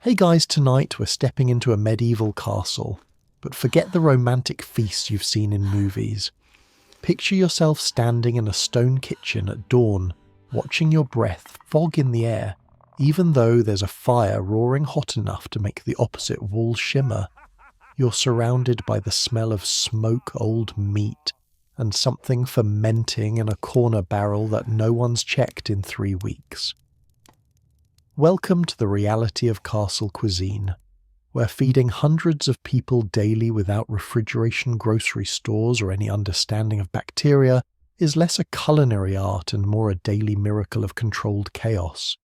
Hey guys, tonight we're stepping into a medieval castle, but forget the romantic feasts you've seen in movies. Picture yourself standing in a stone kitchen at dawn, watching your breath fog in the air, even though there's a fire roaring hot enough to make the opposite wall shimmer. You're surrounded by the smell of smoke old meat and something fermenting in a corner barrel that no one's checked in 3 weeks. Welcome to the reality of castle cuisine, where feeding hundreds of people daily without refrigeration grocery stores or any understanding of bacteria is less a culinary art and more a daily miracle of controlled chaos.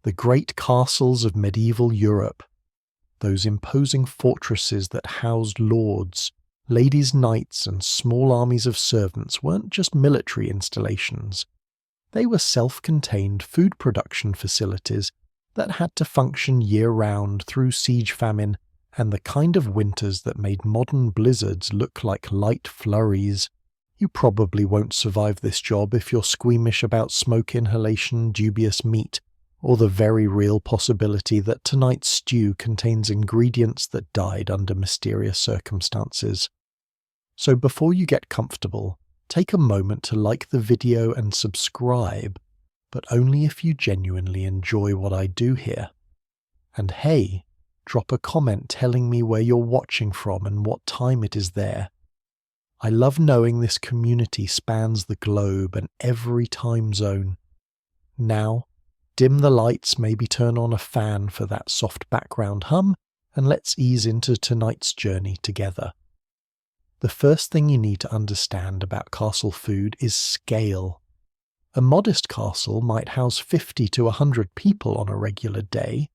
The great castles of medieval Europe, those imposing fortresses that housed lords, ladies' knights and small armies of servants, weren't just military installations. They were self-contained food production facilities that had to function year-round through siege famine and the kind of winters that made modern blizzards look like light flurries. You probably won't survive this job if you're squeamish about smoke inhalation, dubious meat, or the very real possibility that tonight's stew contains ingredients that died under mysterious circumstances. So before you get comfortable, take a moment to like the video and subscribe, but only if you genuinely enjoy what I do here. And hey, drop a comment telling me where you're watching from and what time it is there. I love knowing this community spans the globe and every time zone. Now, dim the lights, maybe turn on a fan for that soft background hum, and let's ease into tonight's journey together. The first thing you need to understand about castle food is scale. A modest castle might house 50 to 100 people on a regular day.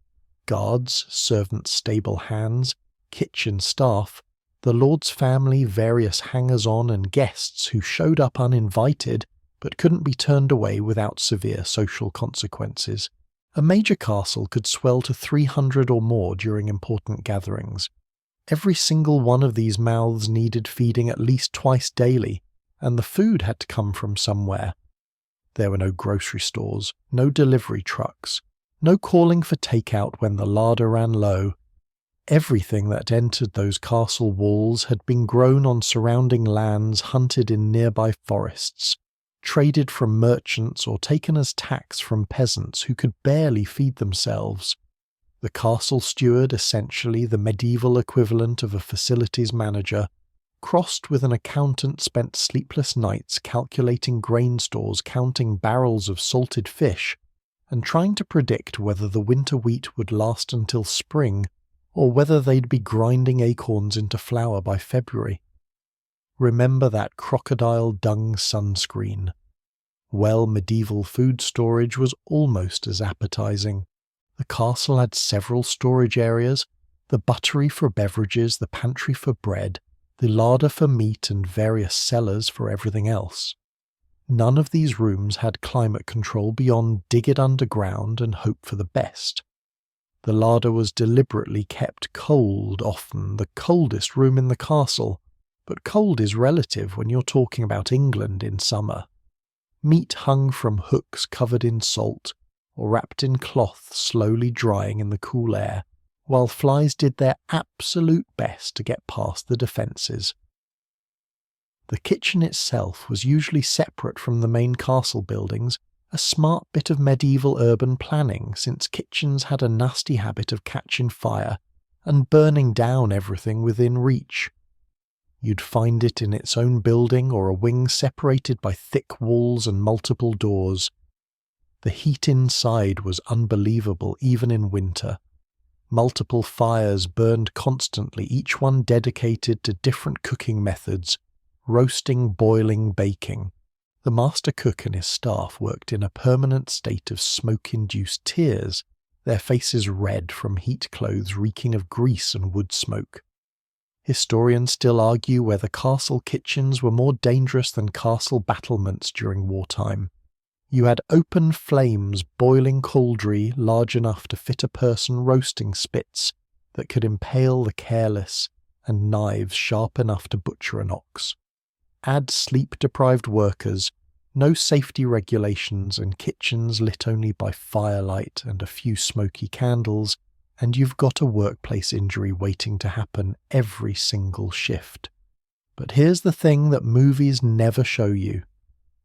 Guards, servants, stable hands, kitchen staff, the lord's family, various hangers-on and guests who showed up uninvited but couldn't be turned away without severe social consequences. A major castle could swell to 300 or more during important gatherings. Every single one of these mouths needed feeding at least twice daily, and the food had to come from somewhere. There were no grocery stores, no delivery trucks, no calling for takeout when the larder ran low. Everything that entered those castle walls had been grown on surrounding lands, hunted in nearby forests, traded from merchants or taken as tax from peasants who could barely feed themselves. The castle steward, essentially the medieval equivalent of a facilities manager, crossed with an accountant, spent sleepless nights calculating grain stores, counting barrels of salted fish, and trying to predict whether the winter wheat would last until spring or whether they'd be grinding acorns into flour by February. Remember that crocodile dung sunscreen. Well, medieval food storage was almost as appetizing. The castle had several storage areas, the buttery for beverages, the pantry for bread, the larder for meat, and various cellars for everything else. None of these rooms had climate control beyond dig it underground and hope for the best. The larder was deliberately kept cold, often the coldest room in the castle, but cold is relative when you're talking about England in summer. Meat hung from hooks covered in salt, or wrapped in cloth slowly drying in the cool air, while flies did their absolute best to get past the defences. The kitchen itself was usually separate from the main castle buildings, a smart bit of medieval urban planning, since kitchens had a nasty habit of catching fire and burning down everything within reach. You'd find it in its own building or a wing separated by thick walls and multiple doors. The heat inside was unbelievable even in winter. Multiple fires burned constantly, each one dedicated to different cooking methods: roasting, boiling, baking. The master cook and his staff worked in a permanent state of smoke-induced tears, their faces red from heat clothes reeking of grease and wood smoke. Historians still argue whether castle kitchens were more dangerous than castle battlements during wartime. You had open flames, boiling cauldry large enough to fit a person, roasting spits that could impale the careless, and knives sharp enough to butcher an ox. Add sleep-deprived workers, no safety regulations, and kitchens lit only by firelight and a few smoky candles, and you've got a workplace injury waiting to happen every single shift. But here's the thing that movies never show you.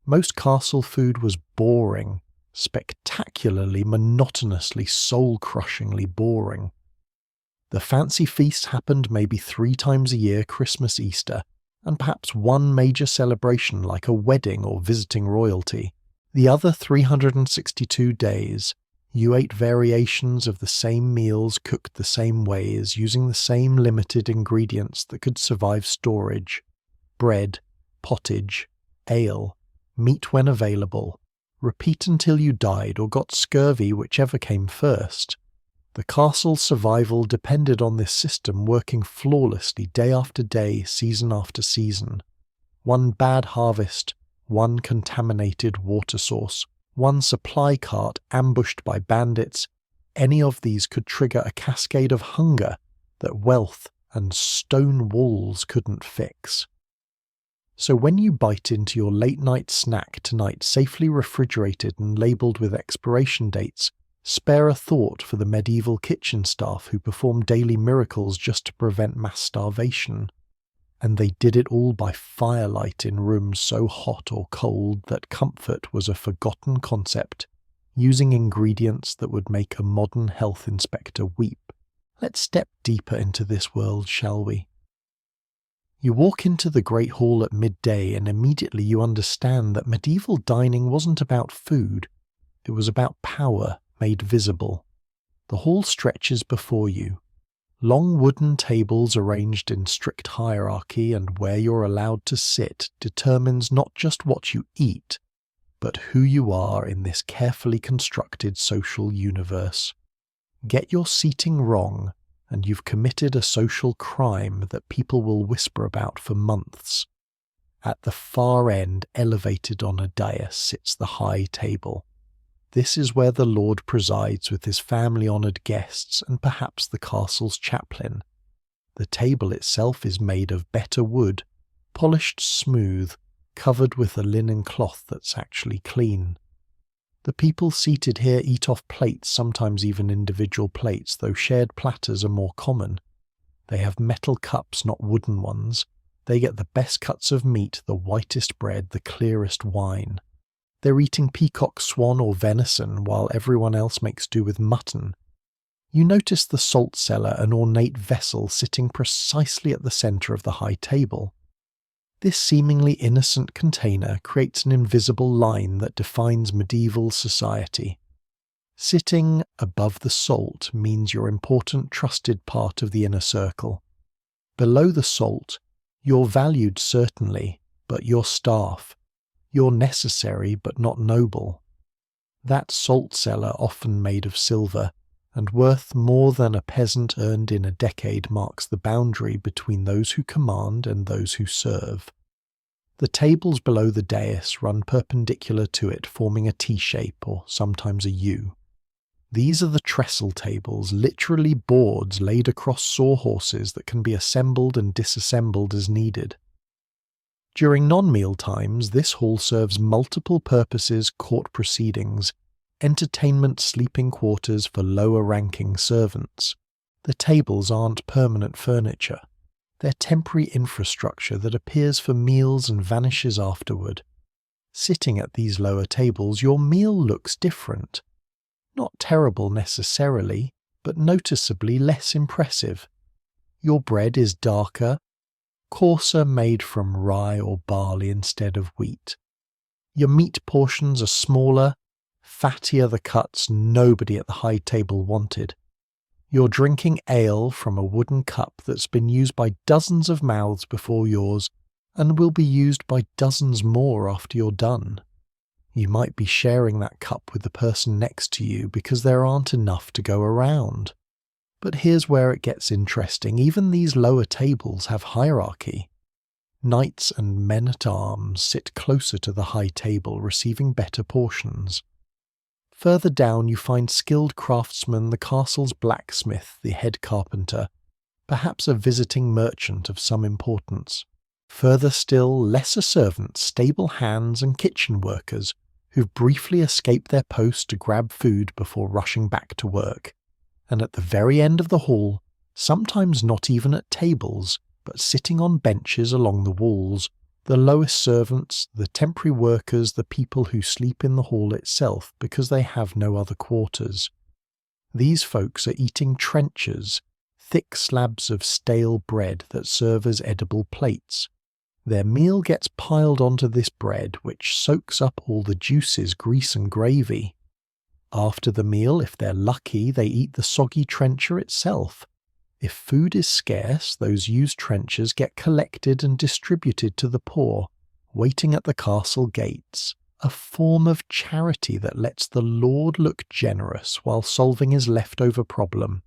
Most castle food was boring, spectacularly, monotonously, soul-crushingly boring. The fancy feasts happened maybe 3 times a year, Christmas, Easter, and perhaps one major celebration like a wedding or visiting royalty. The other 362 days, you ate variations of the same meals cooked the same ways, using the same limited ingredients that could survive storage. Bread, pottage, ale, meat when available. Repeat until you died or got scurvy, whichever came first. The castle's survival depended on this system working flawlessly day after day, season after season. One bad harvest, one contaminated water source, one supply cart ambushed by bandits, any of these could trigger a cascade of hunger that wealth and stone walls couldn't fix. So when you bite into your late-night snack tonight, safely refrigerated and labelled with expiration dates, spare a thought for the medieval kitchen staff who performed daily miracles just to prevent mass starvation. And they did it all by firelight in rooms so hot or cold that comfort was a forgotten concept, using ingredients that would make a modern health inspector weep. Let's step deeper into this world, shall we? You walk into the Great Hall at midday and immediately you understand that medieval dining wasn't about food, it was about power made visible. The hall stretches before you. Long wooden tables arranged in strict hierarchy, and where you're allowed to sit determines not just what you eat, but who you are in this carefully constructed social universe. Get your seating wrong, and you've committed a social crime that people will whisper about for months. At the far end, elevated on a dais, sits the high table. This is where the Lord presides with his family-honoured guests and perhaps the castle's chaplain. The table itself is made of better wood, polished smooth, covered with a linen cloth that's actually clean. The people seated here eat off plates, sometimes even individual plates, though shared platters are more common. They have metal cups, not wooden ones. They get the best cuts of meat, the whitest bread, the clearest wine. They're eating peacock, swan or venison while everyone else makes do with mutton. You notice the salt cellar, an ornate vessel sitting precisely at the centre of the high table. This seemingly innocent container creates an invisible line that defines medieval society. Sitting above the salt means you're important, trusted part of the inner circle. Below the salt, you're valued certainly, but you're staff. You're necessary but not noble. That salt cellar, often made of silver, and worth more than a peasant earned in a decade, marks the boundary between those who command and those who serve. The tables below the dais run perpendicular to it, forming a T-shape or sometimes a U. These are the trestle tables, literally boards laid across sawhorses that can be assembled and disassembled as needed. During non-meal times, this hall serves multiple purposes: court proceedings, entertainment, sleeping quarters for lower-ranking servants. The tables aren't permanent furniture. They're temporary infrastructure that appears for meals and vanishes afterward. Sitting at these lower tables, your meal looks different. Not terrible necessarily, but noticeably less impressive. Your bread is darker, coarser, made from rye or barley instead of wheat. Your meat portions are smaller, fattier the cuts nobody at the high table wanted. You're drinking ale from a wooden cup that's been used by dozens of mouths before yours and will be used by dozens more after you're done. You might be sharing that cup with the person next to you because there aren't enough to go around. But here's where it gets interesting. Even these lower tables have hierarchy. Knights and men-at-arms sit closer to the high table, receiving better portions. Further down you find skilled craftsmen, the castle's blacksmith, the head carpenter, perhaps a visiting merchant of some importance. Further still, lesser servants, stable hands and kitchen workers who've briefly escaped their post to grab food before rushing back to work. And at the very end of the hall, sometimes not even at tables, but sitting on benches along the walls, the lowest servants, the temporary workers, the people who sleep in the hall itself because they have no other quarters. These folks are eating trenchers, thick slabs of stale bread that serve as edible plates. Their meal gets piled onto this bread, which soaks up all the juices, grease and gravy. After the meal, if they're lucky, they eat the soggy trencher itself. If food is scarce, those used trenchers get collected and distributed to the poor, waiting at the castle gates, a form of charity that lets the Lord look generous while solving his leftover problem.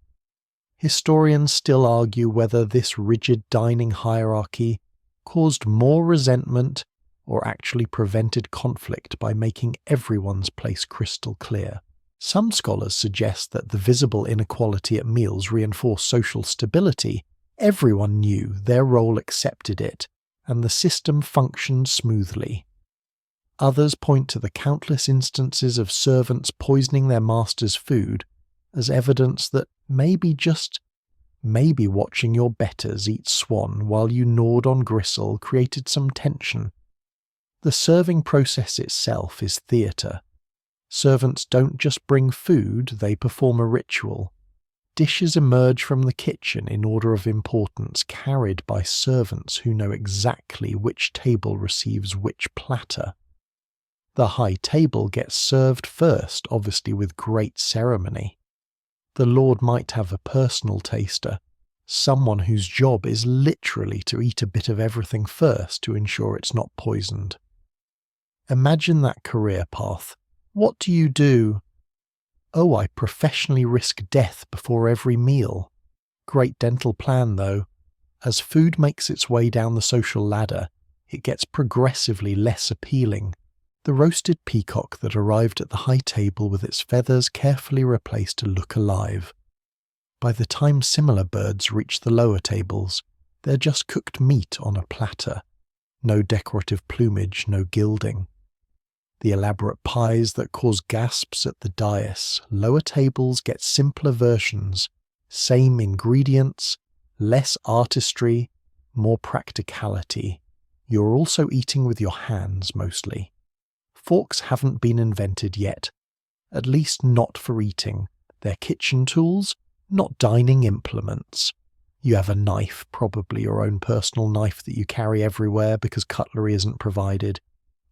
Historians still argue whether this rigid dining hierarchy caused more resentment or actually prevented conflict by making everyone's place crystal clear. Some scholars suggest that the visible inequality at meals reinforced social stability. Everyone knew their role, accepted it, and the system functioned smoothly. Others point to the countless instances of servants poisoning their master's food as evidence that maybe watching your betters eat swan while you gnawed on gristle created some tension. The serving process itself is theatre. Servants don't just bring food, they perform a ritual. Dishes emerge from the kitchen in order of importance, carried by servants who know exactly which table receives which platter. The high table gets served first, obviously with great ceremony. The Lord might have a personal taster, someone whose job is literally to eat a bit of everything first to ensure it's not poisoned. Imagine that career path. What do you do? Oh, I professionally risk death before every meal. Great dental plan, though. As food makes its way down the social ladder, it gets progressively less appealing. The roasted peacock that arrived at the high table with its feathers carefully replaced to look alive. By the time similar birds reach the lower tables, they're just cooked meat on a platter. No decorative plumage, no gilding. The elaborate pies that cause gasps at the dais, lower tables get simpler versions, same ingredients, less artistry, more practicality. You're also eating with your hands mostly. Forks haven't been invented yet, at least not for eating. They're kitchen tools, not dining implements. You have a knife, probably your own personal knife that you carry everywhere because cutlery isn't provided.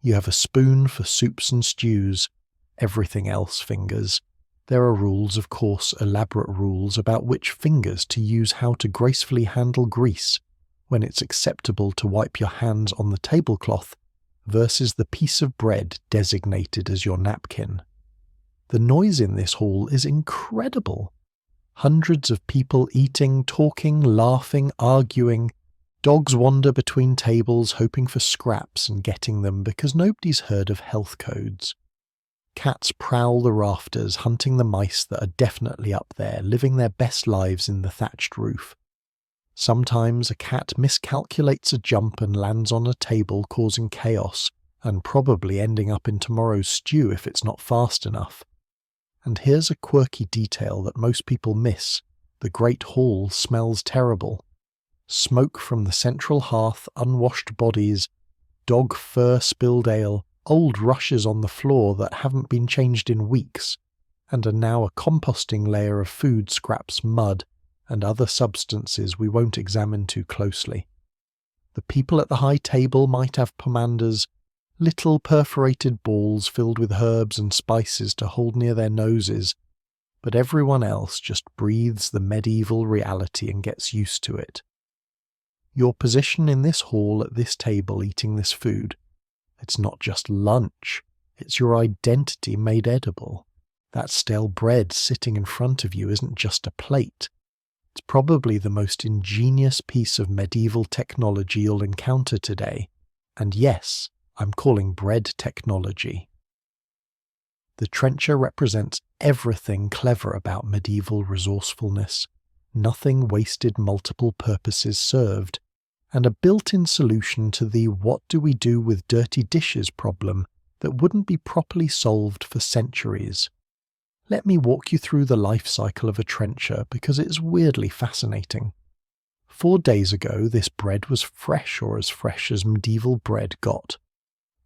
You have a spoon for soups and stews, everything else fingers. There are rules, of course, elaborate rules about which fingers to use, how to gracefully handle grease, when it's acceptable to wipe your hands on the tablecloth versus the piece of bread designated as your napkin. The noise in this hall is incredible. Hundreds of people eating, talking, laughing, arguing. Dogs wander between tables hoping for scraps and getting them because nobody's heard of health codes. Cats prowl the rafters, hunting the mice that are definitely up there, living their best lives in the thatched roof. Sometimes a cat miscalculates a jump and lands on a table, causing chaos, and probably ending up in tomorrow's stew if it's not fast enough. And here's a quirky detail that most people miss. The great hall smells terrible. Smoke from the central hearth, unwashed bodies, dog fur spilled ale, old rushes on the floor that haven't been changed in weeks, and are now a composting layer of food scraps, mud, and other substances we won't examine too closely. The people at the high table might have pomanders, little perforated balls filled with herbs and spices to hold near their noses, but everyone else just breathes the medieval reality and gets used to it. Your position in this hall at this table eating this food, it's not just lunch, it's your identity made edible. That stale bread sitting in front of you isn't just a plate. It's probably the most ingenious piece of medieval technology you'll encounter today. And yes, I'm calling bread technology. The trencher represents everything clever about medieval resourcefulness, nothing wasted, multiple purposes served, and a built-in solution to the what do we do with dirty dishes problem that wouldn't be properly solved for centuries. Let me walk you through the life cycle of a trencher because it's weirdly fascinating. 4 days ago, this bread was fresh, or as fresh as medieval bread got.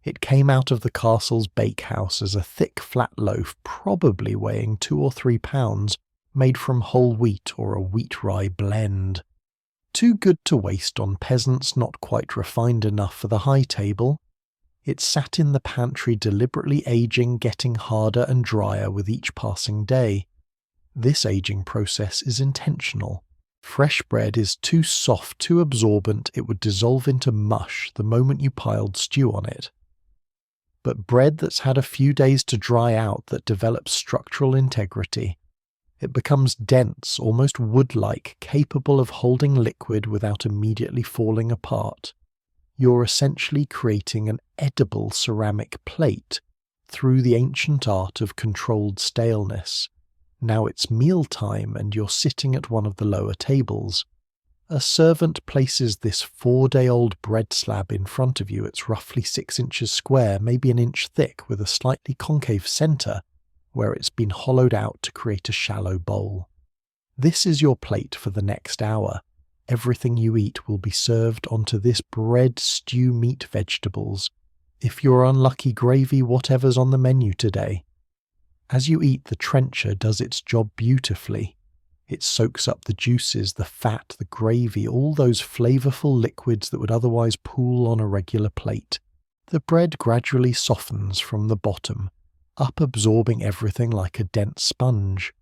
It came out of the castle's bakehouse as a thick flat loaf, probably weighing 2 or 3 pounds, made from whole wheat or a wheat-rye blend. Too good to waste on peasants not quite refined enough for the high table. It sat in the pantry deliberately aging, getting harder and drier with each passing day. This aging process is intentional. Fresh bread is too soft, too absorbent, it would dissolve into mush the moment you piled stew on it. But bread that's had a few days to dry out, that develops structural integrity. It becomes dense, almost wood-like, capable of holding liquid without immediately falling apart. You're essentially creating an edible ceramic plate through the ancient art of controlled staleness. Now it's mealtime and you're sitting at one of the lower tables. A servant places this 4-day-old bread slab in front of you. It's roughly 6 inches square, maybe an inch thick, with a slightly concave centre where it's been hollowed out to create a shallow bowl. This is your plate for the next hour. Everything you eat will be served onto this bread, stew, meat, vegetables. If you're unlucky, gravy, whatever's on the menu today. As you eat, the trencher does its job beautifully. It soaks up the juices, the fat, the gravy, all those flavourful liquids that would otherwise pool on a regular plate. The bread gradually softens from the bottom, up absorbing everything like a dense sponge.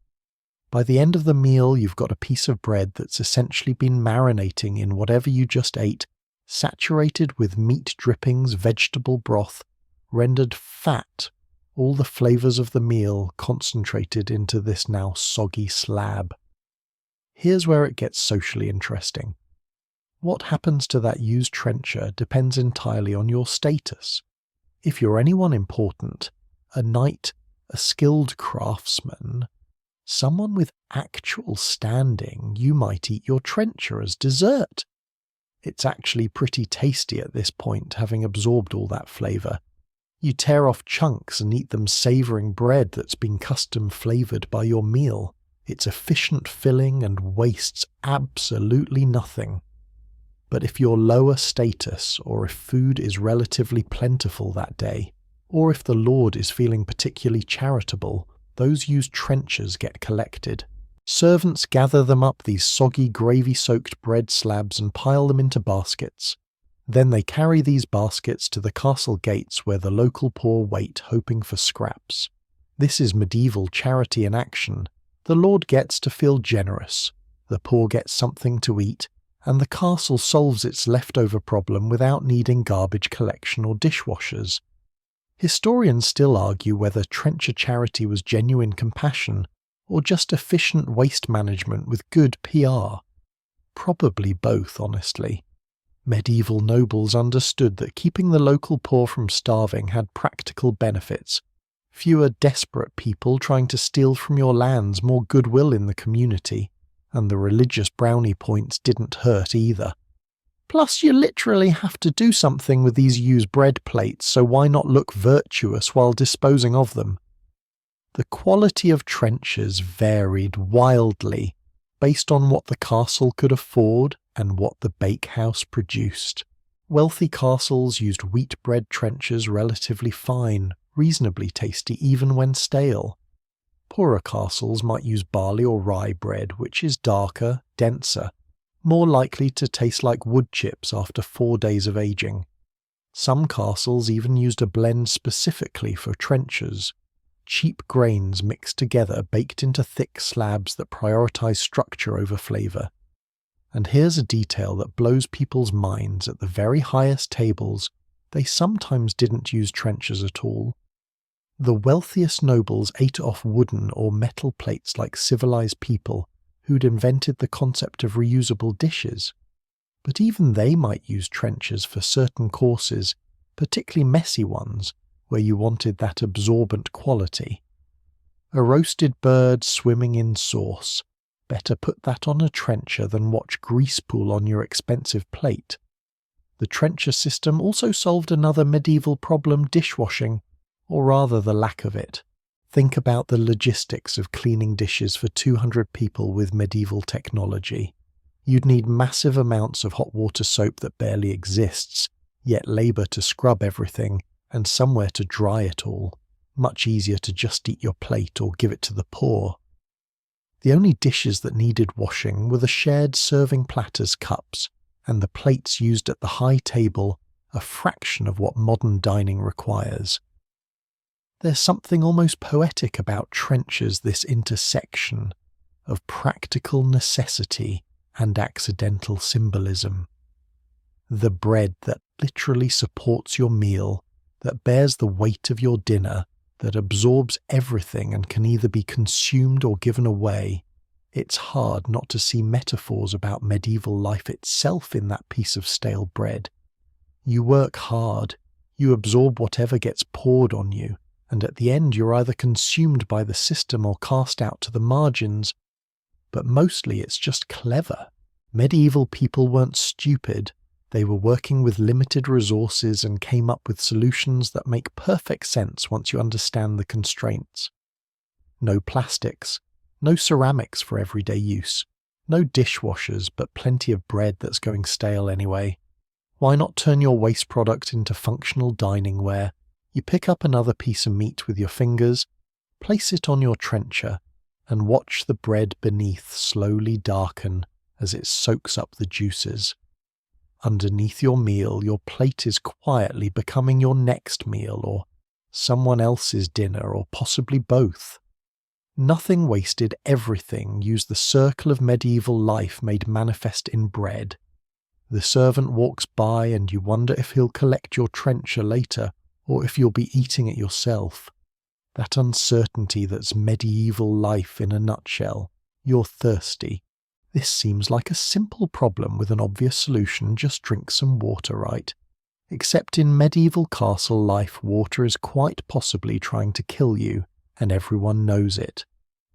By the end of the meal, you've got a piece of bread that's essentially been marinating in whatever you just ate, saturated with meat drippings, vegetable broth, rendered fat, all the flavours of the meal concentrated into this now soggy slab. Here's where it gets socially interesting. What happens to that used trencher depends entirely on your status. If you're anyone important, a knight, a skilled craftsman, someone with actual standing, you might eat your trencher as dessert. It's actually pretty tasty at this point, having absorbed all that flavour. You tear off chunks and eat them savouring bread that's been custom flavoured by your meal. It's efficient filling and wastes absolutely nothing. But if you're lower status, or if food is relatively plentiful that day, or if the Lord is feeling particularly charitable, those used trenchers get collected. Servants gather them up, these soggy, gravy-soaked bread slabs, and pile them into baskets. Then they carry these baskets to the castle gates where the local poor wait, hoping for scraps. This is medieval charity in action. The Lord gets to feel generous, the poor get something to eat, and the castle solves its leftover problem without needing garbage collection or dishwashers. Historians still argue whether trencher charity was genuine compassion or just efficient waste management with good PR. Probably both, honestly. Medieval nobles understood that keeping the local poor from starving had practical benefits. Fewer desperate people trying to steal from your lands, more goodwill in the community, and the religious brownie points didn't hurt either. Plus, you literally have to do something with these used bread plates, so why not look virtuous while disposing of them? The quality of trenchers varied wildly, based on what the castle could afford and what the bakehouse produced. Wealthy castles used wheat bread trenchers relatively fine, reasonably tasty even when stale. Poorer castles might use barley or rye bread, which is darker, denser, more likely to taste like wood chips after 4 days of aging. Some castles even used a blend specifically for trenchers, cheap grains mixed together, baked into thick slabs that prioritize structure over flavour. And here's a detail that blows people's minds: at the very highest tables, they sometimes didn't use trenchers at all. The wealthiest nobles ate off wooden or metal plates like civilized people who'd invented the concept of reusable dishes. But even they might use trenchers for certain courses, particularly messy ones, where you wanted that absorbent quality. A roasted bird swimming in sauce. Better put that on a trencher than watch grease pool on your expensive plate. The trencher system also solved another medieval problem: dishwashing, or rather the lack of it. Think about the logistics of cleaning dishes for 200 people with medieval technology. You'd need massive amounts of hot water soap that barely exists, yet labour to scrub everything, and somewhere to dry it all. Much easier to just eat your plate or give it to the poor. The only dishes that needed washing were the shared serving platters, cups, and the plates used at the high table, a fraction of what modern dining requires. There's something almost poetic about trenches, this intersection of practical necessity and accidental symbolism. The bread that literally supports your meal, that bears the weight of your dinner, that absorbs everything and can either be consumed or given away. It's hard not to see metaphors about medieval life itself in that piece of stale bread. You work hard, you absorb whatever gets poured on you, and at the end you're either consumed by the system or cast out to the margins. But mostly it's just clever. Medieval people weren't stupid. They were working with limited resources and came up with solutions that make perfect sense once you understand the constraints. No plastics, no ceramics for everyday use, no dishwashers, but plenty of bread that's going stale anyway. Why not turn your waste product into functional dining ware? You pick up another piece of meat with your fingers, place it on your trencher, and watch the bread beneath slowly darken as it soaks up the juices. Underneath your meal, your plate is quietly becoming your next meal or someone else's dinner or possibly both. Nothing wasted, everything used the circle of medieval life made manifest in bread. The servant walks by and you wonder if he'll collect your trencher later or if you'll be eating it yourself. That uncertainty that's medieval life in a nutshell. You're thirsty. This seems like a simple problem with an obvious solution, just drink some water, right? Except in medieval castle life, water is quite possibly trying to kill you, and everyone knows it.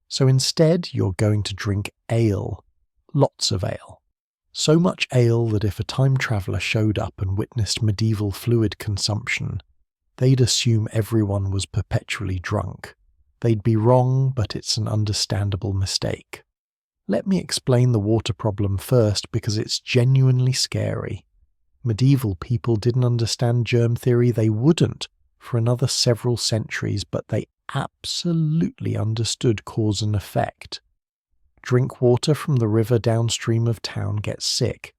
So instead, you're going to drink ale. Lots of ale. So much ale that if a time traveller showed up and witnessed medieval fluid consumption, they'd assume everyone was perpetually drunk. They'd be wrong, but it's an understandable mistake. Let me explain the water problem first because it's genuinely scary. Medieval people didn't understand germ theory, they wouldn't for another several centuries, but they absolutely understood cause and effect. Drink water from the river downstream of town, get sick.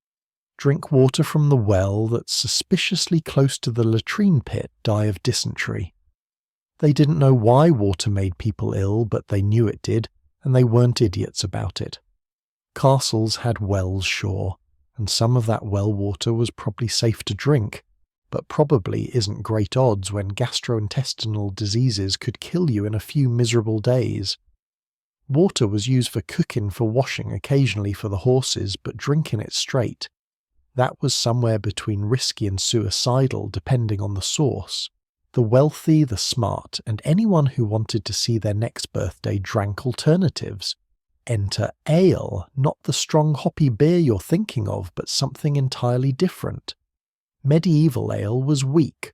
Drink water from the well that's suspiciously close to the latrine pit, die of dysentery. They didn't know why water made people ill, but they knew it did, and they weren't idiots about it. Castles had wells, sure, and some of that well water was probably safe to drink, but probably isn't great odds when gastrointestinal diseases could kill you in a few miserable days. Water was used for cooking, for washing, occasionally for the horses, but drinking it straight. That was somewhere between risky and suicidal, depending on the source. The wealthy, the smart, and anyone who wanted to see their next birthday drank alternatives. Enter ale, not the strong hoppy beer you're thinking of, but something entirely different. Medieval ale was weak,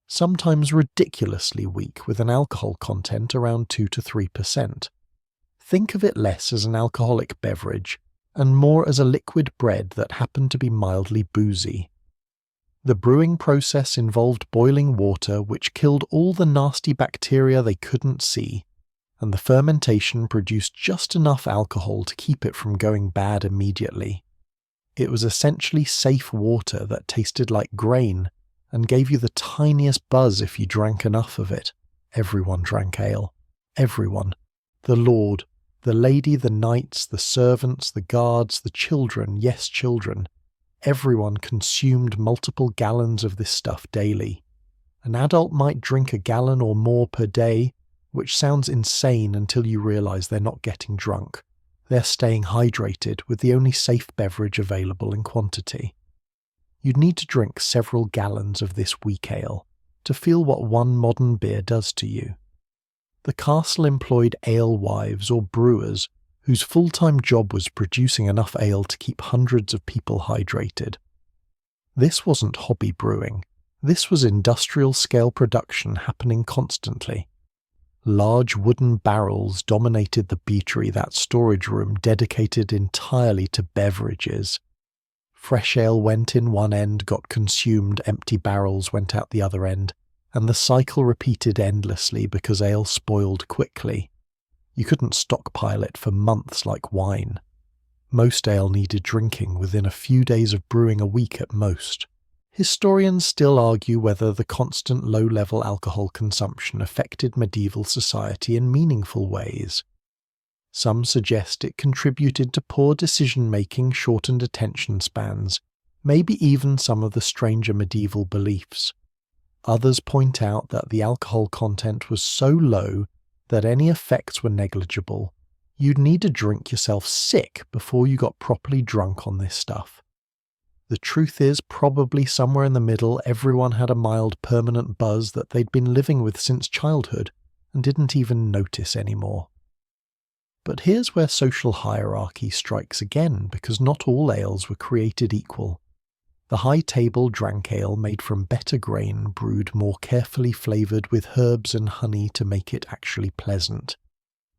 sometimes ridiculously weak, with an alcohol content around 2 to 3%. Think of it less as an alcoholic beverage, and more as a liquid bread that happened to be mildly boozy. The brewing process involved boiling water which killed all the nasty bacteria they couldn't see, and the fermentation produced just enough alcohol to keep it from going bad immediately. It was essentially safe water that tasted like grain and gave you the tiniest buzz if you drank enough of it. Everyone drank ale. Everyone. The lord, the lady, the knights, the servants, the guards, the children, yes, children. Everyone consumed multiple gallons of this stuff daily. An adult might drink a gallon or more per day, which sounds insane until you realize they're not getting drunk. They're staying hydrated with the only safe beverage available in quantity. You'd need to drink several gallons of this weak ale to feel what one modern beer does to you. The castle employed alewives or brewers whose full-time job was producing enough ale to keep hundreds of people hydrated. This wasn't hobby brewing. This was industrial-scale production happening constantly. Large wooden barrels dominated the beauty that storage room dedicated entirely to beverages. Fresh ale went in one end, got consumed, empty barrels went out the other end, and the cycle repeated endlessly because ale spoiled quickly. You couldn't stockpile it for months like wine. Most ale needed drinking within a few days of brewing a week at most. Historians still argue whether the constant low-level alcohol consumption affected medieval society in meaningful ways. Some suggest it contributed to poor decision-making, shortened attention spans, maybe even some of the stranger medieval beliefs. Others point out that the alcohol content was so low that any effects were negligible. You'd need to drink yourself sick before you got properly drunk on this stuff. The truth is, probably somewhere in the middle, everyone had a mild permanent buzz that they'd been living with since childhood and didn't even notice anymore. But here's where social hierarchy strikes again, because not all ales were created equal. The high table drank ale made from better grain, brewed more carefully flavoured with herbs and honey to make it actually pleasant.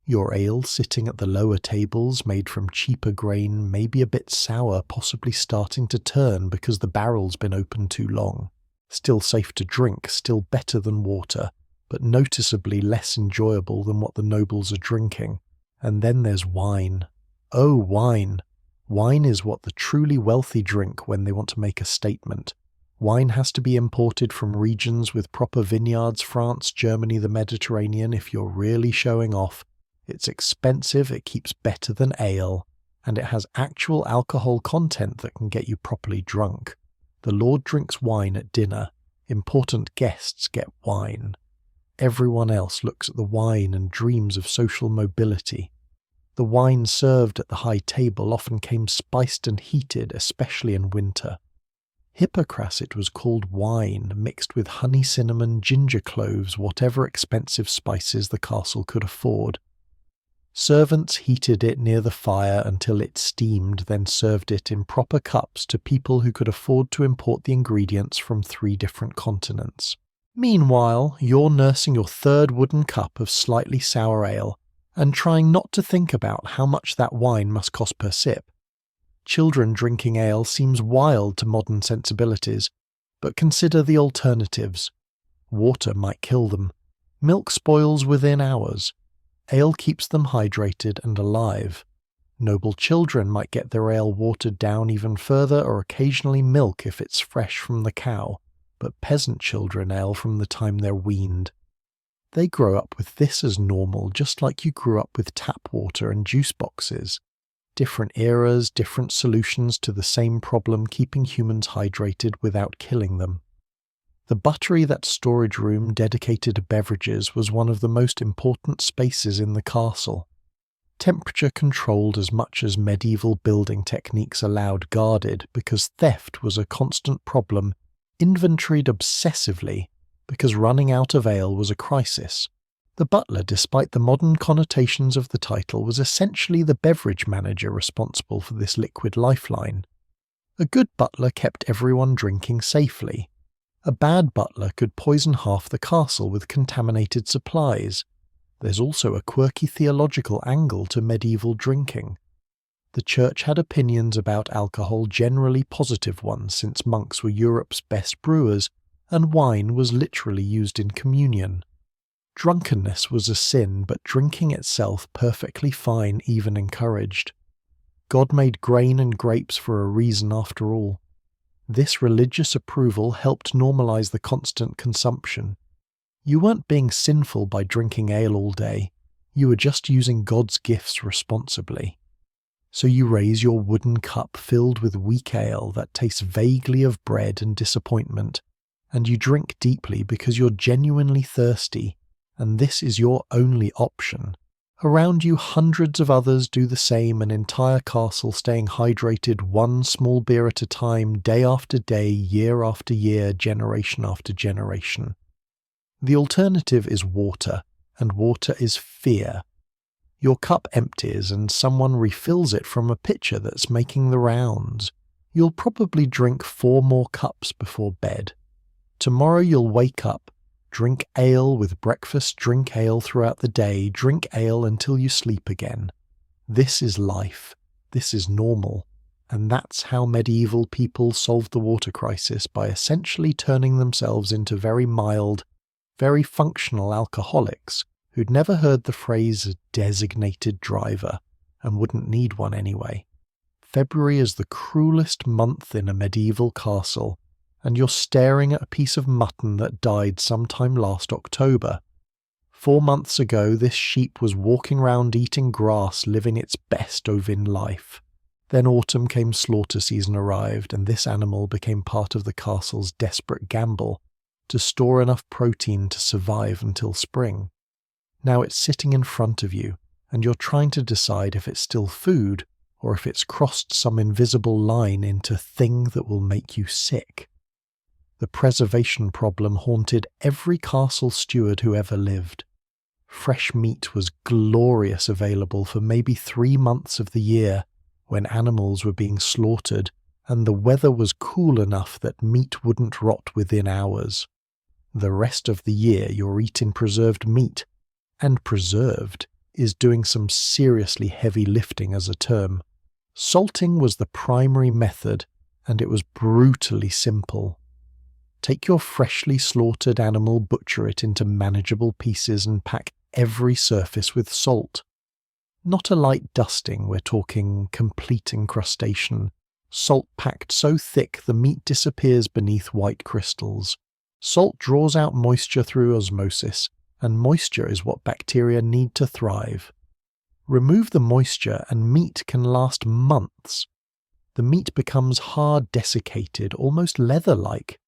Your ale sitting at the lower tables, made from cheaper grain, may be a bit sour, possibly starting to turn because the barrel's been open too long. Still safe to drink, still better than water, but noticeably less enjoyable than what the nobles are drinking. And then there's wine. Oh, wine! Wine is what the truly wealthy drink when they want to make a statement. Wine has to be imported from regions with proper vineyards, France, Germany, the Mediterranean, if you're really showing off. It's expensive, it keeps better than ale, and it has actual alcohol content that can get you properly drunk. The Lord drinks wine at dinner. Important guests get wine. Everyone else looks at the wine and dreams of social mobility. The wine served at the high table often came spiced and heated, especially in winter. Hippocras, it was called wine, mixed with honey, cinnamon, ginger cloves, whatever expensive spices the castle could afford. Servants heated it near the fire until it steamed, then served it in proper cups to people who could afford to import the ingredients from 3 different continents. Meanwhile, you're nursing your 3rd wooden cup of slightly sour ale and trying not to think about how much that wine must cost per sip. Children drinking ale seems wild to modern sensibilities, but consider the alternatives. Water might kill them. Milk spoils within hours. Ale keeps them hydrated and alive. Noble children might get their ale watered down even further, or occasionally milk if it's fresh from the cow, but peasant children ale from the time they're weaned. They grow up with this as normal, just like you grew up with tap water and juice boxes. Different eras, different solutions to the same problem, keeping humans hydrated without killing them. The buttery, that storage room dedicated to beverages, was one of the most important spaces in the castle. Temperature controlled as much as medieval building techniques allowed, guarded because theft was a constant problem, inventoried obsessively because running out of ale was a crisis. The butler, despite the modern connotations of the title, was essentially the beverage manager responsible for this liquid lifeline. A good butler kept everyone drinking safely. A bad butler could poison half the castle with contaminated supplies. There's also a quirky theological angle to medieval drinking. The church had opinions about alcohol, generally positive ones, since monks were Europe's best brewers, and wine was literally used in communion. Drunkenness was a sin, but drinking itself perfectly fine, even encouraged. God made grain and grapes for a reason after all. This religious approval helped normalize the constant consumption. You weren't being sinful by drinking ale all day, you were just using God's gifts responsibly. So you raise your wooden cup filled with weak ale that tastes vaguely of bread and disappointment, and you drink deeply because you're genuinely thirsty, and this is your only option. Around you, hundreds of others do the same, an entire castle staying hydrated, one small beer at a time, day after day, year after year, generation after generation. The alternative is water, and water is fear. Your cup empties and someone refills it from a pitcher that's making the rounds. You'll probably drink 4 more cups before bed. Tomorrow you'll wake up, Drink ale with breakfast, drink ale throughout the day, drink ale until you sleep again. This is life. This is normal. And that's how medieval people solved the water crisis, by essentially turning themselves into very mild, very functional alcoholics who'd never heard the phrase designated driver and wouldn't need one anyway. February is the cruelest month in a medieval castle, and you're staring at a piece of mutton that died sometime last October. 4 months ago, this sheep was walking round eating grass, living its best ovine life. Then autumn came, slaughter season arrived, and this animal became part of the castle's desperate gamble to store enough protein to survive until spring. Now it's sitting in front of you, and you're trying to decide if it's still food, or if it's crossed some invisible line into thing that will make you sick. The preservation problem haunted every castle steward who ever lived. Fresh meat was glorious available for maybe 3 months of the year, when animals were being slaughtered and the weather was cool enough that meat wouldn't rot within hours. The rest of the year you're eating preserved meat, and preserved is doing some seriously heavy lifting as a term. Salting was the primary method, and it was brutally simple. Take your freshly slaughtered animal, butcher it into manageable pieces and pack every surface with salt. Not a light dusting, we're talking complete incrustation. Salt packed so thick the meat disappears beneath white crystals. Salt draws out moisture through osmosis, and moisture is what bacteria need to thrive. Remove the moisture and meat can last months. The meat becomes hard, desiccated, almost leather-like.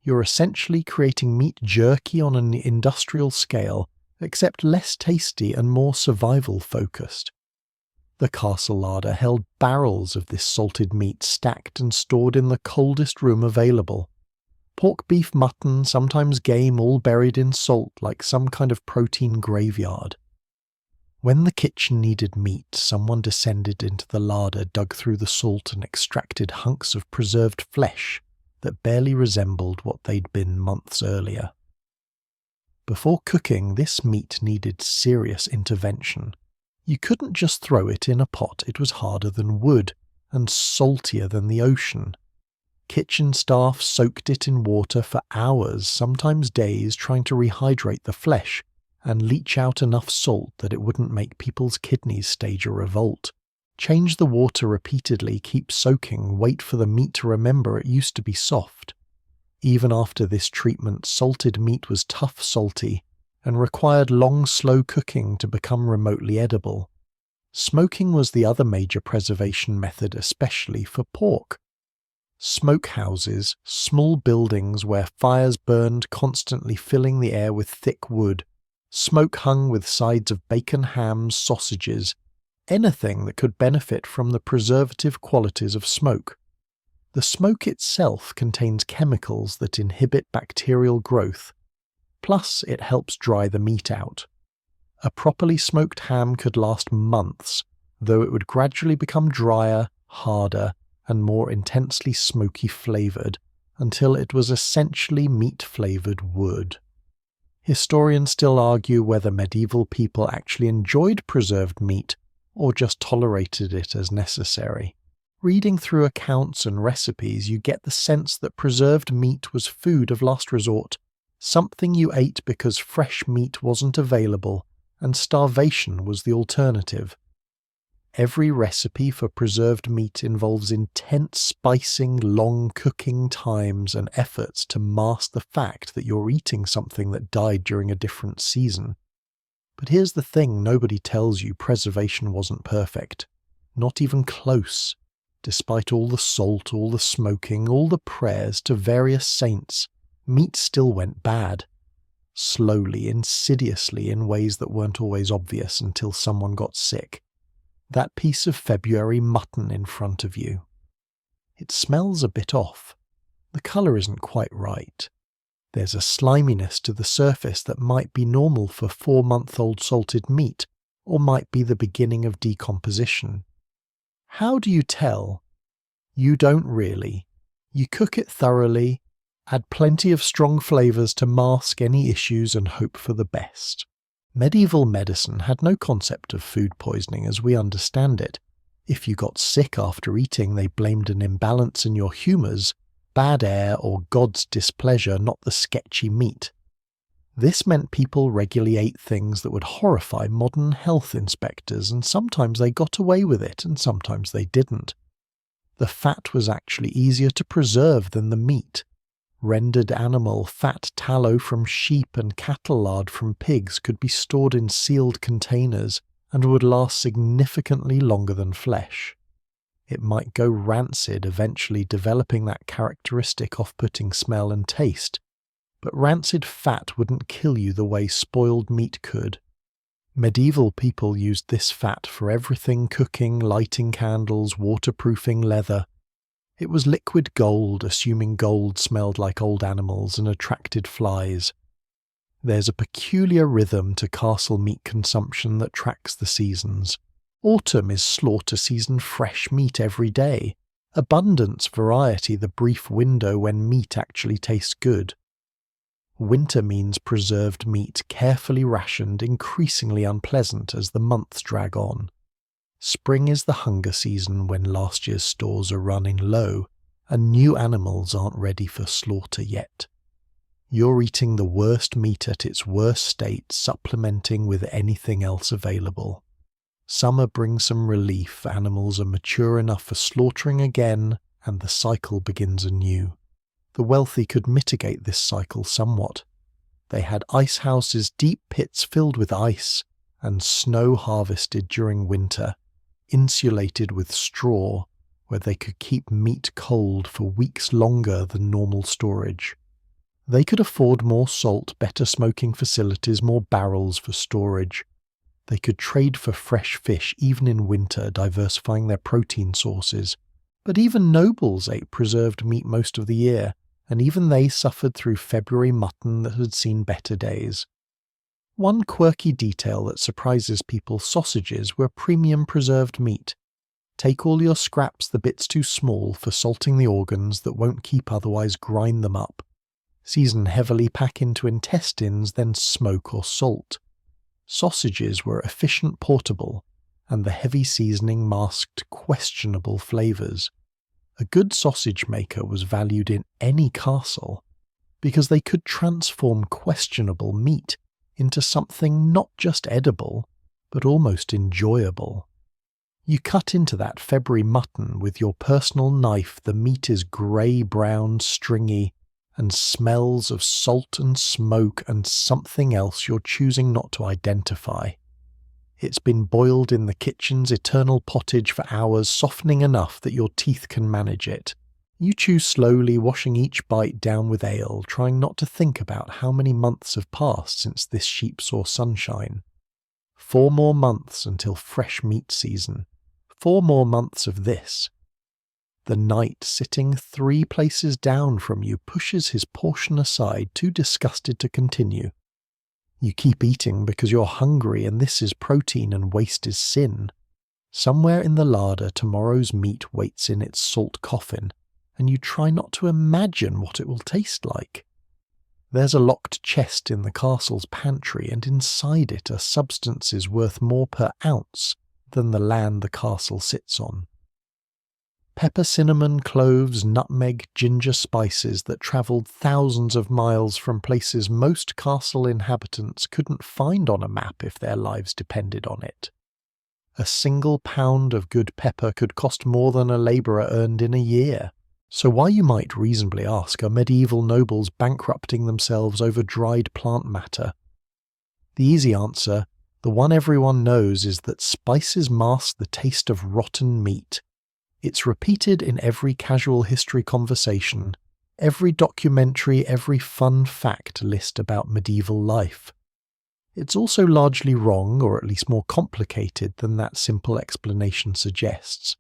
You're essentially creating meat jerky on an industrial scale, except less tasty and more survival-focused. The castle larder held barrels of this salted meat stacked and stored in the coldest room available. Pork, beef, mutton, sometimes game, all buried in salt like some kind of protein graveyard. When the kitchen needed meat, someone descended into the larder, dug through the salt and extracted hunks of preserved flesh that barely resembled what they'd been months earlier. Before cooking, this meat needed serious intervention. You couldn't just throw it in a pot. It was harder than wood and saltier than the ocean. Kitchen staff soaked it in water for hours, sometimes days, trying to rehydrate the flesh and leach out enough salt that it wouldn't make people's kidneys stage a revolt. Change the water repeatedly, keep soaking, wait for the meat to remember it used to be soft. Even after this treatment, salted meat was tough salty and required long, slow cooking to become remotely edible. Smoking was the other major preservation method, especially for pork. Smokehouses, small buildings where fires burned, constantly filling the air with thick wood, smoke hung with sides of bacon, hams, sausages, anything that could benefit from the preservative qualities of smoke. The smoke itself contains chemicals that inhibit bacterial growth, plus it helps dry the meat out. A properly smoked ham could last months, though it would gradually become drier, harder, and more intensely smoky flavoured, until it was essentially meat-flavoured wood. Historians still argue whether medieval people actually enjoyed preserved meat or just tolerated it as necessary. Reading through accounts and recipes, you get the sense that preserved meat was food of last resort, something you ate because fresh meat wasn't available, and starvation was the alternative. Every recipe for preserved meat involves intense spicing, long cooking times, and efforts to mask the fact that you're eating something that died during a different season. But here's the thing nobody tells you: preservation wasn't perfect. Not even close. Despite all the salt, all the smoking, all the prayers to various saints, meat still went bad. Slowly, insidiously, in ways that weren't always obvious until someone got sick. That piece of February mutton in front of you. It smells a bit off. The colour isn't quite right. There's a sliminess to the surface that might be normal for 4-month-old salted meat, or might be the beginning of decomposition. How do you tell? You don't really. You cook it thoroughly, Add plenty of strong flavours to mask any issues and hope for the best. Medieval medicine had no concept of food poisoning as we understand it. If you got sick after eating, they blamed an imbalance in your humours, bad air, or God's displeasure, not the sketchy meat. This meant people regularly ate things that would horrify modern health inspectors, and sometimes they got away with it and sometimes they didn't. The fat was actually easier to preserve than the meat. Rendered animal fat, tallow from sheep and cattle lard from pigs could be stored in sealed containers and would last significantly longer than flesh. It might go rancid, eventually developing that characteristic off-putting smell and taste, but rancid fat wouldn't kill you the way spoiled meat could. Medieval people used this fat for everything: cooking, lighting candles, waterproofing leather. It was liquid gold, assuming gold smelled like old animals and attracted flies. There's a peculiar rhythm to castle meat consumption that tracks the seasons. Autumn is slaughter season, fresh meat every day. Abundance, variety, the brief window when meat actually tastes good. Winter means preserved meat, carefully rationed, increasingly unpleasant as the months drag on. Spring is the hunger season when last year's stores are running low and new animals aren't ready for slaughter yet. You're eating the worst meat at its worst state, supplementing with anything else available. Summer brings some relief, animals are mature enough for slaughtering again, and the cycle begins anew. The wealthy could mitigate this cycle somewhat. They had ice houses, deep pits filled with ice, and snow harvested during winter, insulated with straw, where they could keep meat cold for weeks longer than normal storage. They could afford more salt, better smoking facilities, more barrels for storage. They could trade for fresh fish even in winter, diversifying their protein sources. But even nobles ate preserved meat most of the year, and even they suffered through February mutton that had seen better days. One quirky detail that surprises people: sausages were premium preserved meat. Take all your scraps, the bits too small for salting the organs that won't keep, otherwise grind them up. Season heavily, pack into intestines, then smoke or salt. Sausages were efficient, portable, and the heavy seasoning masked questionable flavours. A good sausage maker was valued in any castle because they could transform questionable meat into something not just edible, but almost enjoyable. You cut into that February mutton with your personal knife, the meat is grey-brown, stringy, and smells of salt and smoke and something else you're choosing not to identify. It's been boiled in the kitchen's eternal pottage for hours, softening enough that your teeth can manage it. You chew slowly, washing each bite down with ale, trying not to think about how many months have passed since this sheep saw sunshine. 4 more months until fresh meat season. 4 more months of this. The knight, sitting 3 places down from you, pushes his portion aside, too disgusted to continue. You keep eating because you're hungry, and this is protein and waste is sin. Somewhere in the larder, tomorrow's meat waits in its salt coffin, and you try not to imagine what it will taste like. There's a locked chest in the castle's pantry, and inside it are substances worth more per ounce than the land the castle sits on. Pepper, cinnamon, cloves, nutmeg, ginger spices that travelled thousands of miles from places most castle inhabitants couldn't find on a map if their lives depended on it. A single pound of good pepper could cost more than a labourer earned in a year. So why, you might reasonably ask, are medieval nobles bankrupting themselves over dried plant matter? The easy answer, the one everyone knows, is that spices mask the taste of rotten meat. It's repeated in every casual history conversation, every documentary, every fun fact list about medieval life. It's also largely wrong, or at least more complicated than that simple explanation suggests.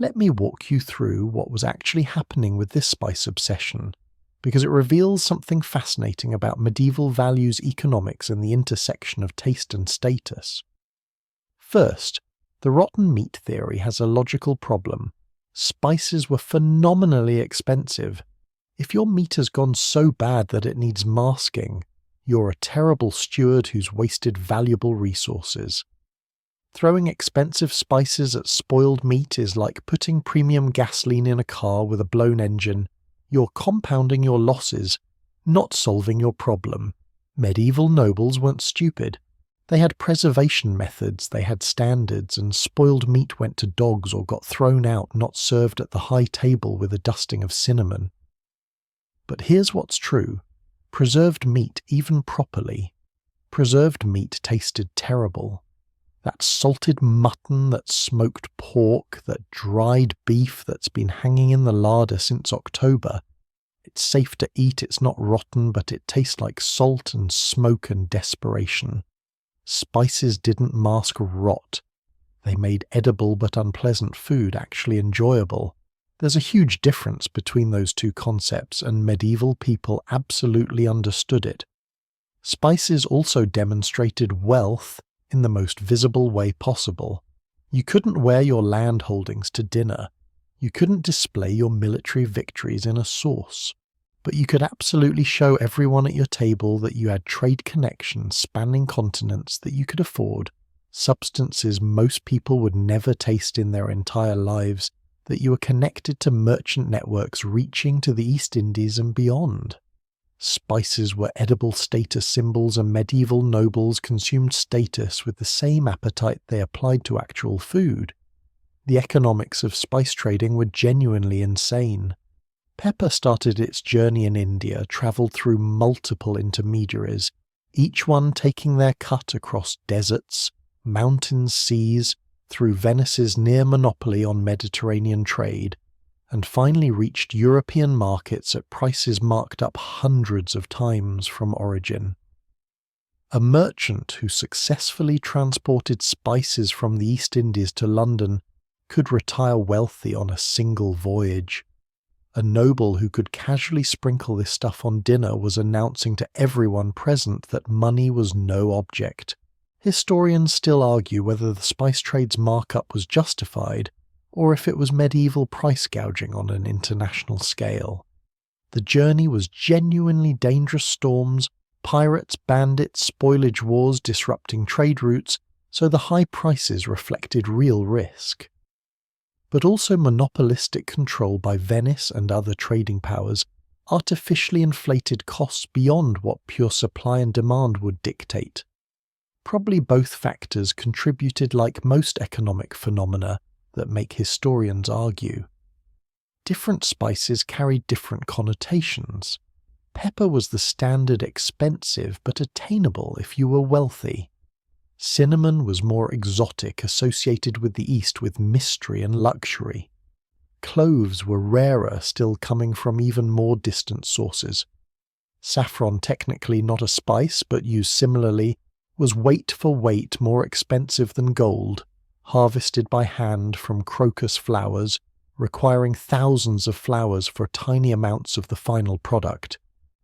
Let me walk you through what was actually happening with this spice obsession, because it reveals something fascinating about medieval values, economics, and the intersection of taste and status. First, the rotten meat theory has a logical problem. Spices were phenomenally expensive. If your meat has gone so bad that it needs masking, you're a terrible steward who's wasted valuable resources. Throwing expensive spices at spoiled meat is like putting premium gasoline in a car with a blown engine. You're compounding your losses, not solving your problem. Medieval nobles weren't stupid. They had preservation methods, they had standards, and spoiled meat went to dogs or got thrown out, not served at the high table with a dusting of cinnamon. But here's what's true. Preserved meat, even properly, preserved meat tasted terrible. That salted mutton, that smoked pork, that dried beef that's been hanging in the larder since October. It's safe to eat, it's not rotten, but it tastes like salt and smoke and desperation. Spices didn't mask rot. They made edible but unpleasant food actually enjoyable. There's a huge difference between those two concepts, and medieval people absolutely understood it. Spices also demonstrated wealth in the most visible way possible. You couldn't wear your land holdings to dinner. You couldn't display your military victories in a sauce. But you could absolutely show everyone at your table that you had trade connections spanning continents that you could afford, substances most people would never taste in their entire lives, that you were connected to merchant networks reaching to the East Indies and beyond. Spices were edible status symbols, and medieval nobles consumed status with the same appetite they applied to actual food. The economics of spice trading were genuinely insane. Pepper started its journey in India, travelled through multiple intermediaries, each one taking their cut across deserts, mountains, seas, through Venice's near monopoly on Mediterranean trade, and finally reached European markets at prices marked up hundreds of times from origin. A merchant who successfully transported spices from the East Indies to London could retire wealthy on a single voyage. A noble who could casually sprinkle this stuff on dinner was announcing to everyone present that money was no object. Historians still argue whether the spice trade's markup was justified, or if it was medieval price gouging on an international scale. The journey was genuinely dangerous storms, pirates, bandits, spoilage wars disrupting trade routes, so the high prices reflected real risk. But also monopolistic control by Venice and other trading powers artificially inflated costs beyond what pure supply and demand would dictate. Probably both factors contributed, like most economic phenomena that make historians argue. Different spices carried different connotations. Pepper was the standard expensive but attainable if you were wealthy. Cinnamon was more exotic, associated with the East with mystery and luxury. Cloves were rarer, still coming from even more distant sources. Saffron, technically not a spice but used similarly, was weight for weight more expensive than gold, harvested by hand from crocus flowers, requiring thousands of flowers for tiny amounts of the final product.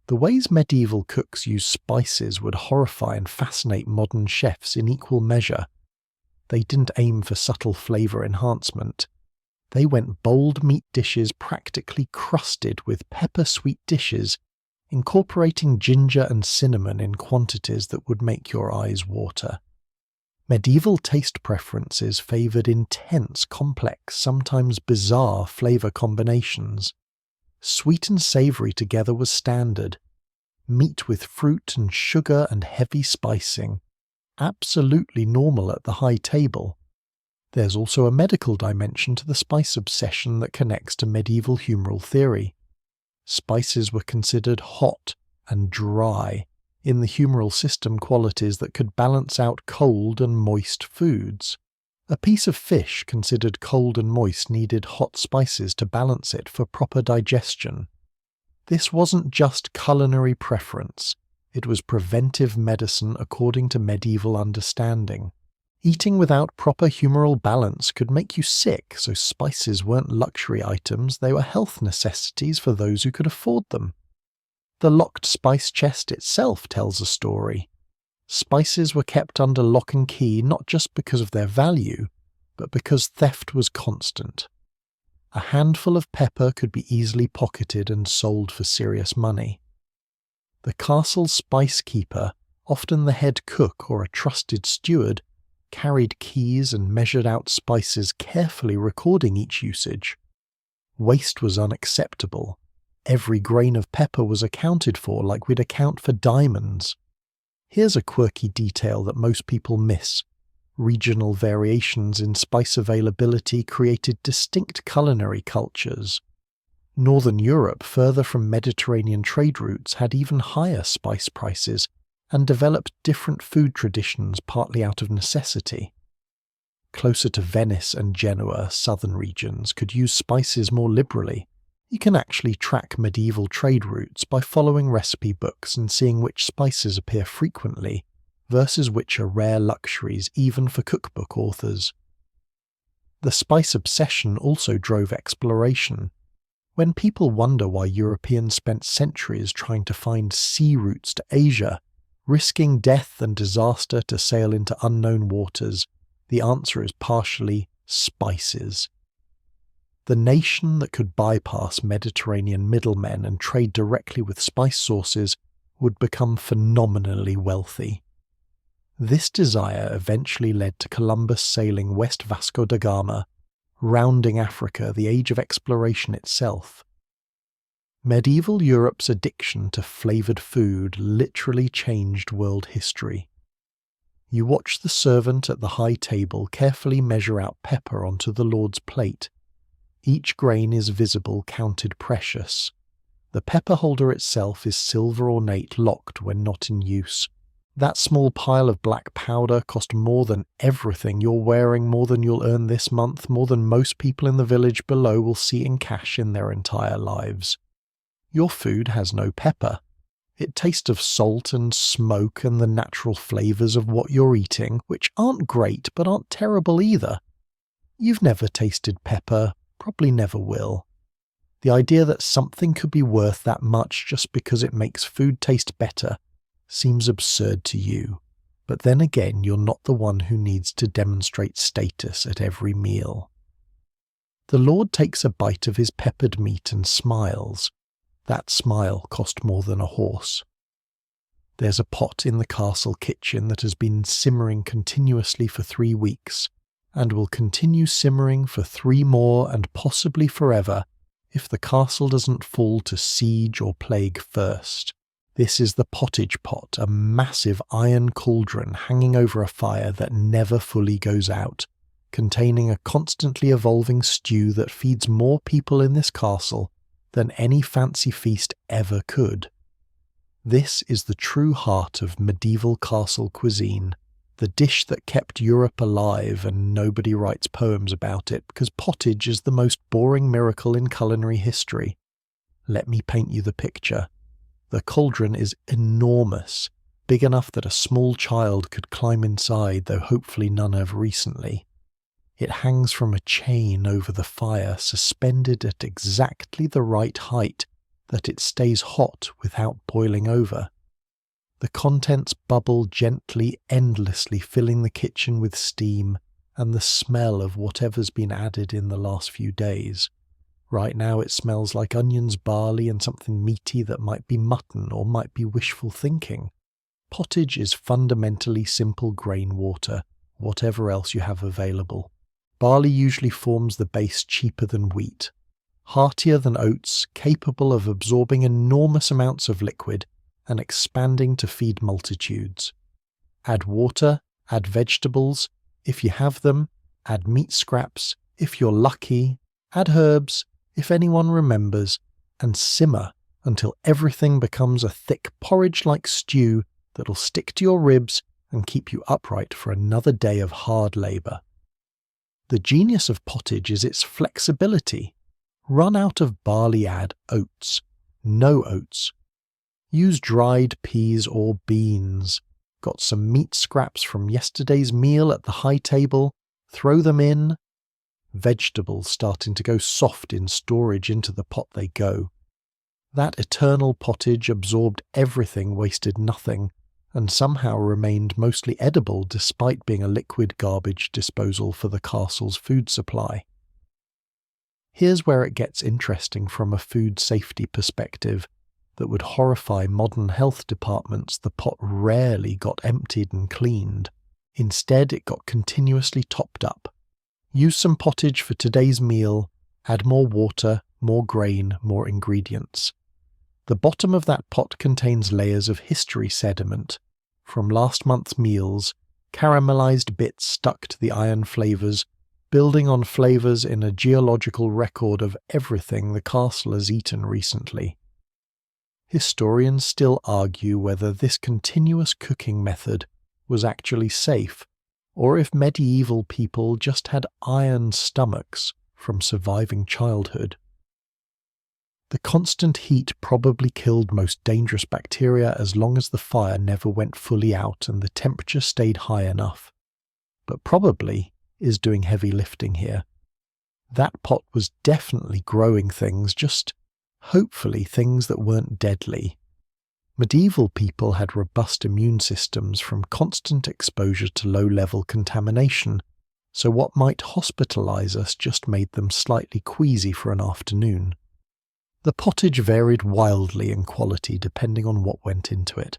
The ways medieval cooks used spices would horrify and fascinate modern chefs in equal measure. They didn't aim for subtle flavour enhancement. They went bold meat dishes practically crusted with pepper-sweet dishes, incorporating ginger and cinnamon in quantities that would make your eyes water. Medieval taste preferences favoured intense, complex, sometimes bizarre flavour combinations. Sweet and savoury together was standard. Meat with fruit and sugar and heavy spicing. Absolutely normal at the high table. There's also a medical dimension to the spice obsession that connects to medieval humoral theory. Spices were considered hot and dry, in the humoral system qualities that could balance out cold and moist foods. A piece of fish considered cold and moist needed hot spices to balance it for proper digestion. This wasn't just culinary preference, it was preventive medicine according to medieval understanding. Eating without proper humoral balance could make you sick, so spices weren't luxury items, they were health necessities for those who could afford them. The locked spice chest itself tells a story. Spices were kept under lock and key not just because of their value, but because theft was constant. A handful of pepper could be easily pocketed and sold for serious money. The castle's spice keeper, often the head cook or a trusted steward, carried keys and measured out spices, carefully recording each usage. Waste was unacceptable. Every grain of pepper was accounted for like we'd account for diamonds. Here's a quirky detail that most people miss. Regional variations in spice availability created distinct culinary cultures. Northern Europe, further from Mediterranean trade routes, had even higher spice prices and developed different food traditions partly out of necessity. Closer to Venice and Genoa, southern regions could use spices more liberally. You can actually track medieval trade routes by following recipe books and seeing which spices appear frequently versus which are rare luxuries even for cookbook authors. The spice obsession also drove exploration. When people wonder why Europeans spent centuries trying to find sea routes to Asia, risking death and disaster to sail into unknown waters, the answer is partially spices. The nation that could bypass Mediterranean middlemen and trade directly with spice sources would become phenomenally wealthy. This desire eventually led to Columbus sailing west Vasco da Gama, rounding Africa, the age of exploration itself. Medieval Europe's addiction to flavoured food literally changed world history. You watch the servant at the high table carefully measure out pepper onto the Lord's plate. Each grain is visible, counted precious. The pepper holder itself is silver ornate, locked when not in use. That small pile of black powder cost more than everything you're wearing, more than you'll earn this month, more than most people in the village below will see in cash in their entire lives. Your food has no pepper. It tastes of salt and smoke and the natural flavours of what you're eating, which aren't great but aren't terrible either. You've never tasted pepper, probably never will. The idea that something could be worth that much just because it makes food taste better seems absurd to you, but then again you're not the one who needs to demonstrate status at every meal. The Lord takes a bite of his peppered meat and smiles. That smile cost more than a horse. There's a pot in the castle kitchen that has been simmering continuously for 3 weeks, and will continue simmering for 3 more and possibly forever if the castle doesn't fall to siege or plague first. This is the pottage pot, a massive iron cauldron hanging over a fire that never fully goes out, containing a constantly evolving stew that feeds more people in this castle than any fancy feast ever could. This is the true heart of medieval castle cuisine, the dish that kept Europe alive, and nobody writes poems about it because pottage is the most boring miracle in culinary history. Let me paint you the picture. The cauldron is enormous, big enough that a small child could climb inside, though hopefully none have recently. It hangs from a chain over the fire, suspended at exactly the right height that it stays hot without boiling over. The contents bubble gently, endlessly filling the kitchen with steam and the smell of whatever's been added in the last few days. Right now it smells like onions, barley, and something meaty that might be mutton or might be wishful thinking. Pottage is fundamentally simple grain water, whatever else you have available. Barley usually forms the base cheaper than wheat. Heartier than oats, capable of absorbing enormous amounts of liquid and expanding to feed multitudes. Add water, add vegetables, if you have them, add meat scraps, if you're lucky, add herbs, if anyone remembers, and simmer until everything becomes a thick porridge-like stew that'll stick to your ribs and keep you upright for another day of hard labour. The genius of pottage is its flexibility. Run out of barley, add oats. No oats. Use dried peas or beans. Got some meat scraps from yesterday's meal at the high table? Throw them in. Vegetables starting to go soft in storage, into the pot they go. That eternal pottage absorbed everything, wasted nothing, and somehow remained mostly edible despite being a liquid garbage disposal for the castle's food supply. Here's where it gets interesting from a food safety perspective that would horrify modern health departments. The pot rarely got emptied and cleaned. Instead, it got continuously topped up. Use some pottage for today's meal, add more water, more grain, more ingredients. The bottom of that pot contains layers of history sediment from last month's meals, caramelized bits stuck to the iron flavors, building on flavors in a geological record of everything the castle has eaten recently. Historians still argue whether this continuous cooking method was actually safe, or if medieval people just had iron stomachs from surviving childhood. The constant heat probably killed most dangerous bacteria as long as the fire never went fully out and the temperature stayed high enough. But probably is doing heavy lifting here. That pot was definitely growing things, just hopefully things that weren't deadly. Medieval people had robust immune systems from constant exposure to low-level contamination, so what might hospitalize us just made them slightly queasy for an afternoon. The pottage varied wildly in quality depending on what went into it.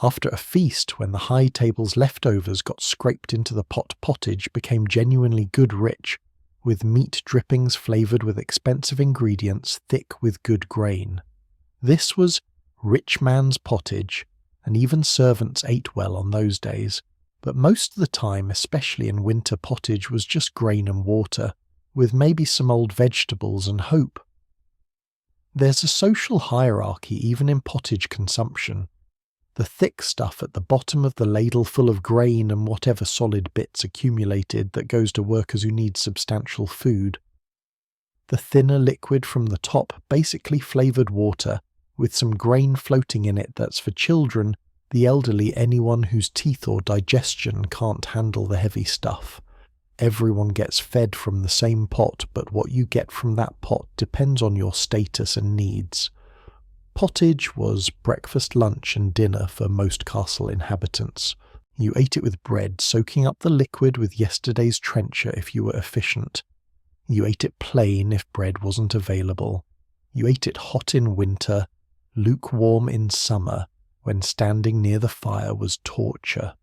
After a feast, when the high table's leftovers got scraped into the pottage became genuinely good rich, with meat drippings flavoured with expensive ingredients thick with good grain. This was rich man's pottage, and even servants ate well on those days, but most of the time, especially in winter, pottage was just grain and water, with maybe some old vegetables and hope. There's a social hierarchy even in pottage consumption. The thick stuff at the bottom of the ladle full of grain and whatever solid bits accumulated that goes to workers who need substantial food. The thinner liquid from the top, basically flavoured water, with some grain floating in it that's for children, the elderly, anyone whose teeth or digestion can't handle the heavy stuff. Everyone gets fed from the same pot, but what you get from that pot depends on your status and needs. Pottage was breakfast, lunch and dinner for most castle inhabitants. You ate it with bread, soaking up the liquid with yesterday's trencher if you were efficient. You ate it plain if bread wasn't available. You ate it hot in winter, lukewarm in summer, when standing near the fire was torture.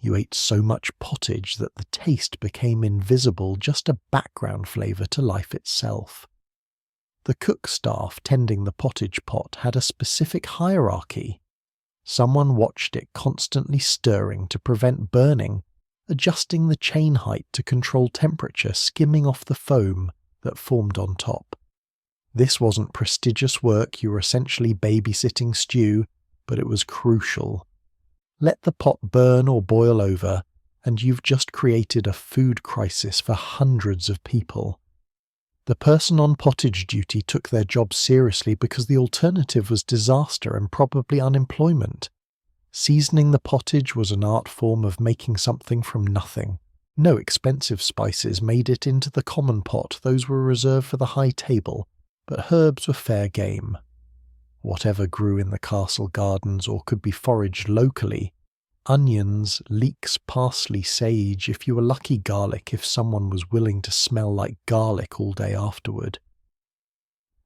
You ate so much pottage that the taste became invisible, just a background flavour to life itself. The cook staff tending the pottage pot had a specific hierarchy. Someone watched it constantly stirring to prevent burning, adjusting the chain height to control temperature, skimming off the foam that formed on top. This wasn't prestigious work, you were essentially babysitting stew, but it was crucial. Let the pot burn or boil over, and you've just created a food crisis for hundreds of people. The person on pottage duty took their job seriously because the alternative was disaster and probably unemployment. Seasoning the pottage was an art form of making something from nothing. No expensive spices made it into the common pot, those were reserved for the high table, but herbs were fair game. Whatever grew in the castle gardens or could be foraged locally. Onions, leeks, parsley, sage, if you were lucky garlic if someone was willing to smell like garlic all day afterward.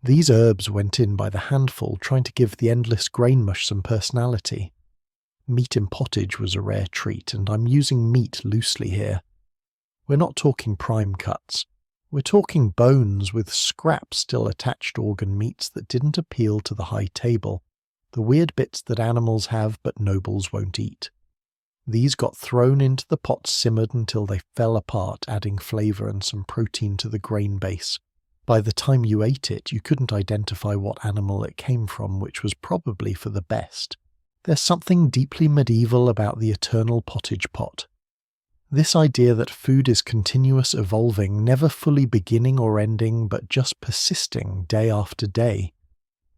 These herbs went in by the handful, trying to give the endless grain mush some personality. Meat in pottage was a rare treat, and I'm using meat loosely here. We're not talking prime cuts. We're talking bones with scraps still attached to organ meats that didn't appeal to the high table, the weird bits that animals have but nobles won't eat. These got thrown into the pot, simmered until they fell apart, adding flavour and some protein to the grain base. By the time you ate it, you couldn't identify what animal it came from, which was probably for the best. There's something deeply medieval about the eternal pottage pot. This idea that food is continuous evolving, never fully beginning or ending, but just persisting day after day.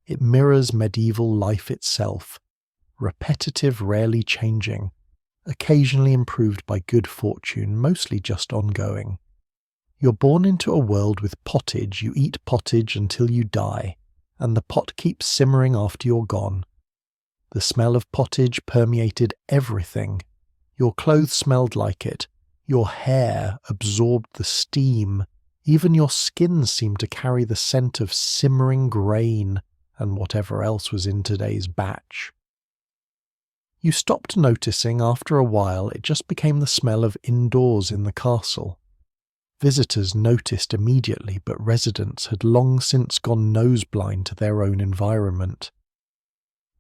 It mirrors medieval life itself, repetitive, rarely changing, occasionally improved by good fortune, mostly just ongoing. You're born into a world with pottage, you eat pottage until you die, and the pot keeps simmering after you're gone. The smell of pottage permeated everything. Your clothes smelled like it. Your hair absorbed the steam. Even your skin seemed to carry the scent of simmering grain and whatever else was in today's batch. You stopped noticing after a while it just became the smell of indoors in the castle. Visitors noticed immediately, but residents had long since gone nose-blind to their own environment.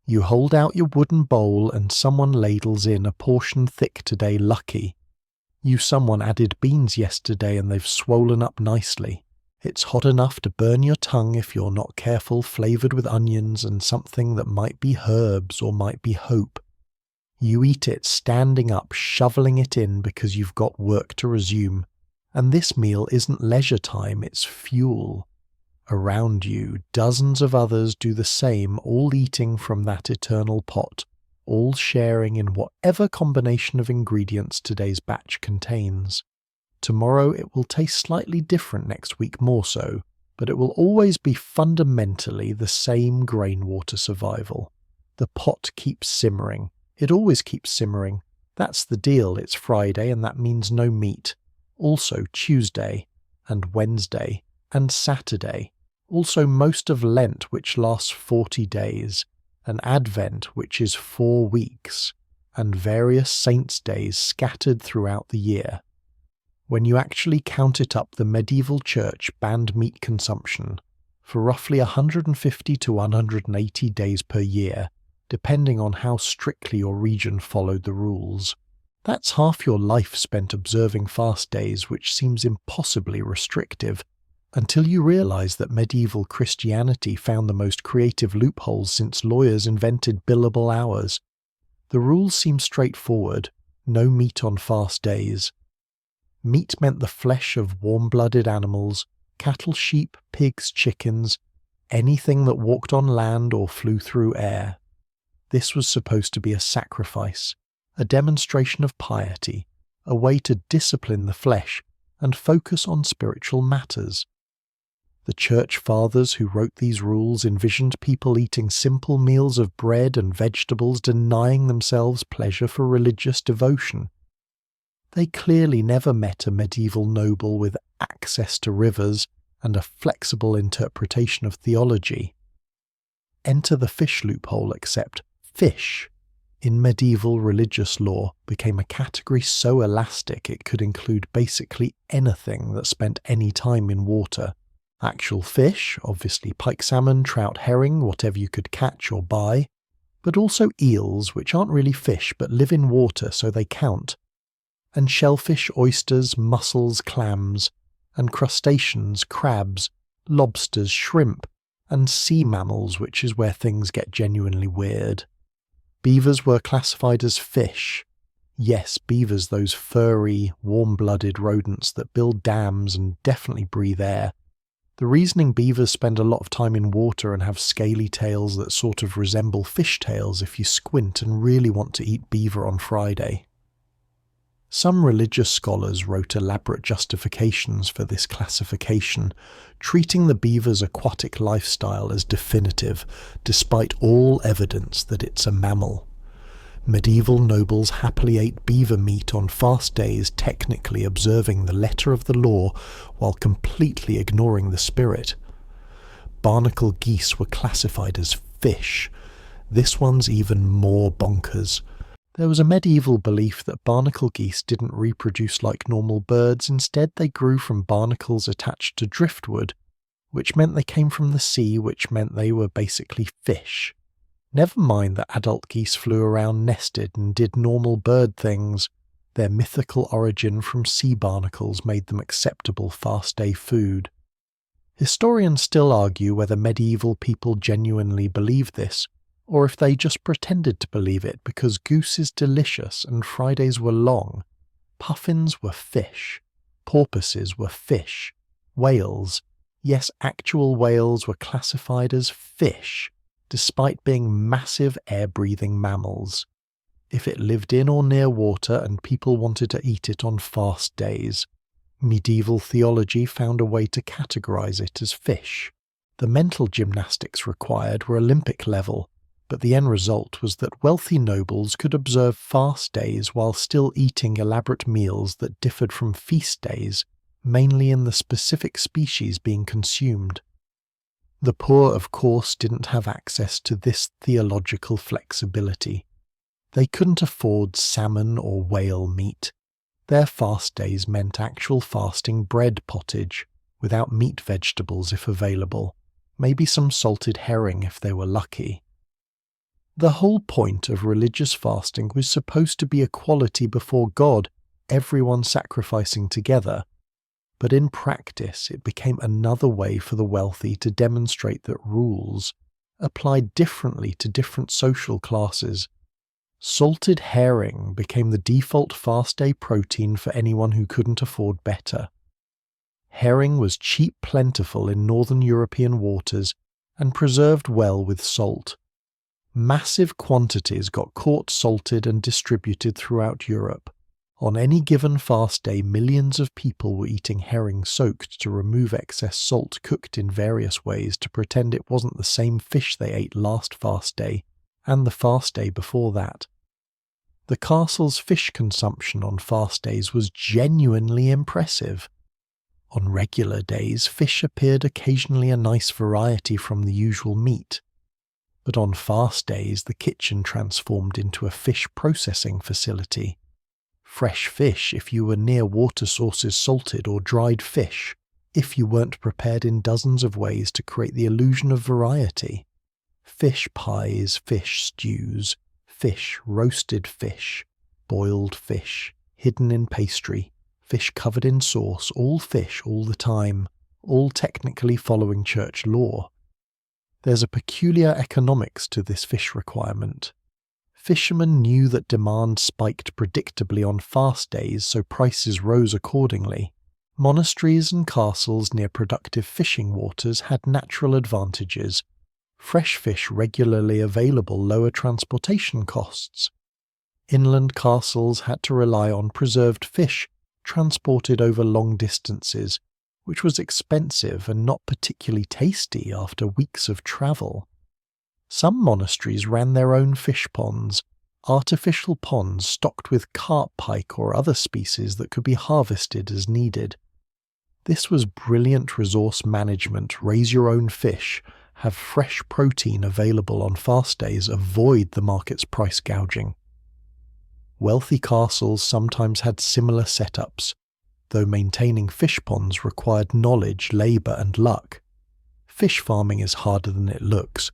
You hold out your wooden bowl and someone ladles in a portion thick today lucky. Someone added beans yesterday and they've swollen up nicely. It's hot enough to burn your tongue if you're not careful, flavoured with onions and something that might be herbs or might be hope. You eat it standing up, shoveling it in because you've got work to resume. And this meal isn't leisure time, it's fuel. Around you, dozens of others do the same, all eating from that eternal pot, all sharing in whatever combination of ingredients today's batch contains. Tomorrow it will taste slightly different, next week more so, but it will always be fundamentally the same grain water survival. The pot keeps simmering. It always keeps simmering. That's the deal. It's Friday and that means no meat. Also Tuesday, and Wednesday, and Saturday. Also most of Lent, which lasts 40 days, and Advent, which is 4 weeks, and various saints' days scattered throughout the year. When you actually count it up, the medieval church banned meat consumption for roughly 150 to 180 days per year, depending on how strictly your region followed the rules. That's half your life spent observing fast days, which seems impossibly restrictive, until you realize that medieval Christianity found the most creative loopholes since lawyers invented billable hours. The rules seem straightforward: no meat on fast days. Meat meant the flesh of warm-blooded animals, cattle, sheep, pigs, chickens, anything that walked on land or flew through air. This was supposed to be a sacrifice, a demonstration of piety, a way to discipline the flesh and focus on spiritual matters. The church fathers who wrote these rules envisioned people eating simple meals of bread and vegetables, denying themselves pleasure for religious devotion. They clearly never met a medieval noble with access to rivers and a flexible interpretation of theology. Enter the fish loophole, except fish, in medieval religious law, became a category so elastic it could include basically anything that spent any time in water. Actual fish, obviously pike salmon, trout, herring, whatever you could catch or buy, but also eels, which aren't really fish but live in water so they count, and shellfish, oysters, mussels, clams, and crustaceans, crabs, lobsters, shrimp, and sea mammals, which is where things get genuinely weird. Beavers were classified as fish. Yes, beavers, those furry, warm-blooded rodents that build dams and definitely breathe air. The reasoning beavers spend a lot of time in water and have scaly tails that sort of resemble fish tails if you squint and really want to eat beaver on Friday. Some religious scholars wrote elaborate justifications for this classification, treating the beaver's aquatic lifestyle as definitive, despite all evidence that it's a mammal. Medieval nobles happily ate beaver meat on fast days, technically observing the letter of the law while completely ignoring the spirit. Barnacle geese were classified as fish. This one's even more bonkers. There was a medieval belief that barnacle geese didn't reproduce like normal birds. Instead, they grew from barnacles attached to driftwood, which meant they came from the sea, which meant they were basically fish. Never mind that adult geese flew around nested and did normal bird things. Their mythical origin from sea barnacles made them acceptable fast-day food. Historians still argue whether medieval people genuinely believed this, or if they just pretended to believe it because goose is delicious and Fridays were long. Puffins were fish. Porpoises were fish. Whales, yes, actual whales, were classified as fish, despite being massive air-breathing mammals. If it lived in or near water and people wanted to eat it on fast days, medieval theology found a way to categorize it as fish. The mental gymnastics required were Olympic level, but the end result was that wealthy nobles could observe fast days while still eating elaborate meals that differed from feast days, mainly in the specific species being consumed. The poor, of course, didn't have access to this theological flexibility. They couldn't afford salmon or whale meat. Their fast days meant actual fasting bread pottage, without meat vegetables if available, maybe some salted herring if they were lucky. The whole point of religious fasting was supposed to be equality before God, everyone sacrificing together. But in practice, it became another way for the wealthy to demonstrate that rules applied differently to different social classes. Salted herring became the default fast-day protein for anyone who couldn't afford better. Herring was cheap, plentiful in northern European waters and preserved well with salt. Massive quantities got caught, salted and distributed throughout Europe. On any given fast day, millions of people were eating herring soaked to remove excess salt, cooked in various ways to pretend it wasn't the same fish they ate last fast day and the fast day before that. The castle's fish consumption on fast days was genuinely impressive. On regular days, fish appeared occasionally a nice variety from the usual meat. But on fast days, the kitchen transformed into a fish processing facility. Fresh fish if you were near water sources, salted or dried fish if you weren't prepared in dozens of ways to create the illusion of variety. Fish pies, fish stews, fish, roasted fish, boiled fish, hidden in pastry, fish covered in sauce, all fish all the time, all technically following church law. There's a peculiar economics to this fish requirement. Fishermen knew that demand spiked predictably on fast days, so prices rose accordingly. Monasteries and castles near productive fishing waters had natural advantages. Fresh fish regularly available, lower transportation costs. Inland castles had to rely on preserved fish transported over long distances, which was expensive and not particularly tasty after weeks of travel. Some monasteries ran their own fish ponds, artificial ponds stocked with carp, pike or other species that could be harvested as needed. This was brilliant resource management. Raise your own fish, have fresh protein available on fast days, avoid the market's price gouging. Wealthy castles sometimes had similar setups, though maintaining fish ponds required knowledge, labour and luck. Fish farming is harder than it looks,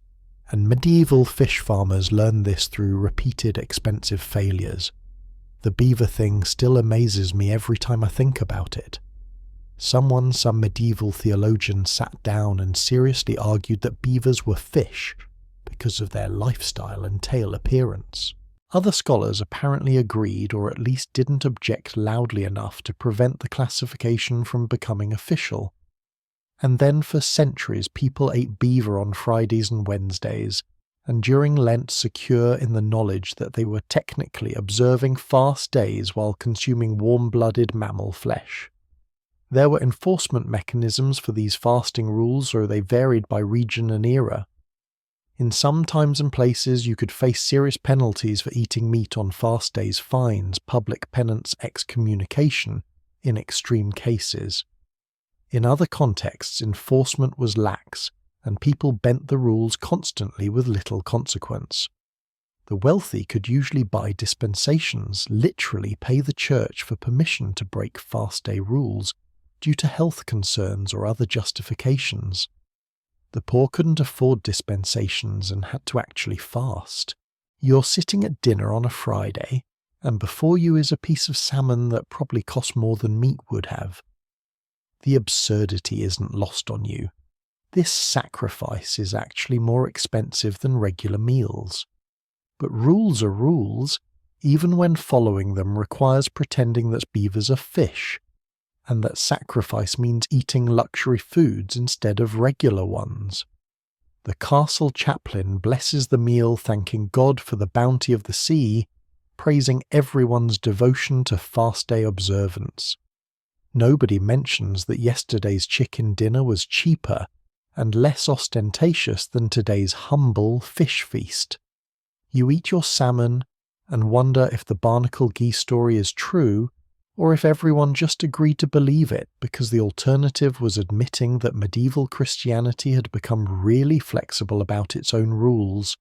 and medieval fish farmers learned this through repeated expensive failures. The beaver thing still amazes me every time I think about it. Some medieval theologian sat down and seriously argued that beavers were fish because of their lifestyle and tail appearance. Other scholars apparently agreed, or at least didn't object loudly enough to prevent the classification from becoming official. And then for centuries people ate beaver on Fridays and Wednesdays, and during Lent secure in the knowledge that they were technically observing fast days while consuming warm-blooded mammal flesh. There were enforcement mechanisms for these fasting rules, or they varied by region and era. In some times and places you could face serious penalties for eating meat on fast days, fines, public penance, excommunication, in extreme cases. In other contexts, enforcement was lax, and people bent the rules constantly with little consequence. The wealthy could usually buy dispensations, literally pay the church for permission to break fast day rules due to health concerns or other justifications. The poor couldn't afford dispensations and had to actually fast. You're sitting at dinner on a Friday, and before you is a piece of salmon that probably cost more than meat would have. The absurdity isn't lost on you. This sacrifice is actually more expensive than regular meals. But rules are rules, even when following them requires pretending that beavers are fish, and that sacrifice means eating luxury foods instead of regular ones. The castle chaplain blesses the meal, thanking God for the bounty of the sea, praising everyone's devotion to fast day observance. Nobody mentions that yesterday's chicken dinner was cheaper and less ostentatious than today's humble fish feast. You eat your salmon and wonder if the barnacle geese story is true, or if everyone just agreed to believe it because the alternative was admitting that medieval Christianity had become really flexible about its own rules.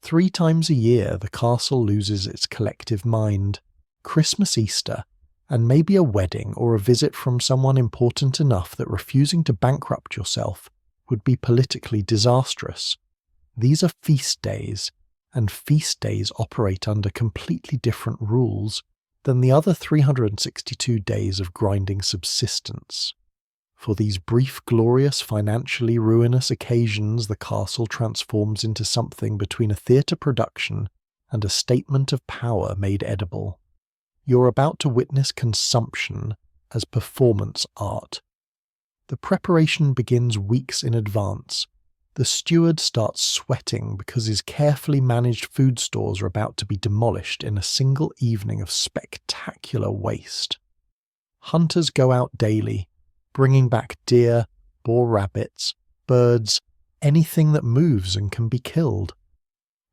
3 times a year the castle loses its collective mind: Christmas, Easter, and maybe a wedding or a visit from someone important enough that refusing to bankrupt yourself would be politically disastrous. These are feast days, and feast days operate under completely different rules than the other 362 days of grinding subsistence. For these brief, glorious, financially ruinous occasions, the castle transforms into something between a theatre production and a statement of power made edible. You're about to witness consumption as performance art. The preparation begins weeks in advance. The steward starts sweating because his carefully managed food stores are about to be demolished in a single evening of spectacular waste. Hunters go out daily, bringing back deer, boar rabbits, birds, anything that moves and can be killed.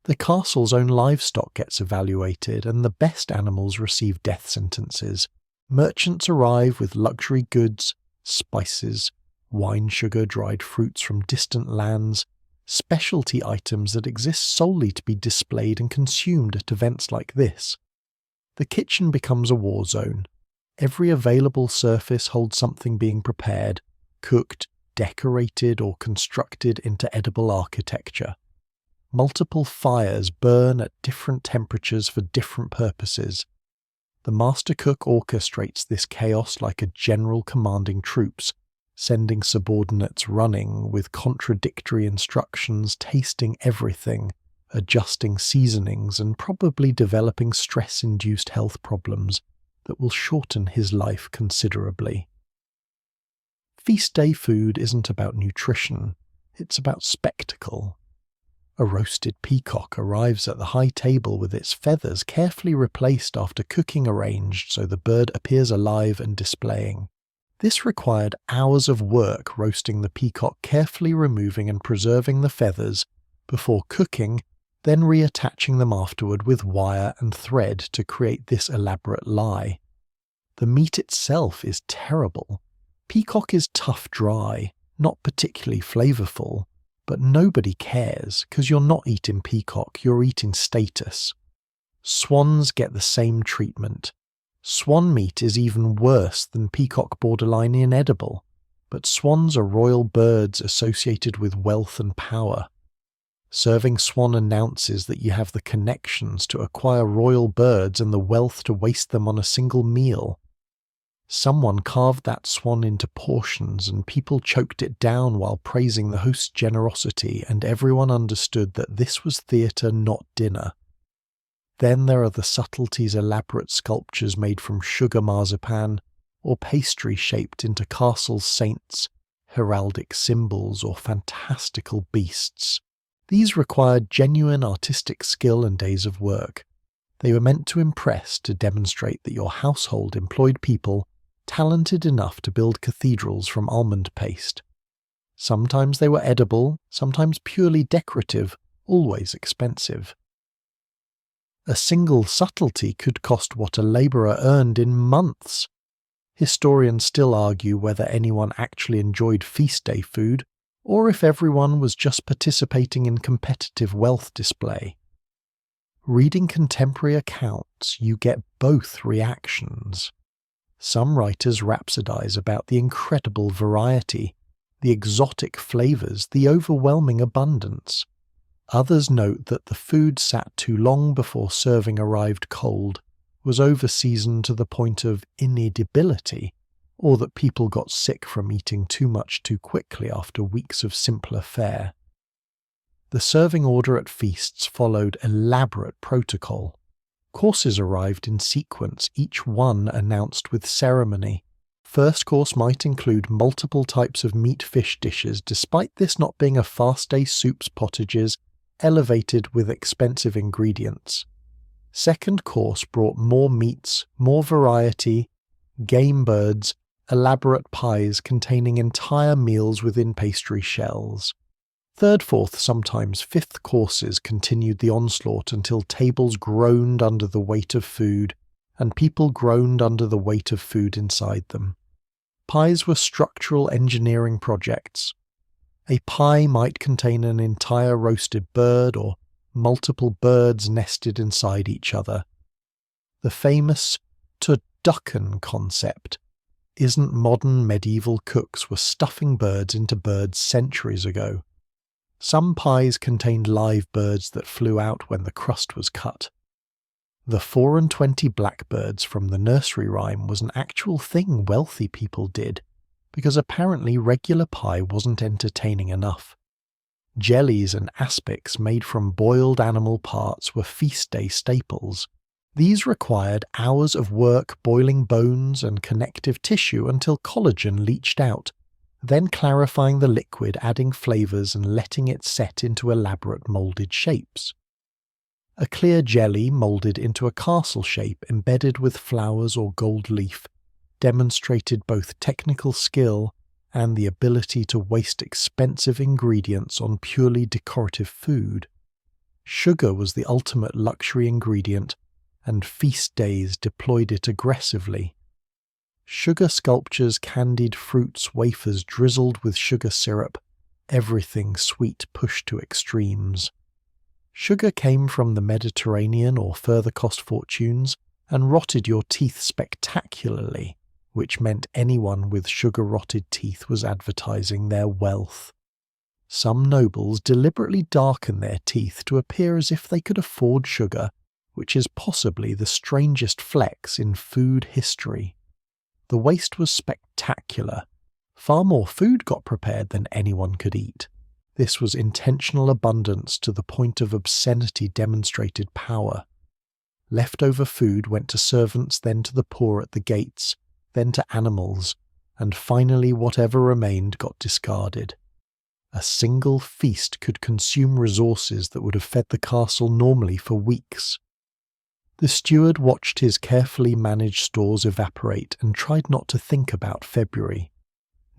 The castle's own livestock gets evaluated, and the best animals receive death sentences. Merchants arrive with luxury goods, spices, wine, sugar, dried fruits from distant lands, specialty items that exist solely to be displayed and consumed at events like this. The kitchen becomes a war zone. Every available surface holds something being prepared, cooked, decorated, or constructed into edible architecture. Multiple fires burn at different temperatures for different purposes. The master cook orchestrates this chaos like a general commanding troops, sending subordinates running with contradictory instructions, tasting everything, adjusting seasonings, and probably developing stress-induced health problems that will shorten his life considerably. Feast day food isn't about nutrition, it's about spectacle. A roasted peacock arrives at the high table with its feathers carefully replaced after cooking arranged so the bird appears alive and displaying. This required hours of work roasting the peacock, carefully removing and preserving the feathers before cooking, then reattaching them afterward with wire and thread to create this elaborate lie. The meat itself is terrible. Peacock is tough dry, not particularly flavourful, but nobody cares because you're not eating peacock, you're eating status. Swans get the same treatment. Swan meat is even worse than peacock, borderline inedible, but swans are royal birds associated with wealth and power. Serving swan announces that you have the connections to acquire royal birds and the wealth to waste them on a single meal. Someone carved that swan into portions and people choked it down while praising the host's generosity, and everyone understood that this was theatre, not dinner. Then there are the subtleties, elaborate sculptures made from sugar marzipan, or pastry shaped into castle saints, heraldic symbols, or fantastical beasts. These required genuine artistic skill and days of work. They were meant to impress, to demonstrate that your household employed people talented enough to build cathedrals from almond paste. Sometimes they were edible, sometimes purely decorative, always expensive. A single subtlety could cost what a labourer earned in months. Historians still argue whether anyone actually enjoyed feast day food, or if everyone was just participating in competitive wealth display. Reading contemporary accounts, you get both reactions. Some writers rhapsodize about the incredible variety, the exotic flavours, the overwhelming abundance. Others note that the food sat too long before serving arrived cold, was over-seasoned to the point of inedibility, or that people got sick from eating too much too quickly after weeks of simpler fare. The serving order at feasts followed elaborate protocol. Courses arrived in sequence, each one announced with ceremony. First course might include multiple types of meat-fish dishes, despite this not being a fast-day soups potages elevated with expensive ingredients. Second course brought more meats, more variety, game birds, elaborate pies containing entire meals within pastry shells. Third, fourth, sometimes fifth courses continued the onslaught until tables groaned under the weight of food, and people groaned under the weight of food inside them. Pies were structural engineering projects. A pie might contain an entire roasted bird or multiple birds nested inside each other. The famous turducken concept isn't modern medieval cooks were stuffing birds into birds centuries ago. Some pies contained live birds that flew out when the crust was cut. The 4 and 20 blackbirds from the nursery rhyme was an actual thing wealthy people did, because apparently regular pie wasn't entertaining enough. Jellies and aspics made from boiled animal parts were feast day staples. These required hours of work boiling bones and connective tissue until collagen leached out, then clarifying the liquid, adding flavours and letting it set into elaborate moulded shapes. A clear jelly moulded into a castle shape embedded with flowers or gold leaf demonstrated both technical skill and the ability to waste expensive ingredients on purely decorative food. Sugar was the ultimate luxury ingredient, and feast days deployed it aggressively. Sugar sculptures, candied fruits, wafers drizzled with sugar syrup, everything sweet pushed to extremes. Sugar came from the Mediterranean or further cost fortunes and rotted your teeth spectacularly, which meant anyone with sugar-rotted teeth was advertising their wealth. Some nobles deliberately darken their teeth to appear as if they could afford sugar, which is possibly the strangest flex in food history. The waste was spectacular. Far more food got prepared than anyone could eat. This was intentional abundance to the point of obscenity demonstrated power. Leftover food went to servants, then to the poor at the gates, then to animals, and finally whatever remained got discarded. A single feast could consume resources that would have fed the castle normally for weeks. The steward watched his carefully managed stores evaporate and tried not to think about February.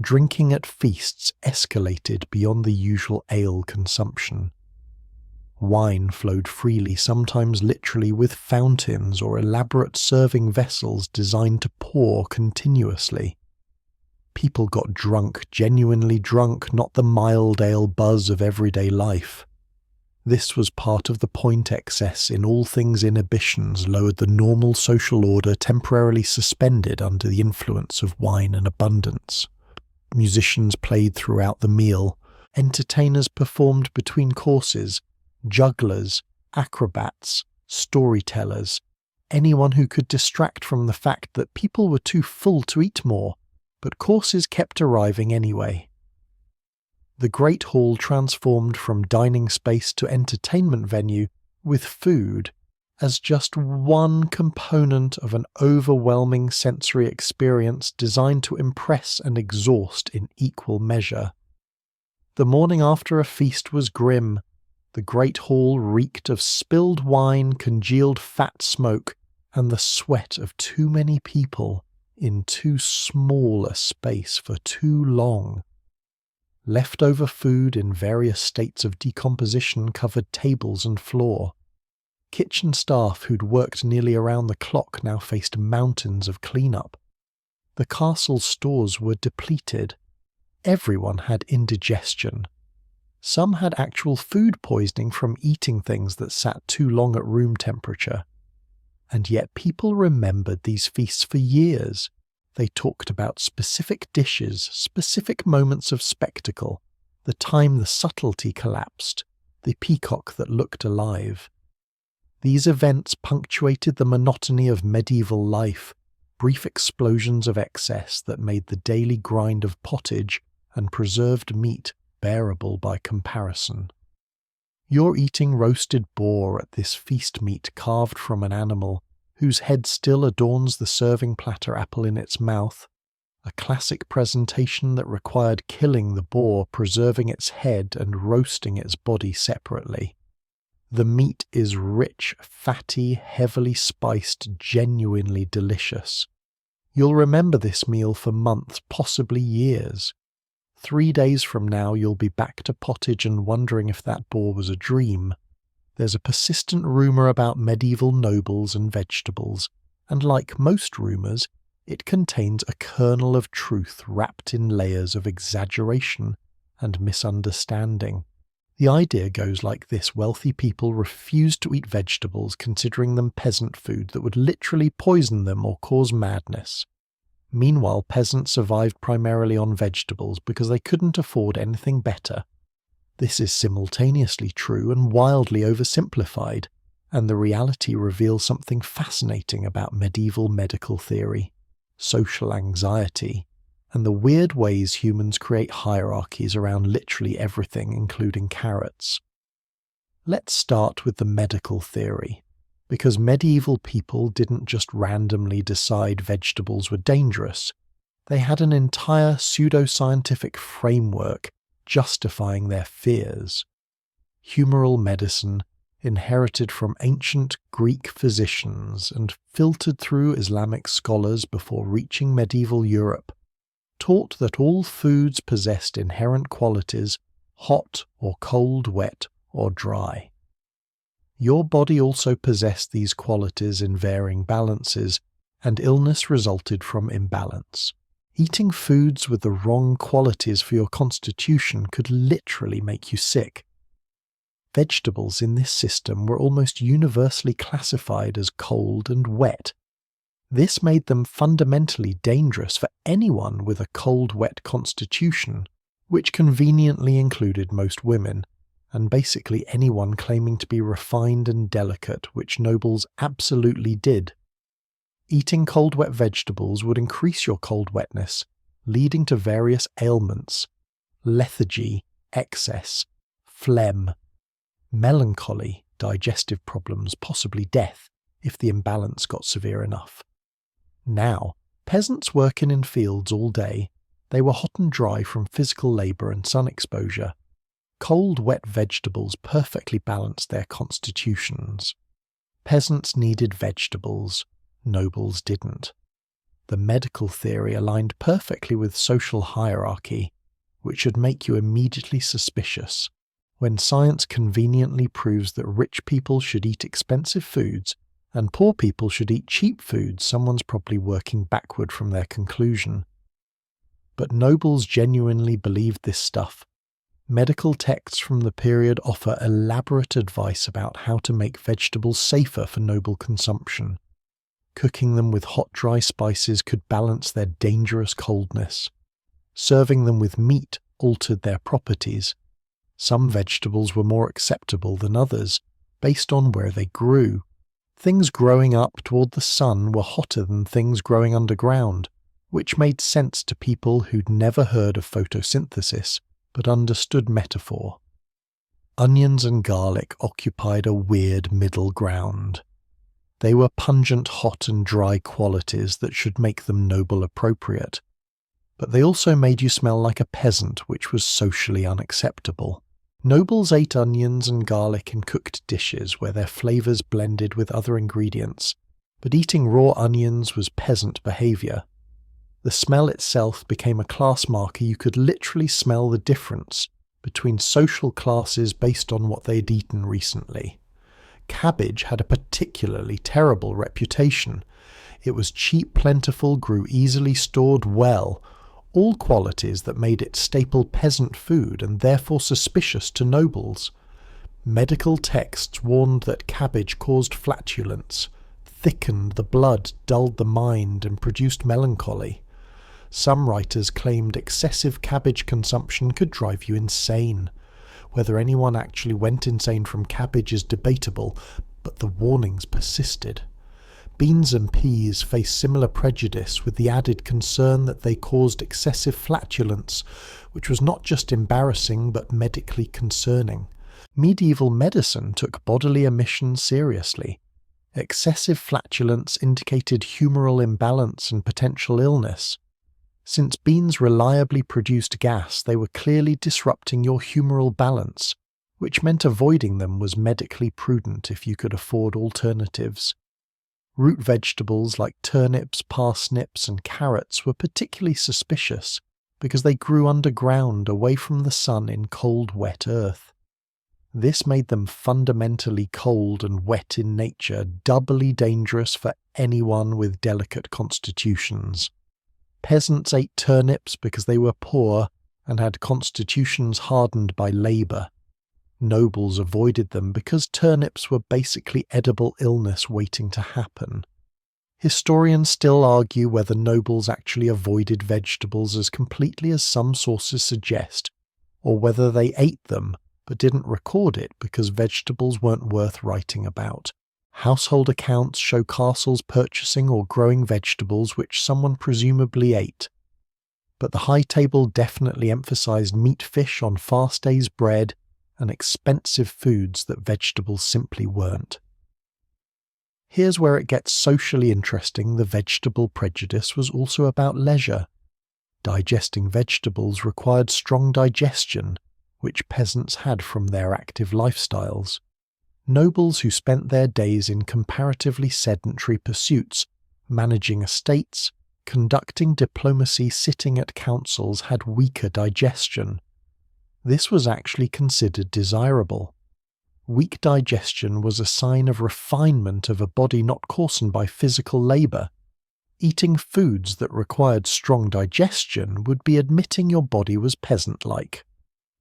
Drinking at feasts escalated beyond the usual ale consumption. Wine flowed freely, sometimes literally with fountains or elaborate serving vessels designed to pour continuously. People got drunk, genuinely drunk, not the mild ale buzz of everyday life. This was part of the point. Excess in all things inhibitions lowered the normal social order, temporarily suspended under the influence of wine and abundance. Musicians played throughout the meal. Entertainers performed between courses. Jugglers, acrobats, storytellers, anyone who could distract from the fact that people were too full to eat more, but courses kept arriving anyway. The Great Hall transformed from dining space to entertainment venue with food as just one component of an overwhelming sensory experience designed to impress and exhaust in equal measure. The morning after a feast was grim. The Great Hall reeked of spilled wine, congealed fat smoke, and the sweat of too many people in too small a space for too long. Leftover food in various states of decomposition covered tables and floor. Kitchen staff who'd worked nearly around the clock now faced mountains of cleanup. The castle's stores were depleted. Everyone had indigestion. Some had actual food poisoning from eating things that sat too long at room temperature. And yet people remembered these feasts for years. They talked about specific dishes, specific moments of spectacle, the time the subtlety collapsed, the peacock that looked alive. These events punctuated the monotony of medieval life, brief explosions of excess that made the daily grind of pottage and preserved meat bearable by comparison. You're eating roasted boar at this feast meat carved from an animal whose head still adorns the serving platter, apple in its mouth, a classic presentation that required killing the boar, preserving its head and roasting its body separately. The meat is rich, fatty, heavily spiced, genuinely delicious. You'll remember this meal for months, possibly years. 3 days from now you'll be back to pottage and wondering if that boar was a dream. There's a persistent rumour about medieval nobles and vegetables, and like most rumours, it contains a kernel of truth wrapped in layers of exaggeration and misunderstanding. The idea goes like this: wealthy people refused to eat vegetables, considering them peasant food that would literally poison them or cause madness. Meanwhile, peasants survived primarily on vegetables because they couldn't afford anything better. This is simultaneously true and wildly oversimplified, and the reality reveals something fascinating about medieval medical theory, social anxiety, and the weird ways humans create hierarchies around literally everything, including carrots. Let's start with the medical theory, because medieval people didn't just randomly decide vegetables were dangerous. They had an entire pseudoscientific framework justifying their fears. Humoral medicine, inherited from ancient Greek physicians and filtered through Islamic scholars before reaching medieval Europe, taught that all foods possessed inherent qualities: hot or cold, wet or dry. Your body also possessed these qualities in varying balances, and illness resulted from imbalance. Eating foods with the wrong qualities for your constitution could literally make you sick. Vegetables in this system were almost universally classified as cold and wet. This made them fundamentally dangerous for anyone with a cold-wet constitution, which conveniently included most women, and basically anyone claiming to be refined and delicate, which nobles absolutely did. Eating cold-wet vegetables would increase your cold wetness, leading to various ailments: lethargy, excess, phlegm, melancholy, digestive problems, possibly death, if the imbalance got severe enough. Now, peasants working in fields all day, they were hot and dry from physical labour and sun exposure. Cold, wet vegetables perfectly balanced their constitutions. Peasants needed vegetables, nobles didn't. The medical theory aligned perfectly with social hierarchy, which should make you immediately suspicious. When science conveniently proves that rich people should eat expensive foods and poor people should eat cheap foods, someone's probably working backward from their conclusion. But nobles genuinely believed this stuff. Medical texts from the period offer elaborate advice about how to make vegetables safer for noble consumption. Cooking them with hot, dry spices could balance their dangerous coldness. Serving them with meat altered their properties. Some vegetables were more acceptable than others, based on where they grew. Things growing up toward the sun were hotter than things growing underground, which made sense to people who'd never heard of photosynthesis, but understood metaphor. Onions and garlic occupied a weird middle ground. They were pungent, hot and dry qualities that should make them noble appropriate. But they also made you smell like a peasant, which was socially unacceptable. Nobles ate onions and garlic in cooked dishes where their flavours blended with other ingredients, but eating raw onions was peasant behaviour. The smell itself became a class marker. You could literally smell the difference between social classes based on what they'd eaten recently. Cabbage had a particularly terrible reputation. It was cheap, plentiful, grew easily, stored well, all qualities that made it staple peasant food and therefore suspicious to nobles. Medical texts warned that cabbage caused flatulence, thickened the blood, dulled the mind, and produced melancholy. Some writers claimed excessive cabbage consumption could drive you insane. Whether anyone actually went insane from cabbage is debatable, but the warnings persisted. Beans and peas faced similar prejudice, with the added concern that they caused excessive flatulence, which was not just embarrassing but medically concerning. Medieval medicine took bodily emissions seriously. Excessive flatulence indicated humoral imbalance and potential illness. Since beans reliably produced gas, they were clearly disrupting your humoral balance, which meant avoiding them was medically prudent if you could afford alternatives. Root vegetables like turnips, parsnips, and carrots were particularly suspicious because they grew underground away from the sun in cold, wet earth. This made them fundamentally cold and wet in nature, doubly dangerous for anyone with delicate constitutions. Peasants ate turnips because they were poor and had constitutions hardened by labour. Nobles avoided them because turnips were basically edible illness waiting to happen. Historians still argue whether nobles actually avoided vegetables as completely as some sources suggest, or whether they ate them but didn't record it because vegetables weren't worth writing about. Household accounts show castles purchasing or growing vegetables which someone presumably ate. But the high table definitely emphasized meat, fish on fast days, bread, and expensive foods that vegetables simply weren't. Here's where it gets socially interesting. The vegetable prejudice was also about leisure. Digesting vegetables required strong digestion, which peasants had from their active lifestyles. Nobles who spent their days in comparatively sedentary pursuits, managing estates, conducting diplomacy, sitting at councils, had weaker digestion. This was actually considered desirable. Weak digestion was a sign of refinement of a body not coarsened by physical labour. Eating foods that required strong digestion would be admitting your body was peasant-like.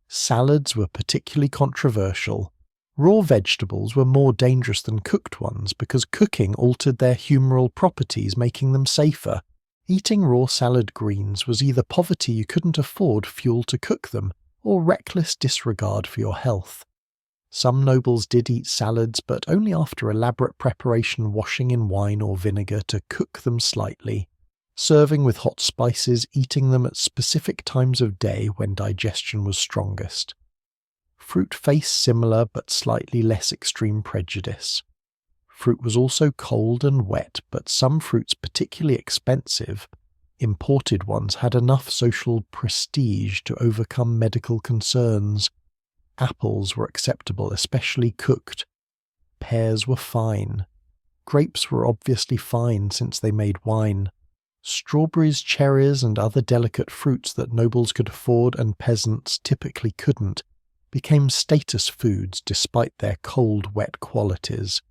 Salads were particularly controversial. Raw vegetables were more dangerous than cooked ones because cooking altered their humoral properties, making them safer. Eating raw salad greens was either poverty you couldn't afford fuel to cook them, or reckless disregard for your health. Some nobles did eat salads, but only after elaborate preparation, washing in wine or vinegar to cook them slightly, serving with hot spices, eating them at specific times of day when digestion was strongest. Fruit faced similar but slightly less extreme prejudice. Fruit was also cold and wet, but some fruits, particularly expensive, imported ones, had enough social prestige to overcome medical concerns. Apples were acceptable, especially cooked. Pears were fine. Grapes were obviously fine since they made wine. Strawberries, cherries, and other delicate fruits that nobles could afford and peasants typically couldn't became status foods despite their cold, wet qualities.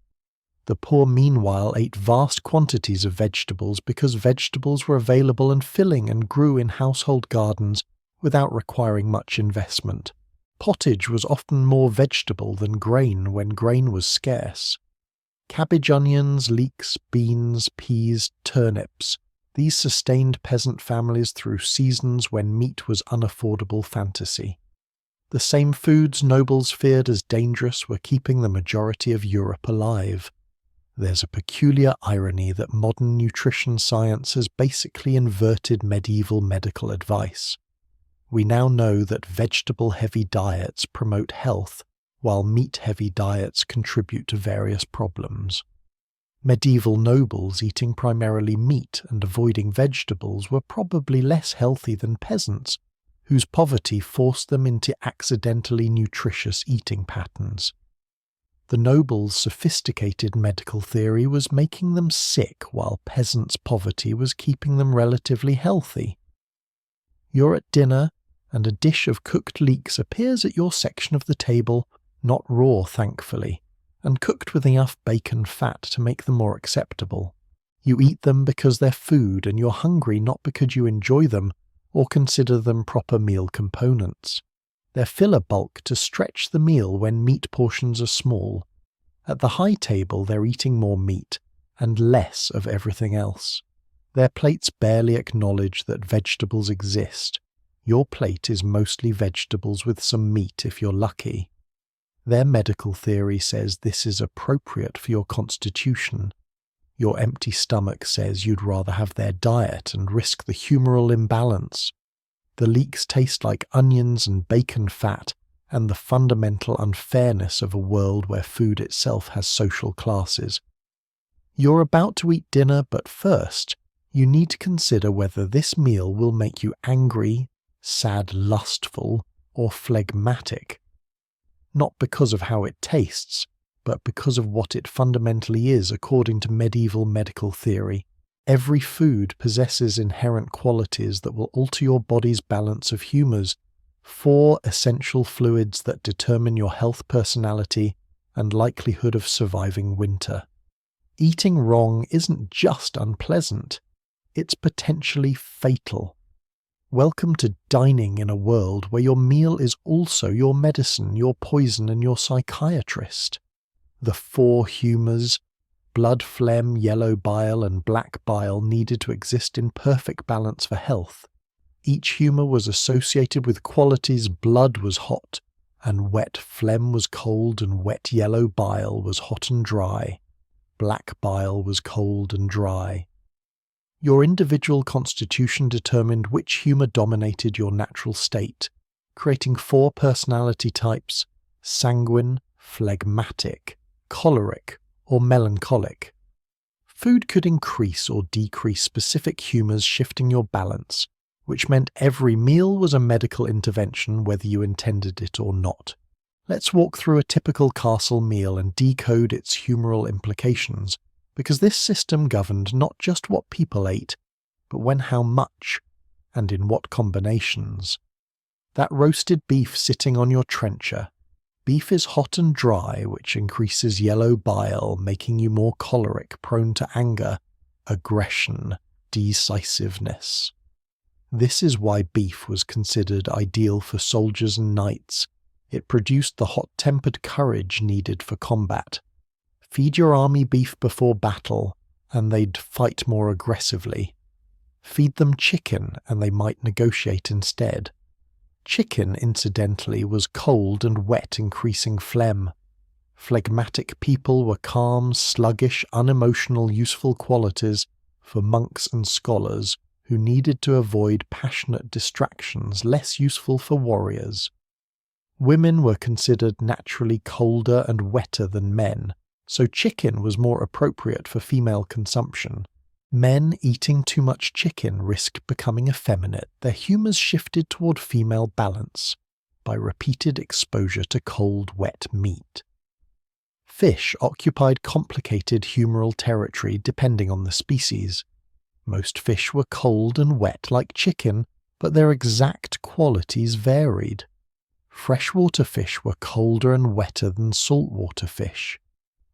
The poor, meanwhile, ate vast quantities of vegetables because vegetables were available and filling and grew in household gardens without requiring much investment. Pottage was often more vegetable than grain when grain was scarce. Cabbage, onions, leeks, beans, peas, turnips. These sustained peasant families through seasons when meat was unaffordable fantasy. The same foods nobles feared as dangerous were keeping the majority of Europe alive. There's a peculiar irony that modern nutrition science has basically inverted medieval medical advice. We now know that vegetable-heavy diets promote health, while meat-heavy diets contribute to various problems. Medieval nobles eating primarily meat and avoiding vegetables were probably less healthy than peasants, whose poverty forced them into accidentally nutritious eating patterns. The nobles' sophisticated medical theory was making them sick, while peasants' poverty was keeping them relatively healthy. You're at dinner, and a dish of cooked leeks appears at your section of the table, not raw, thankfully, and cooked with enough bacon fat to make them more acceptable. You eat them because they're food, and you're hungry not because you enjoy them or consider them proper meal components. They're filler bulk to stretch the meal when meat portions are small. At the high table they're eating more meat, and less of everything else. Their plates barely acknowledge that vegetables exist. Your plate is mostly vegetables with some meat if you're lucky. Their medical theory says this is appropriate for your constitution. Your empty stomach says you'd rather have their diet and risk the humoral imbalance. The leeks taste like onions and bacon fat, and the fundamental unfairness of a world where food itself has social classes. You're about to eat dinner, but first, you need to consider whether this meal will make you angry, sad, lustful, or phlegmatic. Not because of how it tastes, but because of what it fundamentally is according to medieval medical theory. Every food possesses inherent qualities that will alter your body's balance of humours, 4 essential fluids that determine your health, personality, and likelihood of surviving winter. Eating wrong isn't just unpleasant, it's potentially fatal. Welcome to dining in a world where your meal is also your medicine, your poison, and your psychiatrist. The 4 humours, blood, phlegm, yellow bile, and black bile, needed to exist in perfect balance for health. Each humour was associated with qualities. Blood was hot and wet, phlegm was cold, and wet yellow bile was hot and dry. Black bile was cold and dry. Your individual constitution determined which humour dominated your natural state, creating 4 personality types: sanguine, phlegmatic, choleric, or melancholic. Food could increase or decrease specific humours, shifting your balance, which meant every meal was a medical intervention whether you intended it or not. Let's walk through a typical castle meal and decode its humoral implications, because this system governed not just what people ate, but when, how much, and in what combinations. That roasted beef sitting on your trencher. Beef is hot and dry, which increases yellow bile, making you more choleric, prone to anger, aggression, decisiveness. This is why beef was considered ideal for soldiers and knights. It produced the hot-tempered courage needed for combat. Feed your army beef before battle, and they'd fight more aggressively. Feed them chicken, and they might negotiate instead. Chicken, incidentally, was cold and wet, increasing phlegm. Phlegmatic people were calm, sluggish, unemotional, useful qualities for monks and scholars who needed to avoid passionate distractions, less useful for warriors. Women were considered naturally colder and wetter than men, so chicken was more appropriate for female consumption. Men eating too much chicken risked becoming effeminate. Their humours shifted toward female balance by repeated exposure to cold, wet meat. Fish occupied complicated humoral territory depending on the species. Most fish were cold and wet like chicken, but their exact qualities varied. Freshwater fish were colder and wetter than saltwater fish.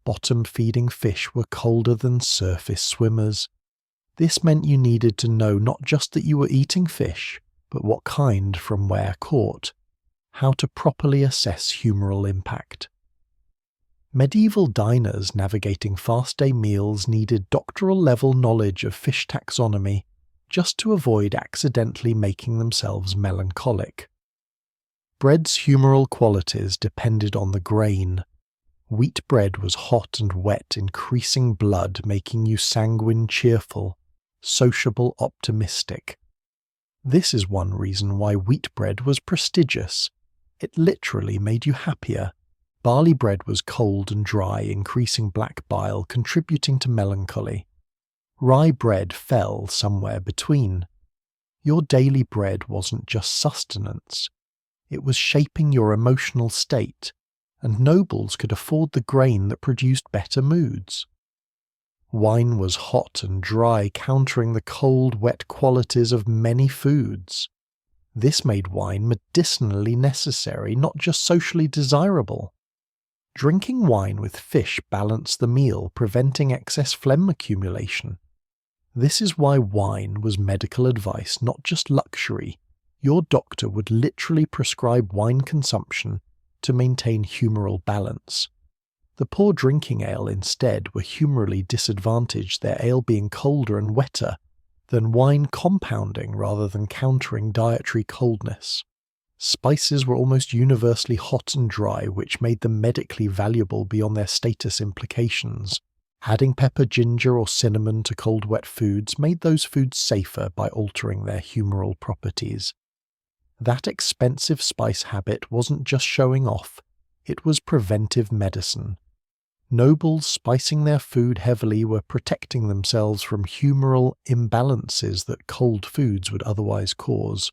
Bottom-feeding fish were colder than surface swimmers. This meant you needed to know not just that you were eating fish, but what kind from where caught, how to properly assess humoral impact. Medieval diners navigating fast-day meals needed doctoral-level knowledge of fish taxonomy just to avoid accidentally making themselves melancholic. Bread's humoral qualities depended on the grain. Wheat bread was hot and wet, increasing blood, making you sanguine, cheerful, sociable, optimistic. This is one reason why wheat bread was prestigious. It literally made you happier. Barley bread was cold and dry, increasing black bile, contributing to melancholy. Rye bread fell somewhere between. Your daily bread wasn't just sustenance. It was shaping your emotional state, and nobles could afford the grain that produced better moods. Wine was hot and dry, countering the cold, wet qualities of many foods. This made wine medicinally necessary, not just socially desirable. Drinking wine with fish balanced the meal, preventing excess phlegm accumulation. This is why wine was medical advice, not just luxury. Your doctor would literally prescribe wine consumption to maintain humoral balance. The poor drinking ale instead were humorally disadvantaged, their ale being colder and wetter than wine, compounding rather than countering dietary coldness. Spices were almost universally hot and dry, which made them medically valuable beyond their status implications. Adding pepper, ginger, or cinnamon to cold, wet foods made those foods safer by altering their humoral properties. That expensive spice habit wasn't just showing off, it was preventive medicine. Nobles spicing their food heavily were protecting themselves from humoral imbalances that cold foods would otherwise cause.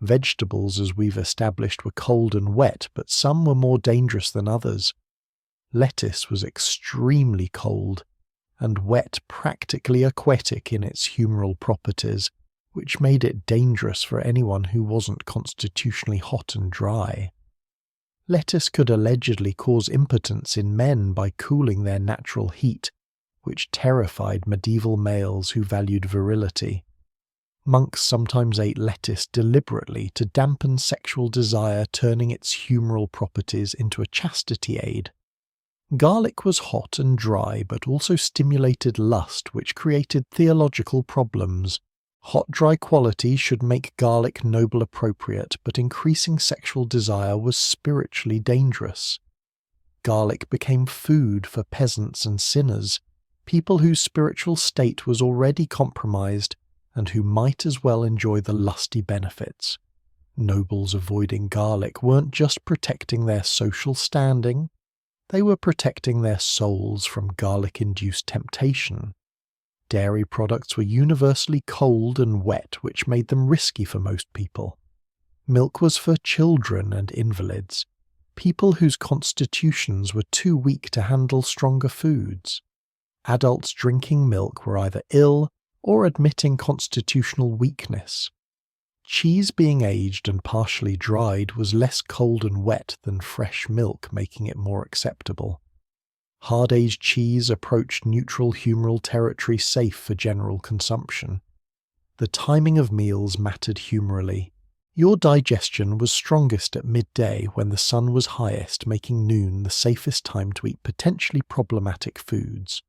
Vegetables, as we've established, were cold and wet, but some were more dangerous than others. Lettuce was extremely cold, and wet, practically aquatic in its humoral properties, which made it dangerous for anyone who wasn't constitutionally hot and dry. Lettuce could allegedly cause impotence in men by cooling their natural heat, which terrified medieval males who valued virility. Monks sometimes ate lettuce deliberately to dampen sexual desire, turning its humoral properties into a chastity aid. Garlic was hot and dry, but also stimulated lust, which created theological problems. Hot, dry quality should make garlic noble appropriate, but increasing sexual desire was spiritually dangerous. Garlic became food for peasants and sinners, people whose spiritual state was already compromised and who might as well enjoy the lusty benefits. Nobles avoiding garlic weren't just protecting their social standing, they were protecting their souls from garlic-induced temptation. Dairy products were universally cold and wet, which made them risky for most people. Milk was for children and invalids, people whose constitutions were too weak to handle stronger foods. Adults drinking milk were either ill or admitting constitutional weakness. Cheese being aged and partially dried was less cold and wet than fresh milk, making it more acceptable. Hard-aged cheese approached neutral humoral territory, safe for general consumption. The timing of meals mattered humorally. Your digestion was strongest at midday when the sun was highest, making noon the safest time to eat potentially problematic foods.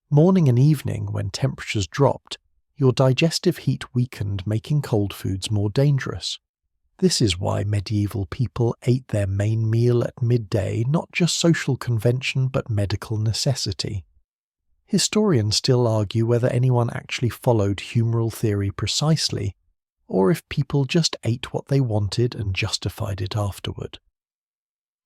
Morning and evening, when temperatures dropped, your digestive heat weakened, making cold foods more dangerous. This is why medieval people ate their main meal at midday, not just social convention but medical necessity. Historians still argue whether anyone actually followed humoral theory precisely, or if people just ate what they wanted and justified it afterward.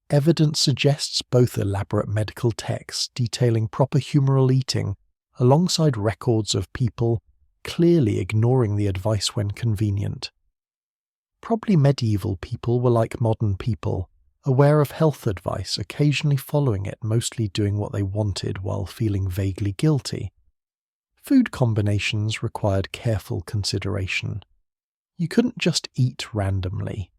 Evidence suggests both elaborate medical texts detailing proper humoral eating, alongside records of people clearly ignoring the advice when convenient. Probably medieval people were like modern people, aware of health advice, occasionally following it, mostly doing what they wanted while feeling vaguely guilty. Food combinations required careful consideration. You couldn't just eat randomly.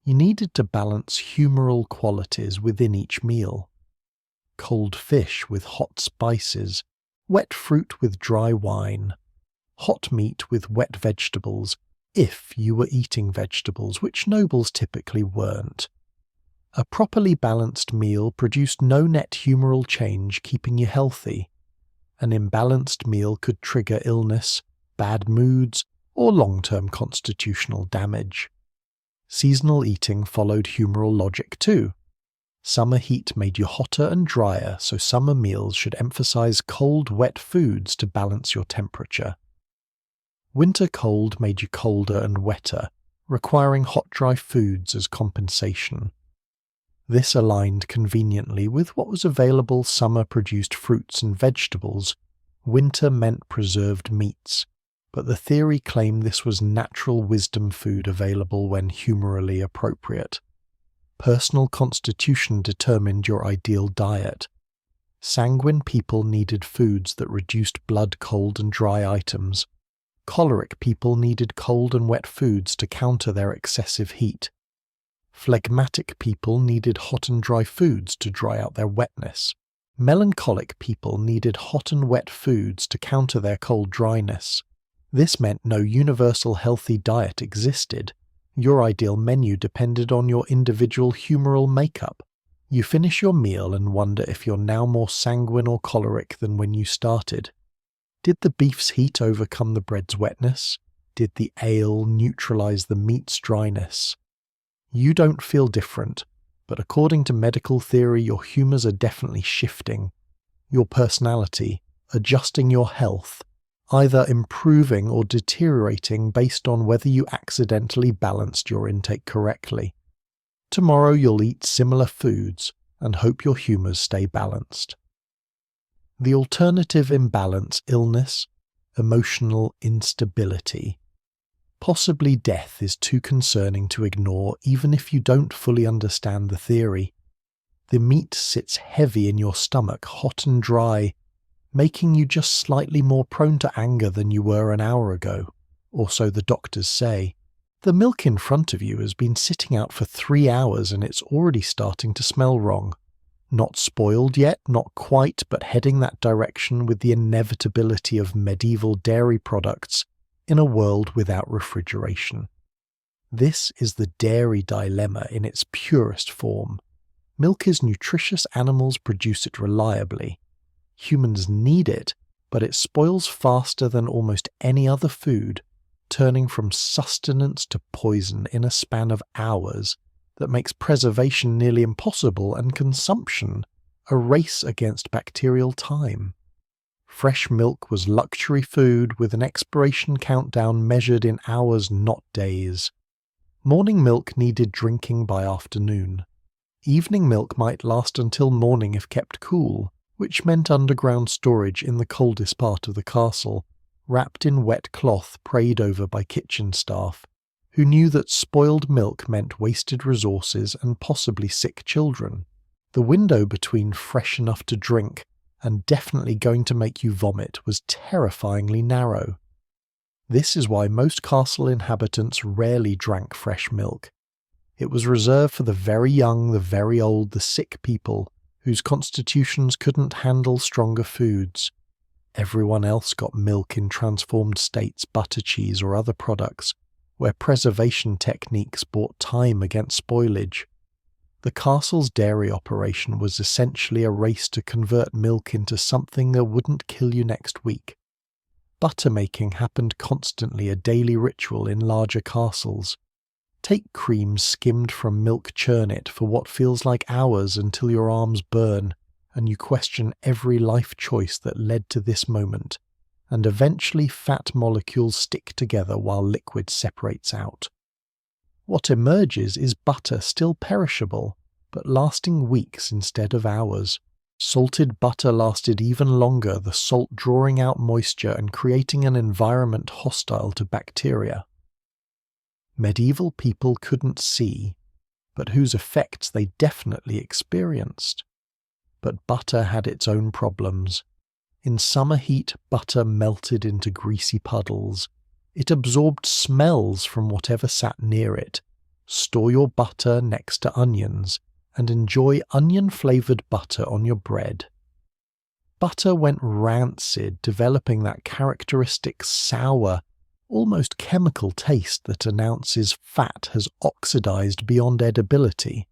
You needed to balance humoral qualities within each meal. Cold fish with hot spices, wet fruit with dry wine, hot meat with wet vegetables, if you were eating vegetables, which nobles typically weren't. A properly balanced meal produced no net humoral change, keeping you healthy. An imbalanced meal could trigger illness, bad moods, or long-term constitutional damage. Seasonal eating followed humoral logic too. Summer heat made you hotter and drier, so summer meals should emphasize cold, wet foods to balance your temperature. Winter cold made you colder and wetter, requiring hot, dry foods as compensation. This aligned conveniently with what was available: summer-produced fruits and vegetables. Winter meant preserved meats, but the theory claimed this was natural wisdom food available when humorally appropriate. Personal constitution determined your ideal diet. Sanguine people needed foods that reduced blood cold and dry items. Choleric people needed cold and wet foods to counter their excessive heat. Phlegmatic people needed hot and dry foods to dry out their wetness. Melancholic people needed hot and wet foods to counter their cold dryness. This meant no universal healthy diet existed. Your ideal menu depended on your individual humoral makeup. You finish your meal and wonder if you're now more sanguine or choleric than when you started. Did the beef's heat overcome the bread's wetness? Did the ale neutralize the meat's dryness? You don't feel different, but according to medical theory, your humors are definitely shifting. Your personality, adjusting your health, either improving or deteriorating based on whether you accidentally balanced your intake correctly. Tomorrow you'll eat similar foods and hope your humors stay balanced. The alternative imbalance: illness, emotional instability. Possibly death is too concerning to ignore even if you don't fully understand the theory. The meat sits heavy in your stomach, hot and dry, making you just slightly more prone to anger than you were an hour ago, or so the doctors say. The milk in front of you has been sitting out for 3 hours and it's already starting to smell wrong. Not spoiled yet, not quite, but heading that direction with the inevitability of medieval dairy products in a world without refrigeration. This is the dairy dilemma in its purest form. Milk is nutritious, animals produce it reliably. Humans need it, but it spoils faster than almost any other food, turning from sustenance to poison in a span of hours that makes preservation nearly impossible and consumption a race against bacterial time. Fresh milk was luxury food with an expiration countdown measured in hours, not days. Morning milk needed drinking by afternoon. Evening milk might last until morning if kept cool, which meant underground storage in the coldest part of the castle, wrapped in wet cloth prayed over by kitchen staff, who knew that spoiled milk meant wasted resources and possibly sick children. The window between fresh enough to drink and definitely going to make you vomit was terrifyingly narrow. This is why most castle inhabitants rarely drank fresh milk. It was reserved for the very young, the very old, the sick people, whose constitutions couldn't handle stronger foods. Everyone else got milk in transformed states, butter, cheese, or other products, where preservation techniques bought time against spoilage. The castle's dairy operation was essentially a race to convert milk into something that wouldn't kill you next week. Butter making happened constantly, a daily ritual in larger castles. Take cream skimmed from milk, churn it for what feels like hours until your arms burn and you question every life choice that led to this moment, and eventually fat molecules stick together while liquid separates out. What emerges is butter still perishable, but lasting weeks instead of hours. Salted butter lasted even longer, the salt drawing out moisture and creating an environment hostile to bacteria. Medieval people couldn't see, but whose effects they definitely experienced. But butter had its own problems. In summer heat, butter melted into greasy puddles. It absorbed smells from whatever sat near it. Store your butter next to onions, and enjoy onion-flavoured butter on your bread. Butter went rancid, developing that characteristic sour, almost chemical taste that announces fat has oxidized beyond edibility.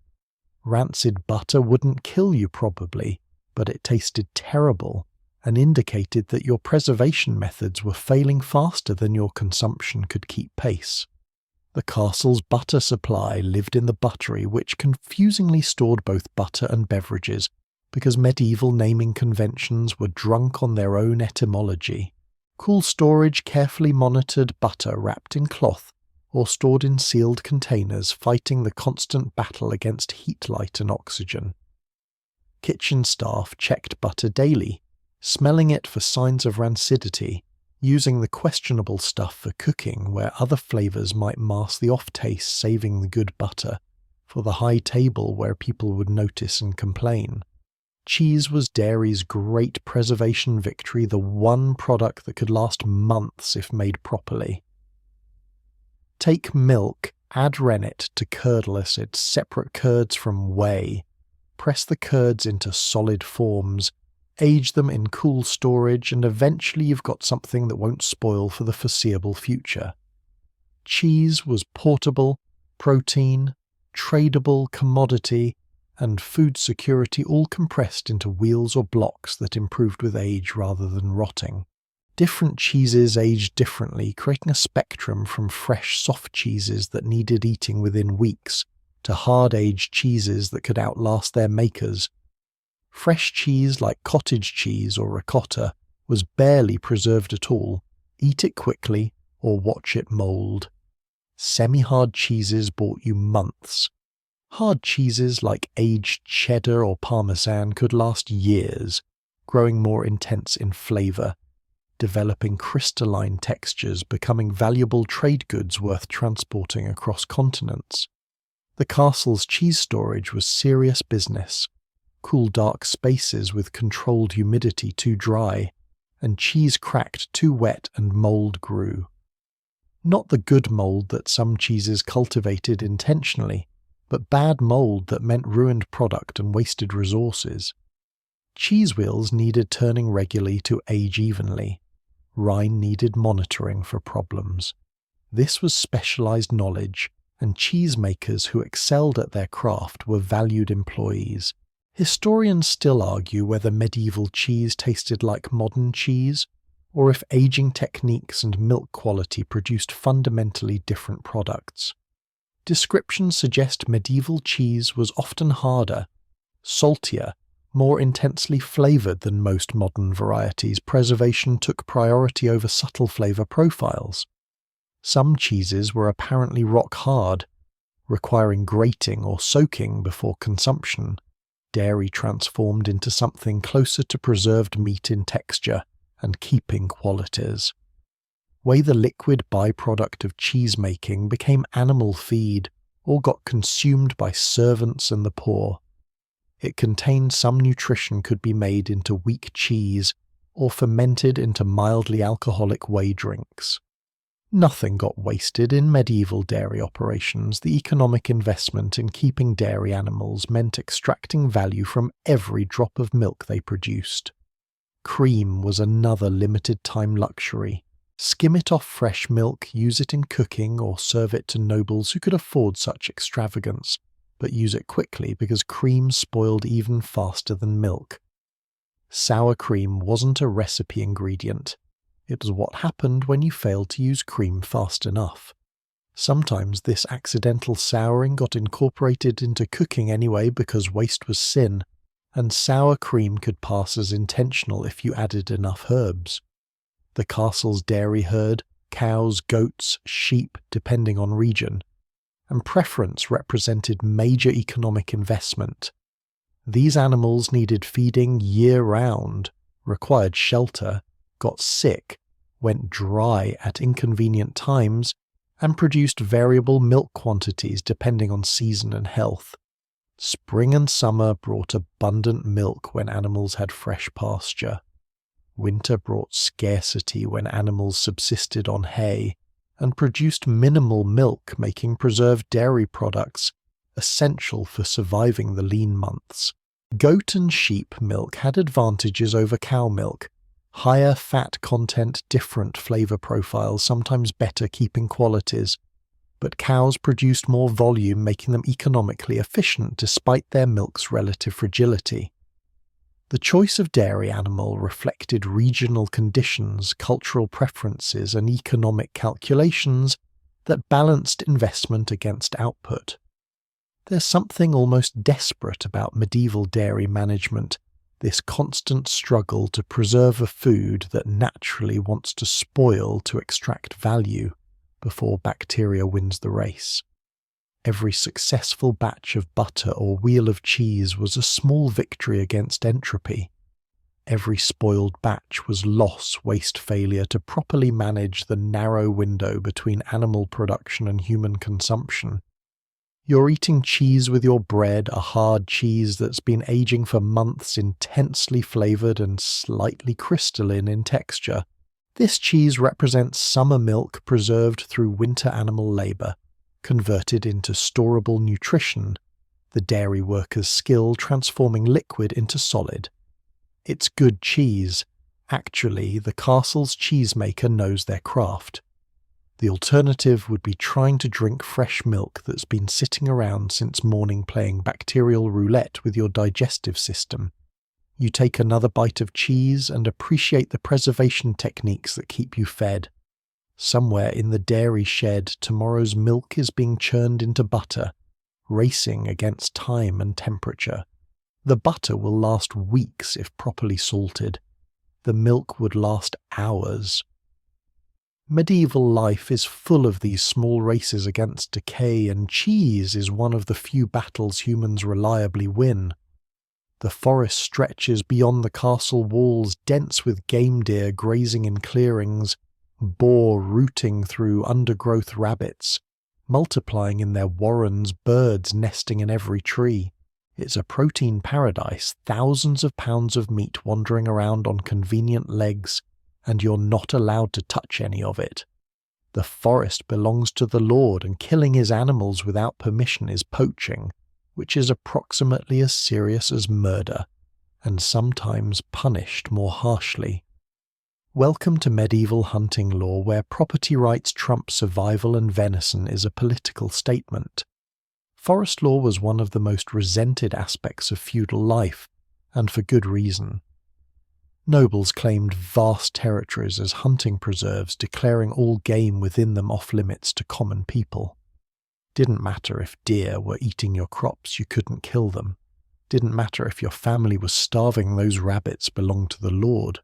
Rancid butter wouldn't kill you probably, but it tasted terrible and indicated that your preservation methods were failing faster than your consumption could keep pace. The castle's butter supply lived in the buttery, which confusingly stored both butter and beverages, because medieval naming conventions were drunk on their own etymology. Cool storage, carefully monitored butter wrapped in cloth or stored in sealed containers, fighting the constant battle against heat, light and oxygen. Kitchen staff checked butter daily, smelling it for signs of rancidity, using the questionable stuff for cooking where other flavours might mask the off-taste, saving the good butter for the high table where people would notice and complain. Cheese was dairy's great preservation victory, the one product that could last months if made properly. Take milk, add rennet to curdle acid, separate curds from whey. Press the curds into solid forms, age them in cool storage, and eventually you've got something that won't spoil for the foreseeable future. Cheese was portable, protein, tradable commodity, and food security all compressed into wheels or blocks that improved with age rather than rotting. Different cheeses aged differently, creating a spectrum from fresh, soft cheeses that needed eating within weeks to hard-aged cheeses that could outlast their makers. Fresh cheese like cottage cheese or ricotta was barely preserved at all. Eat it quickly or watch it mould. Semi-hard cheeses bought you months. Hard cheeses like aged cheddar or parmesan could last years, growing more intense in flavour, developing crystalline textures, becoming valuable trade goods worth transporting across continents. The castle's cheese storage was serious business. Cool dark spaces with controlled humidity too dry, and cheese cracked too wet and mould grew. Not the good mould that some cheeses cultivated intentionally, but bad mould that meant ruined product and wasted resources. Cheese wheels needed turning regularly to age evenly. Rind needed monitoring for problems. This was specialized knowledge, and cheesemakers who excelled at their craft were valued employees. Historians still argue whether medieval cheese tasted like modern cheese, or if aging techniques and milk quality produced fundamentally different products. Descriptions suggest medieval cheese was often harder, saltier, more intensely flavored than most modern varieties. Preservation took priority over subtle flavor profiles. Some cheeses were apparently rock hard, requiring grating or soaking before consumption. Dairy transformed into something closer to preserved meat in texture and keeping qualities. The liquid byproduct of cheese making became animal feed or got consumed by servants and the poor. It contained some nutrition could be made into weak cheese or fermented into mildly alcoholic whey drinks. Nothing got wasted in medieval dairy operations. The economic investment in keeping dairy animals meant extracting value from every drop of milk they produced. Cream was another limited-time luxury. Skim it off fresh milk, use it in cooking, or serve it to nobles who could afford such extravagance, but use it quickly because cream spoiled even faster than milk. Sour cream wasn't a recipe ingredient. It was what happened when you failed to use cream fast enough. Sometimes this accidental souring got incorporated into cooking anyway because waste was sin, and sour cream could pass as intentional if you added enough herbs. The castle's dairy herd, cows, goats, sheep, depending on region, and preference represented major economic investment. These animals needed feeding year-round, required shelter, got sick, went dry at inconvenient times, and produced variable milk quantities depending on season and health. Spring and summer brought abundant milk when animals had fresh pasture. Winter brought scarcity when animals subsisted on hay, and produced minimal milk, making preserved dairy products essential for surviving the lean months. Goat and sheep milk had advantages over cow milk. Higher fat content, different flavor profiles, sometimes better keeping qualities. But cows produced more volume, making them economically efficient despite their milk's relative fragility. The choice of dairy animal reflected regional conditions, cultural preferences, and economic calculations that balanced investment against output. There's something almost desperate about medieval dairy management, this constant struggle to preserve a food that naturally wants to spoil to extract value before bacteria wins the race. Every successful batch of butter or wheel of cheese was a small victory against entropy. Every spoiled batch was loss, waste, failure to properly manage the narrow window between animal production and human consumption. You're eating cheese with your bread, a hard cheese that's been aging for months, intensely flavored and slightly crystalline in texture. This cheese represents summer milk preserved through winter animal labor, converted into storable nutrition, the dairy worker's skill transforming liquid into solid. It's good cheese. Actually, the castle's cheesemaker knows their craft. The alternative would be trying to drink fresh milk that's been sitting around since morning playing bacterial roulette with your digestive system. You take another bite of cheese and appreciate the preservation techniques that keep you fed. Somewhere in the dairy shed, tomorrow's milk is being churned into butter, racing against time and temperature. The butter will last weeks if properly salted. The milk would last hours. Medieval life is full of these small races against decay, and cheese is one of the few battles humans reliably win. The forest stretches beyond the castle walls, dense with game deer grazing in clearings, boar rooting through undergrowth, rabbits multiplying in their warrens, birds nesting in every tree. It's a protein paradise, thousands of pounds of meat wandering around on convenient legs, and you're not allowed to touch any of it. The forest belongs to the Lord, and killing his animals without permission is poaching, which is approximately as serious as murder, and sometimes punished more harshly. Welcome to medieval hunting law, where property rights trump survival and venison is a political statement. Forest law was one of the most resented aspects of feudal life, and for good reason. Nobles claimed vast territories as hunting preserves, declaring all game within them off-limits to common people. Didn't matter if deer were eating your crops, you couldn't kill them. Didn't matter if your family was starving, those rabbits belonged to the Lord.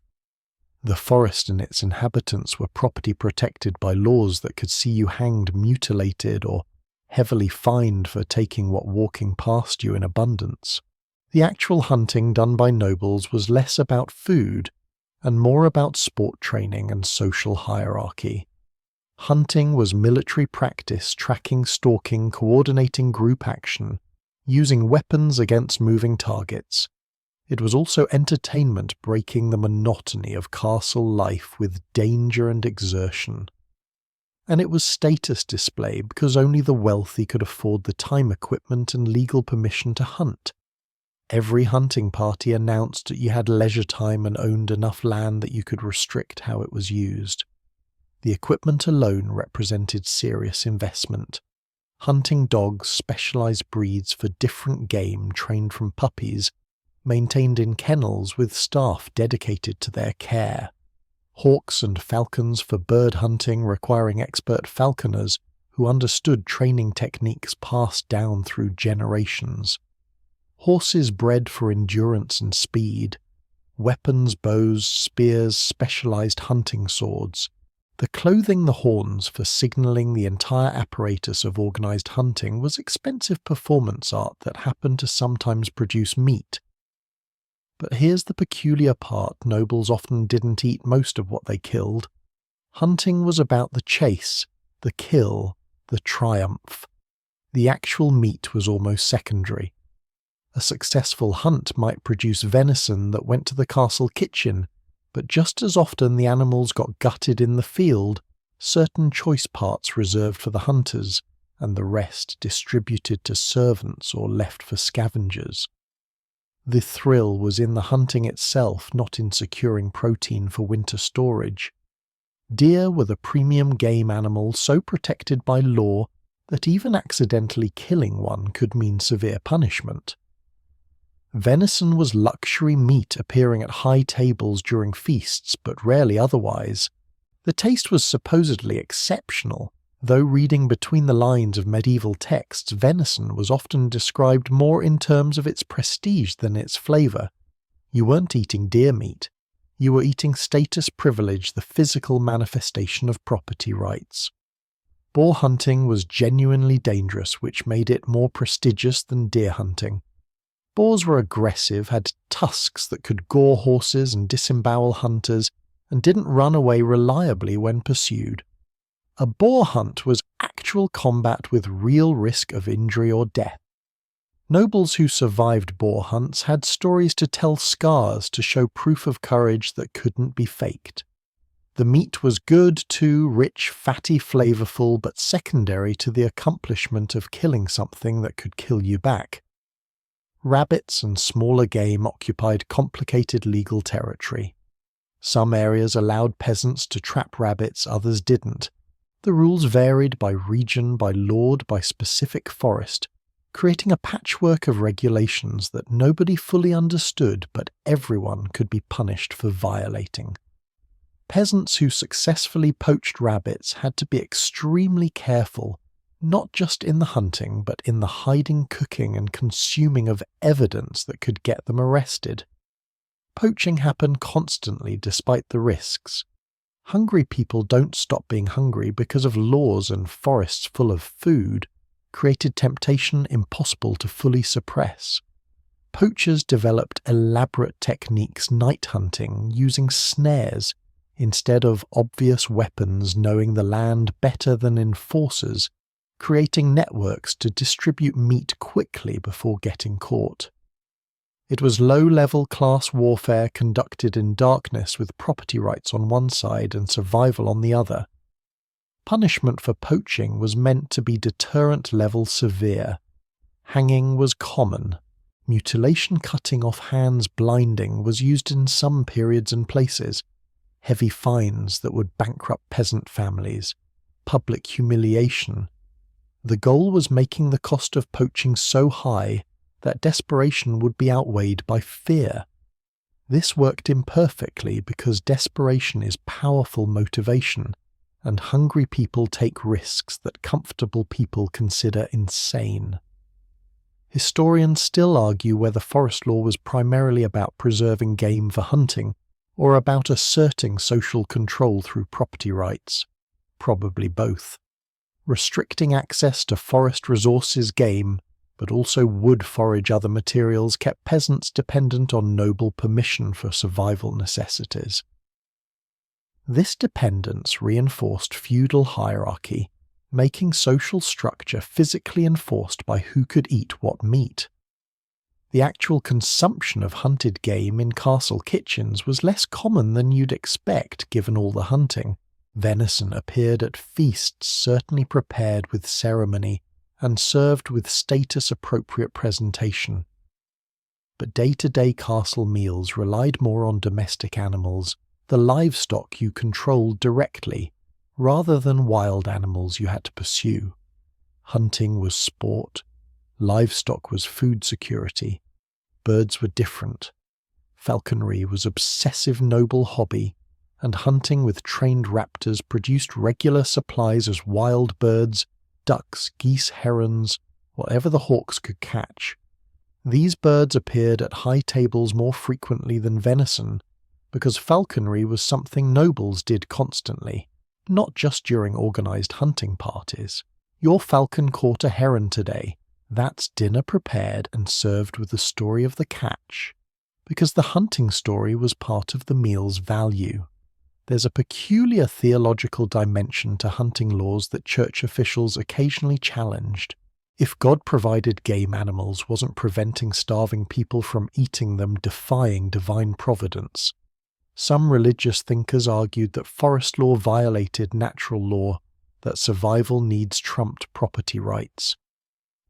The forest and its inhabitants were property protected by laws that could see you hanged, mutilated, or heavily fined for taking what walking past you in abundance. The actual hunting done by nobles was less about food and more about sport training and social hierarchy. Hunting was military practice, tracking, stalking, coordinating group action, using weapons against moving targets. It was also entertainment, breaking the monotony of castle life with danger and exertion. And it was status display because only the wealthy could afford the time, equipment, and legal permission to hunt. Every hunting party announced that you had leisure time and owned enough land that you could restrict how it was used. The equipment alone represented serious investment. Hunting dogs, specialized breeds for different game trained from puppies, maintained in kennels with staff dedicated to their care. Hawks and falcons for bird hunting, requiring expert falconers who understood training techniques passed down through generations. Horses bred for endurance and speed. Weapons, bows, spears, specialized hunting swords. The clothing, the horns for signaling the entire apparatus of organized hunting was expensive performance art that happened to sometimes produce meat. But here's the peculiar part: nobles often didn't eat most of what they killed. Hunting was about the chase, the kill, the triumph. The actual meat was almost secondary. A successful hunt might produce venison that went to the castle kitchen, but just as often the animals got gutted in the field, certain choice parts reserved for the hunters, and the rest distributed to servants or left for scavengers. The thrill was in the hunting itself, not in securing protein for winter storage. Deer were the premium game animal, so protected by law that even accidentally killing one could mean severe punishment. Venison was luxury meat appearing at high tables during feasts, but rarely otherwise. The taste was supposedly exceptional, though reading between the lines of medieval texts, venison was often described more in terms of its prestige than its flavour. You weren't eating deer meat. You were eating status privilege, the physical manifestation of property rights. Boar hunting was genuinely dangerous, which made it more prestigious than deer hunting. Boars were aggressive, had tusks that could gore horses and disembowel hunters, and didn't run away reliably when pursued. A boar hunt was actual combat with real risk of injury or death. Nobles who survived boar hunts had stories to tell, scars to show proof of courage that couldn't be faked. The meat was good too, rich, fatty, flavorful, but secondary to the accomplishment of killing something that could kill you back. Rabbits and smaller game occupied complicated legal territory. Some areas allowed peasants to trap rabbits, others didn't. The rules varied by region, by lord, by specific forest, creating a patchwork of regulations that nobody fully understood, but everyone could be punished for violating. Peasants who successfully poached rabbits had to be extremely careful, not just in the hunting, but in the hiding, cooking, and consuming of evidence that could get them arrested. Poaching happened constantly despite the risks. Hungry people don't stop being hungry because of laws, and forests full of food created temptation impossible to fully suppress. Poachers developed elaborate techniques night hunting, using snares instead of obvious weapons, knowing the land better than enforcers, creating networks to distribute meat quickly before getting caught. It was low-level class warfare conducted in darkness, with property rights on one side and survival on the other. Punishment for poaching was meant to be deterrent level severe. Hanging was common. Mutilation, cutting off hands, blinding was used in some periods and places. Heavy fines that would bankrupt peasant families. Public humiliation. The goal was making the cost of poaching so high that desperation would be outweighed by fear. This worked imperfectly because desperation is powerful motivation, and hungry people take risks that comfortable people consider insane. Historians still argue whether forest law was primarily about preserving game for hunting, or about asserting social control through property rights. Probably both. Restricting access to forest resources game, but also wood forage other materials, kept peasants dependent on noble permission for survival necessities. This dependence reinforced feudal hierarchy, making social structure physically enforced by who could eat what meat. The actual consumption of hunted game in castle kitchens was less common than you'd expect given all the hunting. Venison appeared at feasts certainly prepared with ceremony and served with status-appropriate presentation. But day-to-day castle meals relied more on domestic animals, the livestock you controlled directly, rather than wild animals you had to pursue. Hunting was sport, livestock was food security, birds were different. Falconry was obsessive noble hobby, and hunting with trained raptors produced regular supplies as wild birds, ducks, geese, herons, whatever the hawks could catch. These birds appeared at high tables more frequently than venison, because falconry was something nobles did constantly, not just during organized hunting parties. Your falcon caught a heron today. That's dinner prepared and served with the story of the catch, because the hunting story was part of the meal's value. There's a peculiar theological dimension to hunting laws that church officials occasionally challenged. If God provided game animals wasn't preventing starving people from eating them, defying divine providence. Some religious thinkers argued that forest law violated natural law, that survival needs trumped property rights.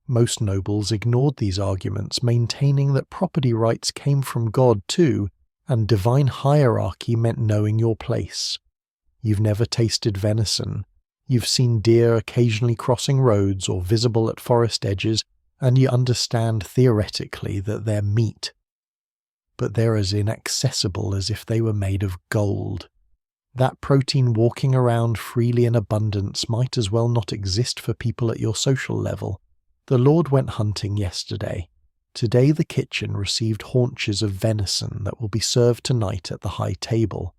Most nobles ignored these arguments, maintaining that property rights came from God too, and divine hierarchy meant knowing your place. You've never tasted venison. You've seen deer occasionally crossing roads or visible at forest edges, and you understand theoretically that they're meat. But they're as inaccessible as if they were made of gold. That protein walking around freely in abundance might as well not exist for people at your social level. The Lord went hunting yesterday. Today the kitchen received haunches of venison that will be served tonight at the high table.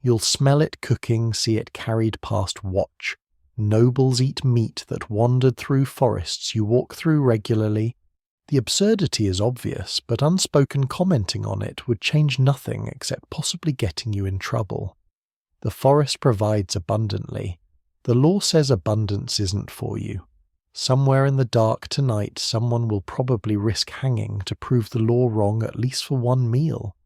You'll smell it cooking, see it carried past watch. Nobles eat meat that wandered through forests you walk through regularly. The absurdity is obvious, but unspoken commenting on it would change nothing except possibly getting you in trouble. The forest provides abundantly. The law says abundance isn't for you. Somewhere in the dark tonight someone will probably risk hanging to prove the law wrong at least for one meal.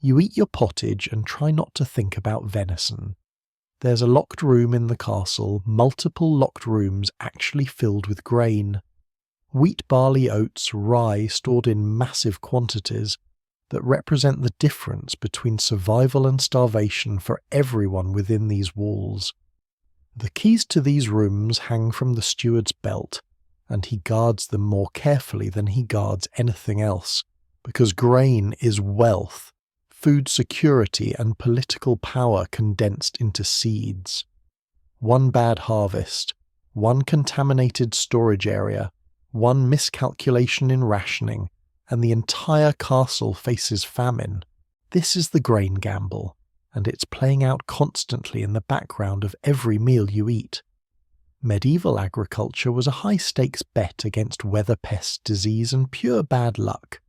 You eat your pottage and try not to think about venison. There's a locked room in the castle, multiple locked rooms actually filled with grain. Wheat, barley, oats, rye stored in massive quantities that represent the difference between survival and starvation for everyone within these walls. The keys to these rooms hang from the steward's belt, and he guards them more carefully than he guards anything else, because grain is wealth, food security and political power condensed into seeds. One bad harvest, one contaminated storage area, one miscalculation in rationing, and the entire castle faces famine. This is the grain gamble, and it's playing out constantly in the background of every meal you eat. Medieval agriculture was a high-stakes bet against weather, pest, disease, and pure bad luck.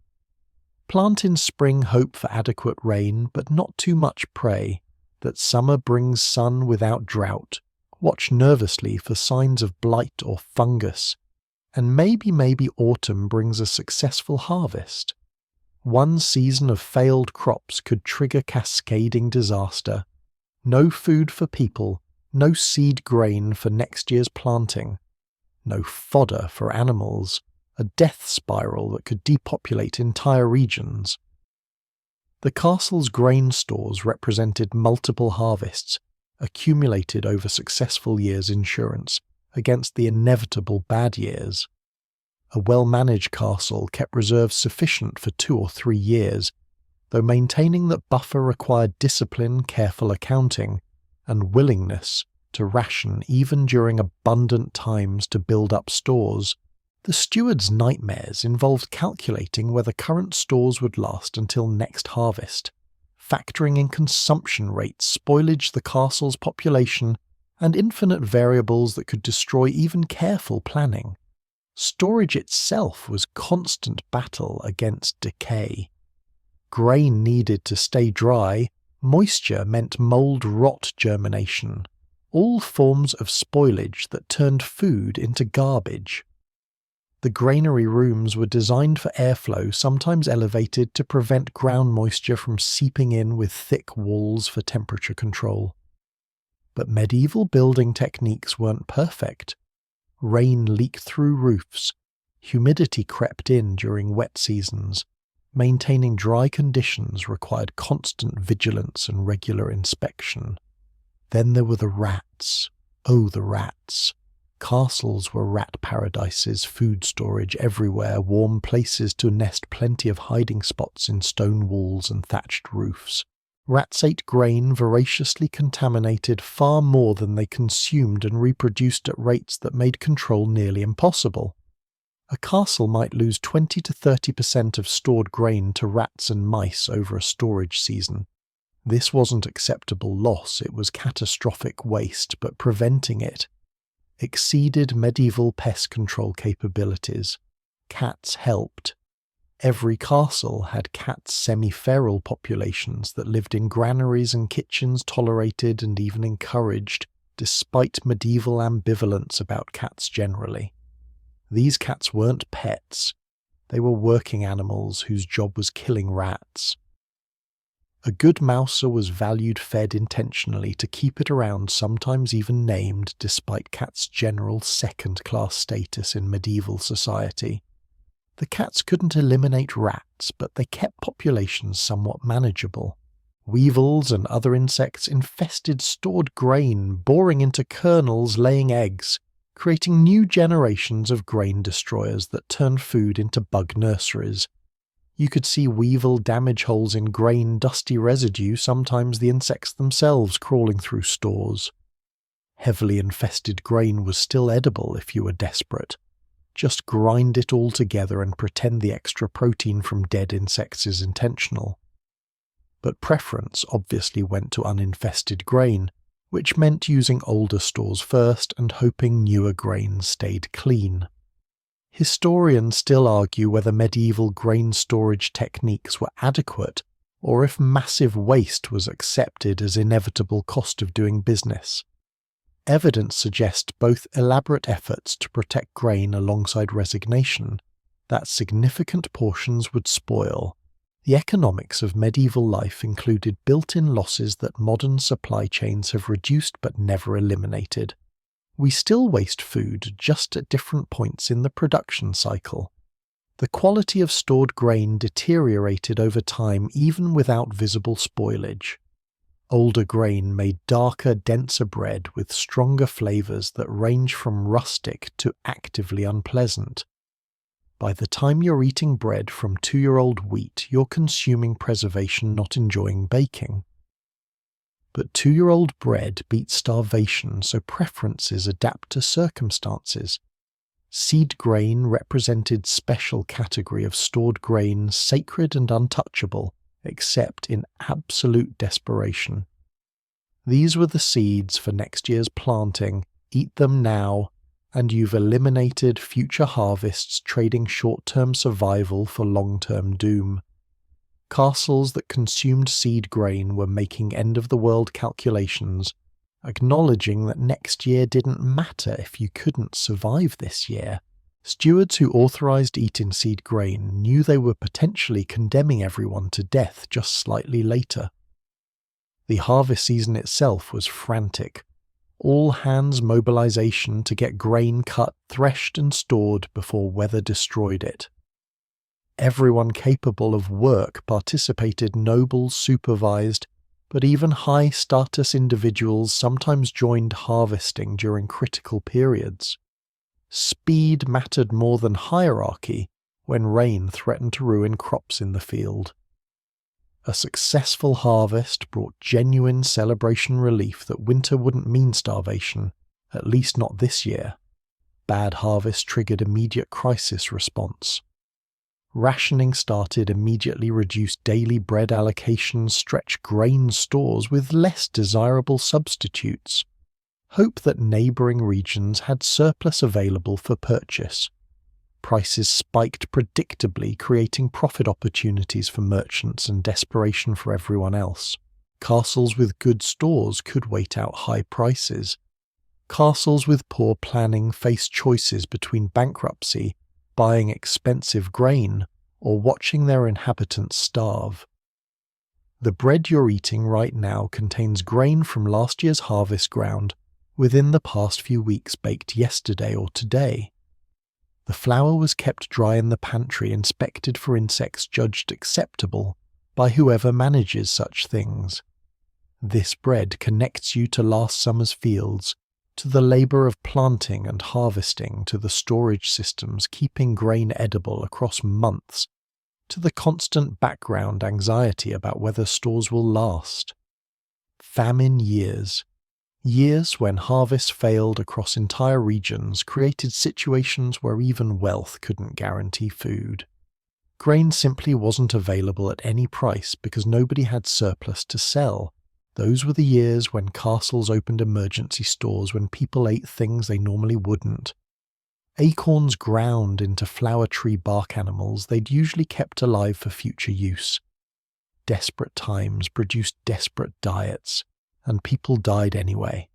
Plant in spring hope for adequate rain, but not too much pray, that summer brings sun without drought. Watch nervously for signs of blight or fungus, and maybe autumn brings a successful harvest. One season of failed crops could trigger cascading disaster. No food for people, No seed grain for next year's planting. No fodder for animals. A death spiral that could depopulate entire regions. The castle's grain stores represented multiple harvests, accumulated over successful years' insurance, against the inevitable bad years. A well-managed castle kept reserves sufficient for 2 or 3 years, though maintaining that buffer required discipline, careful accounting, and willingness to ration even during abundant times to build up stores. The steward's nightmares involved calculating whether current stores would last until next harvest, factoring in consumption rates, spoilage the castle's population, and infinite variables that could destroy even careful planning. Storage itself was constant battle against decay. Grain needed to stay dry, moisture meant mold rot germination, all forms of spoilage that turned food into garbage. The granary rooms were designed for airflow, sometimes elevated to prevent ground moisture from seeping in with thick walls for temperature control. But medieval building techniques weren't perfect. Rain leaked through roofs, humidity crept in during wet seasons. Maintaining dry conditions required constant vigilance and regular inspection. Then there were the rats. Oh, the rats. Castles were rat paradises, food storage everywhere, warm places to nest, plenty of hiding spots in stone walls and thatched roofs. Rats ate grain voraciously contaminated far more than they consumed and reproduced at rates that made control nearly impossible. A castle might lose 20 to 30% of stored grain to rats and mice over a storage season. This wasn't acceptable loss, it was catastrophic waste, but preventing it exceeded medieval pest control capabilities. Cats helped. Every castle had cat semi-feral populations that lived in granaries and kitchens, tolerated and even encouraged, despite medieval ambivalence about cats generally. These cats weren't pets. They were working animals whose job was killing rats. A good mouser was valued fed intentionally to keep it around, sometimes even named, despite cats' general second-class status in medieval society. The cats couldn't eliminate rats, but they kept populations somewhat manageable. Weevils and other insects infested stored grain, boring into kernels, laying eggs, creating new generations of grain destroyers that turned food into bug nurseries. You could see weevil damage holes in grain, dusty residue, sometimes the insects themselves crawling through stores. Heavily infested grain was still edible if you were desperate. Just grind it all together and pretend the extra protein from dead insects is intentional. But preference obviously went to uninfested grain, which meant using older stores first and hoping newer grain stayed clean. Historians still argue whether medieval grain storage techniques were adequate or if massive waste was accepted as inevitable cost of doing business. Evidence suggests both elaborate efforts to protect grain alongside resignation, that significant portions would spoil. The economics of medieval life included built-in losses that modern supply chains have reduced but never eliminated. We still waste food, just at different points in the production cycle. The quality of stored grain deteriorated over time even without visible spoilage. Older grain made darker, denser bread with stronger flavours that range from rustic to actively unpleasant. By the time you're eating bread from 2-year-old wheat, you're consuming preservation, not enjoying baking. But 2-year-old bread beats starvation, so preferences adapt to circumstances. Seed grain represented special category of stored grain, sacred and untouchable, except in absolute desperation. These were the seeds for next year's planting. Eat them now, and you've eliminated future harvests, trading short-term survival for long-term doom. Castles that consumed seed grain were making end-of-the-world calculations, acknowledging that next year didn't matter if you couldn't survive this year. Stewards who authorized eating seed grain knew they were potentially condemning everyone to death just slightly later. The harvest season itself was frantic. All hands mobilization to get grain cut, threshed and stored before weather destroyed it. Everyone capable of work participated, nobles supervised, but even high-status individuals sometimes joined harvesting during critical periods. Speed mattered more than hierarchy when rain threatened to ruin crops in the field. A successful harvest brought genuine celebration relief that winter wouldn't mean starvation, at least not this year. Bad harvest triggered immediate crisis response. Rationing started, immediately reduced daily bread allocations, stretched grain stores with less desirable substitutes. Hope that neighbouring regions had surplus available for purchase. Prices spiked predictably, creating profit opportunities for merchants and desperation for everyone else. Castles with good stores could wait out high prices. Castles with poor planning faced choices between bankruptcy, buying expensive grain, or watching their inhabitants starve. The bread you're eating right now contains grain from last year's harvest ground within the past few weeks, baked yesterday or today. The flour was kept dry in the pantry, inspected for insects, judged acceptable by whoever manages such things. This bread connects you to last summer's fields, to the labour of planting and harvesting, to the storage systems keeping grain edible across months, to the constant background anxiety about whether stores will last. Famine years. Years when harvests failed across entire regions created situations where even wealth couldn't guarantee food. Grain simply wasn't available at any price because nobody had surplus to sell. Those were the years when castles opened emergency stores when people ate things they normally wouldn't. Acorns ground into flower tree bark animals they'd usually kept alive for future use. Desperate times produced desperate diets, and people died anyway.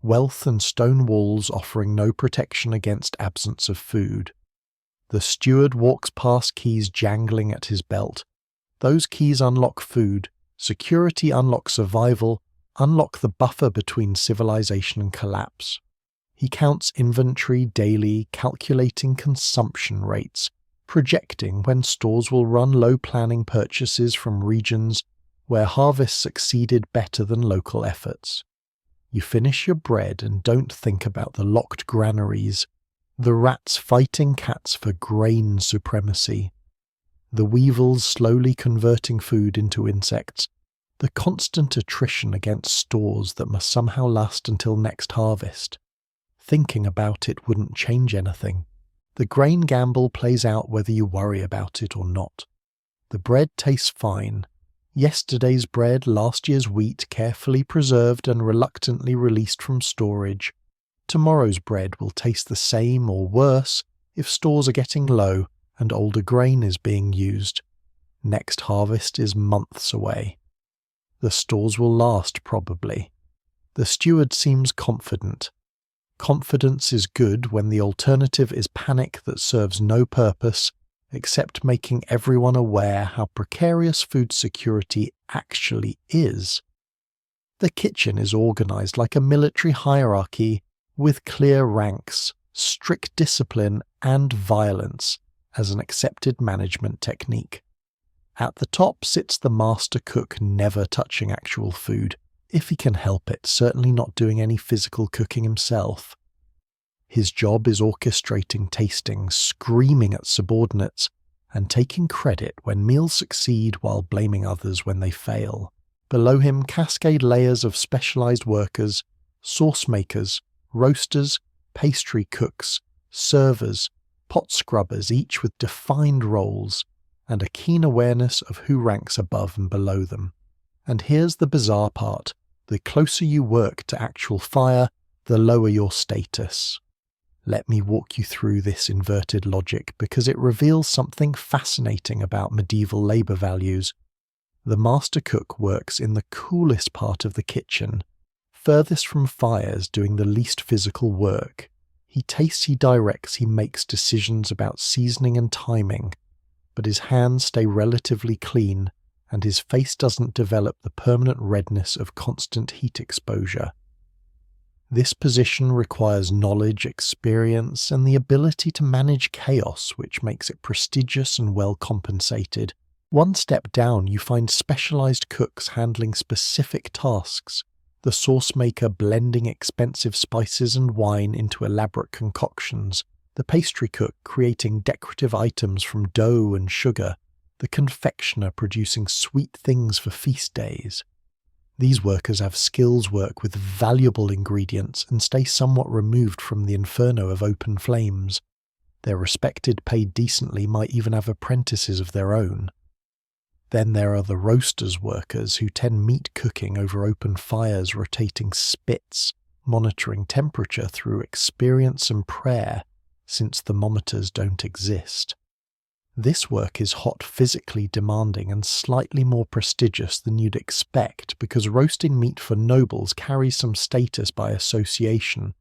Wealth and stone walls offering no protection against absence of food. The steward walks past keys jangling at his belt. Those keys unlock food. Security unlocks survival, unlock the buffer between civilization and collapse. He counts inventory daily, calculating consumption rates, projecting when stores will run low, planning purchases from regions where harvests succeeded better than local efforts. You finish your bread and don't think about the locked granaries, the rats fighting cats for grain supremacy, the weevils slowly converting food into insects, the constant attrition against stores that must somehow last until next harvest. Thinking about it wouldn't change anything. The grain gamble plays out whether you worry about it or not. The bread tastes fine. Yesterday's bread, last year's wheat, carefully preserved and reluctantly released from storage. Tomorrow's bread will taste the same or worse if stores are getting low and older grain is being used. Next harvest is months away. The stores will last, probably. The steward seems confident. Confidence is good when the alternative is panic that serves no purpose except making everyone aware how precarious food security actually is. The kitchen is organized like a military hierarchy with clear ranks, strict discipline, and violence as an accepted management technique. At the top sits the master cook, never touching actual food, if he can help it, certainly not doing any physical cooking himself. His job is orchestrating tastings, screaming at subordinates, and taking credit when meals succeed while blaming others when they fail. Below him cascade layers of specialized workers, sauce makers, roasters, pastry cooks, servers, pot scrubbers, each with defined roles, and a keen awareness of who ranks above and below them. And here's the bizarre part. The closer you work to actual fire, the lower your status. Let me walk you through this inverted logic because it reveals something fascinating about medieval labour values. The master cook works in the coolest part of the kitchen, furthest from fires, doing the least physical work. He tastes, he directs, he makes decisions about seasoning and timing, but his hands stay relatively clean and his face doesn't develop the permanent redness of constant heat exposure. This position requires knowledge, experience, and the ability to manage chaos, which makes it prestigious and well compensated. One step down, you find specialized cooks handling specific tasks. The sauce maker blending expensive spices and wine into elaborate concoctions, the pastry cook creating decorative items from dough and sugar, the confectioner producing sweet things for feast days. These workers have skills, work with valuable ingredients, and stay somewhat removed from the inferno of open flames. They're respected, paid decently, might even have apprentices of their own. Then there are the roasters workers who tend meat cooking over open fires, rotating spits, monitoring temperature through experience and prayer, since thermometers don't exist. This work is hot, physically demanding, and slightly more prestigious than you'd expect because roasting meat for nobles carries some status by association.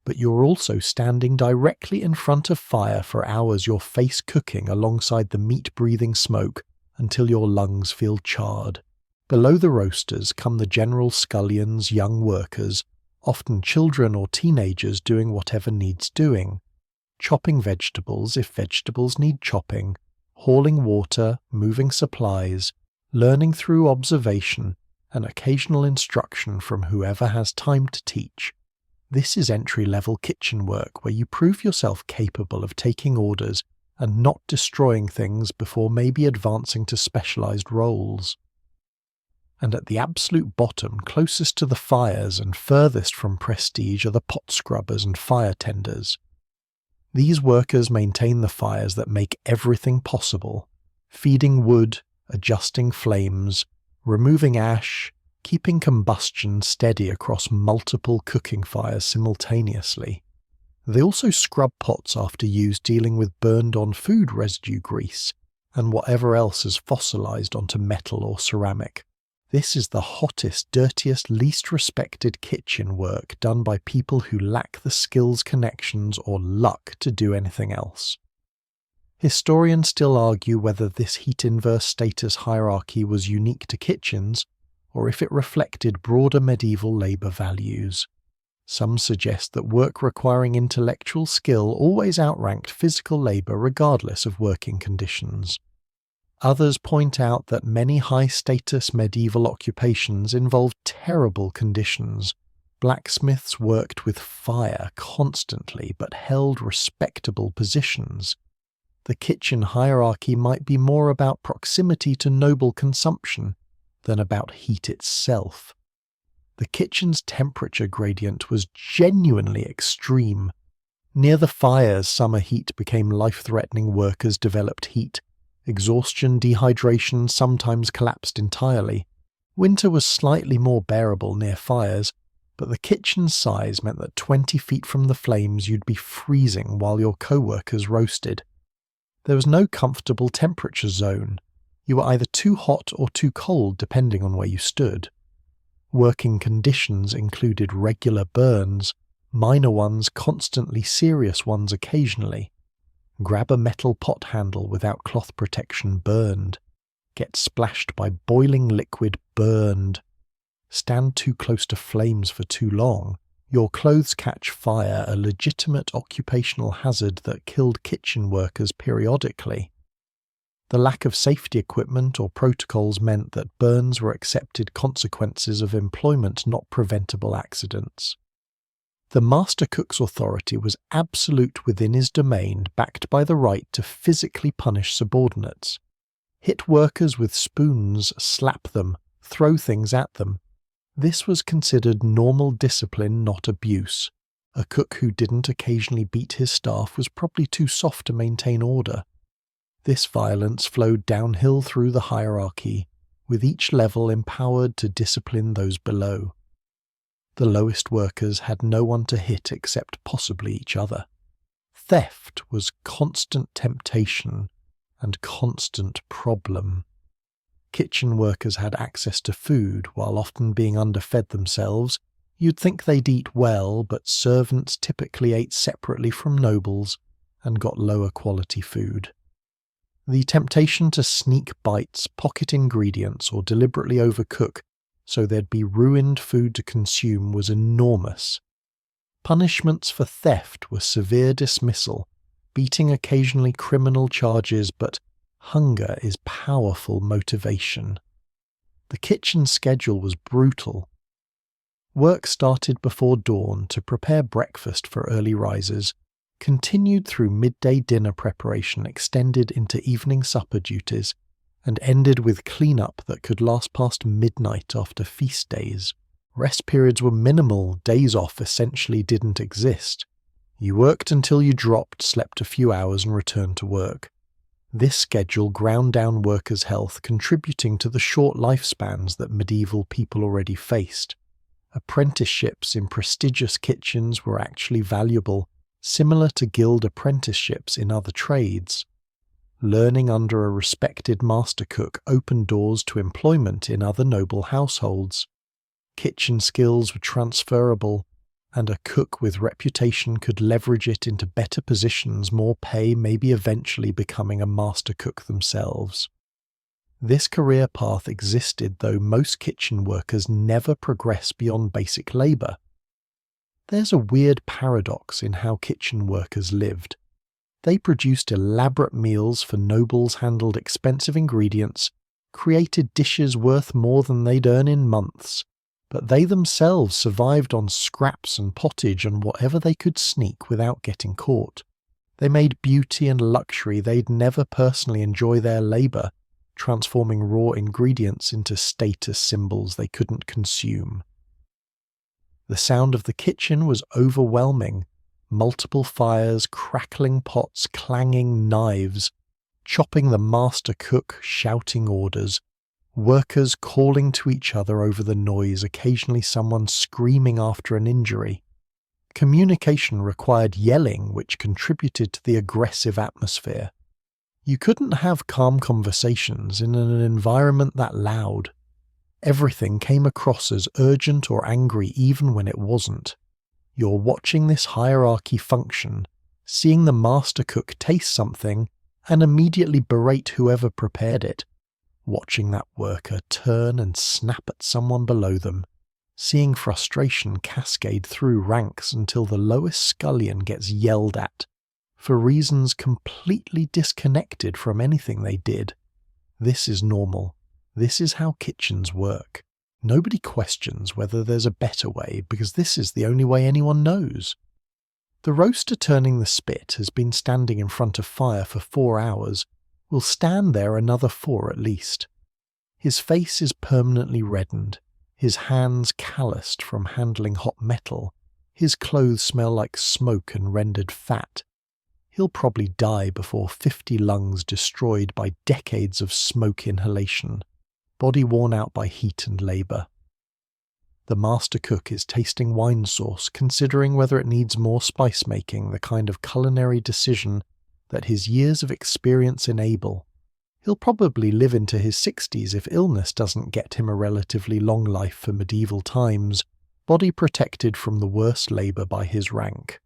But you're also standing directly in front of fire for hours, your face cooking alongside the meat-breathing smoke until your lungs feel charred. Below the roasters come the general scullions, young workers, often children or teenagers doing whatever needs doing. Chopping vegetables if vegetables need chopping, hauling water, moving supplies, learning through observation, and occasional instruction from whoever has time to teach. This is entry-level kitchen work where you prove yourself capable of taking orders and not destroying things before maybe advancing to specialized roles. And at the absolute bottom, closest to the fires and furthest from prestige, are the pot scrubbers and fire tenders. These workers maintain the fires that make everything possible, feeding wood, adjusting flames, removing ash, keeping combustion steady across multiple cooking fires simultaneously. They also scrub pots after use, dealing with burned-on food residue grease and whatever else is fossilized onto metal or ceramic. This is the hottest, dirtiest, least respected kitchen work done by people who lack the skills, connections, or luck to do anything else. Historians still argue whether this heat-inverse status hierarchy was unique to kitchens, or if it reflected broader medieval labour values. Some suggest that work requiring intellectual skill always outranked physical labour regardless of working conditions. Others point out that many high-status medieval occupations involved terrible conditions. Blacksmiths worked with fire constantly but held respectable positions. The kitchen hierarchy might be more about proximity to noble consumption than about heat itself. The kitchen's temperature gradient was genuinely extreme. Near the fires, summer heat became life-threatening. Workers developed heat. Exhaustion, dehydration sometimes collapsed entirely. Winter was slightly more bearable near fires, but the kitchen's size meant that 20 feet from the flames you'd be freezing while your co-workers roasted. There was no comfortable temperature zone. You were either too hot or too cold depending on where you stood. Working conditions included regular burns, minor ones, constantly serious ones occasionally. Grab a metal pot handle without cloth protection, burned. Get splashed by boiling liquid, burned. Stand too close to flames for too long. Your clothes catch fire, a legitimate occupational hazard that killed kitchen workers periodically. The lack of safety equipment or protocols meant that burns were accepted consequences of employment, not preventable accidents. The master cook's authority was absolute within his domain, backed by the right to physically punish subordinates. Hit workers with spoons, slap them, throw things at them. This was considered normal discipline, not abuse. A cook who didn't occasionally beat his staff was probably too soft to maintain order. This violence flowed downhill through the hierarchy, with each level empowered to discipline those below. The lowest workers had no one to hit except possibly each other. Theft was constant temptation and constant problem. Kitchen workers had access to food while often being underfed themselves. You'd think they'd eat well, but servants typically ate separately from nobles and got lower quality food. The temptation to sneak bites, pocket ingredients, or deliberately overcook so there'd be ruined food to consume was enormous, Punishments for theft were severe dismissal, beating occasionally criminal charges, but hunger is powerful motivation. The kitchen schedule was brutal. Work started before dawn to prepare breakfast for early risers, continued through midday dinner preparation, extended into evening supper duties, and ended with cleanup that could last past midnight after feast days. Rest periods were minimal, days off essentially didn't exist. You worked until you dropped, slept a few hours and returned to work. This schedule ground down workers' health, contributing to the short lifespans that medieval people already faced. Apprenticeships in prestigious kitchens were actually valuable, similar to guild apprenticeships in other trades. Learning under a respected master cook opened doors to employment in other noble households. Kitchen skills were transferable, and a cook with reputation could leverage it into better positions, more pay, maybe eventually becoming a master cook themselves. This career path existed, though most kitchen workers never progress beyond basic labour. There's a weird paradox in how kitchen workers lived. They produced elaborate meals for nobles, handled expensive ingredients, created dishes worth more than they'd earn in months, but they themselves survived on scraps and pottage and whatever they could sneak without getting caught. They made beauty and luxury they'd never personally enjoy their labour, transforming raw ingredients into status symbols they couldn't consume. The sound of the kitchen was overwhelming. Multiple fires, crackling pots, clanging knives, chopping the master cook, shouting orders, workers calling to each other over the noise, occasionally someone screaming after an injury. Communication required yelling, which contributed to the aggressive atmosphere. You couldn't have calm conversations in an environment that loud. Everything came across as urgent or angry even when it wasn't. You're watching this hierarchy function, seeing the master cook taste something and immediately berate whoever prepared it, watching that worker turn and snap at someone below them, seeing frustration cascade through ranks until the lowest scullion gets yelled at, for reasons completely disconnected from anything they did. This is normal. This is how kitchens work. Nobody questions whether there's a better way because this is the only way anyone knows. The roaster turning the spit has been standing in front of fire for 4 hours, will stand there another 4 at least. His face is permanently reddened, his hands calloused from handling hot metal, his clothes smell like smoke and rendered fat. He'll probably die before 50 lungs destroyed by decades of smoke inhalation, body worn out by heat and labour. The master cook is tasting wine sauce, considering whether it needs more spice making, the kind of culinary decision that his years of experience enable. He'll probably live into his 60s if illness doesn't get him a relatively long life for medieval times, body protected from the worst labour by his rank.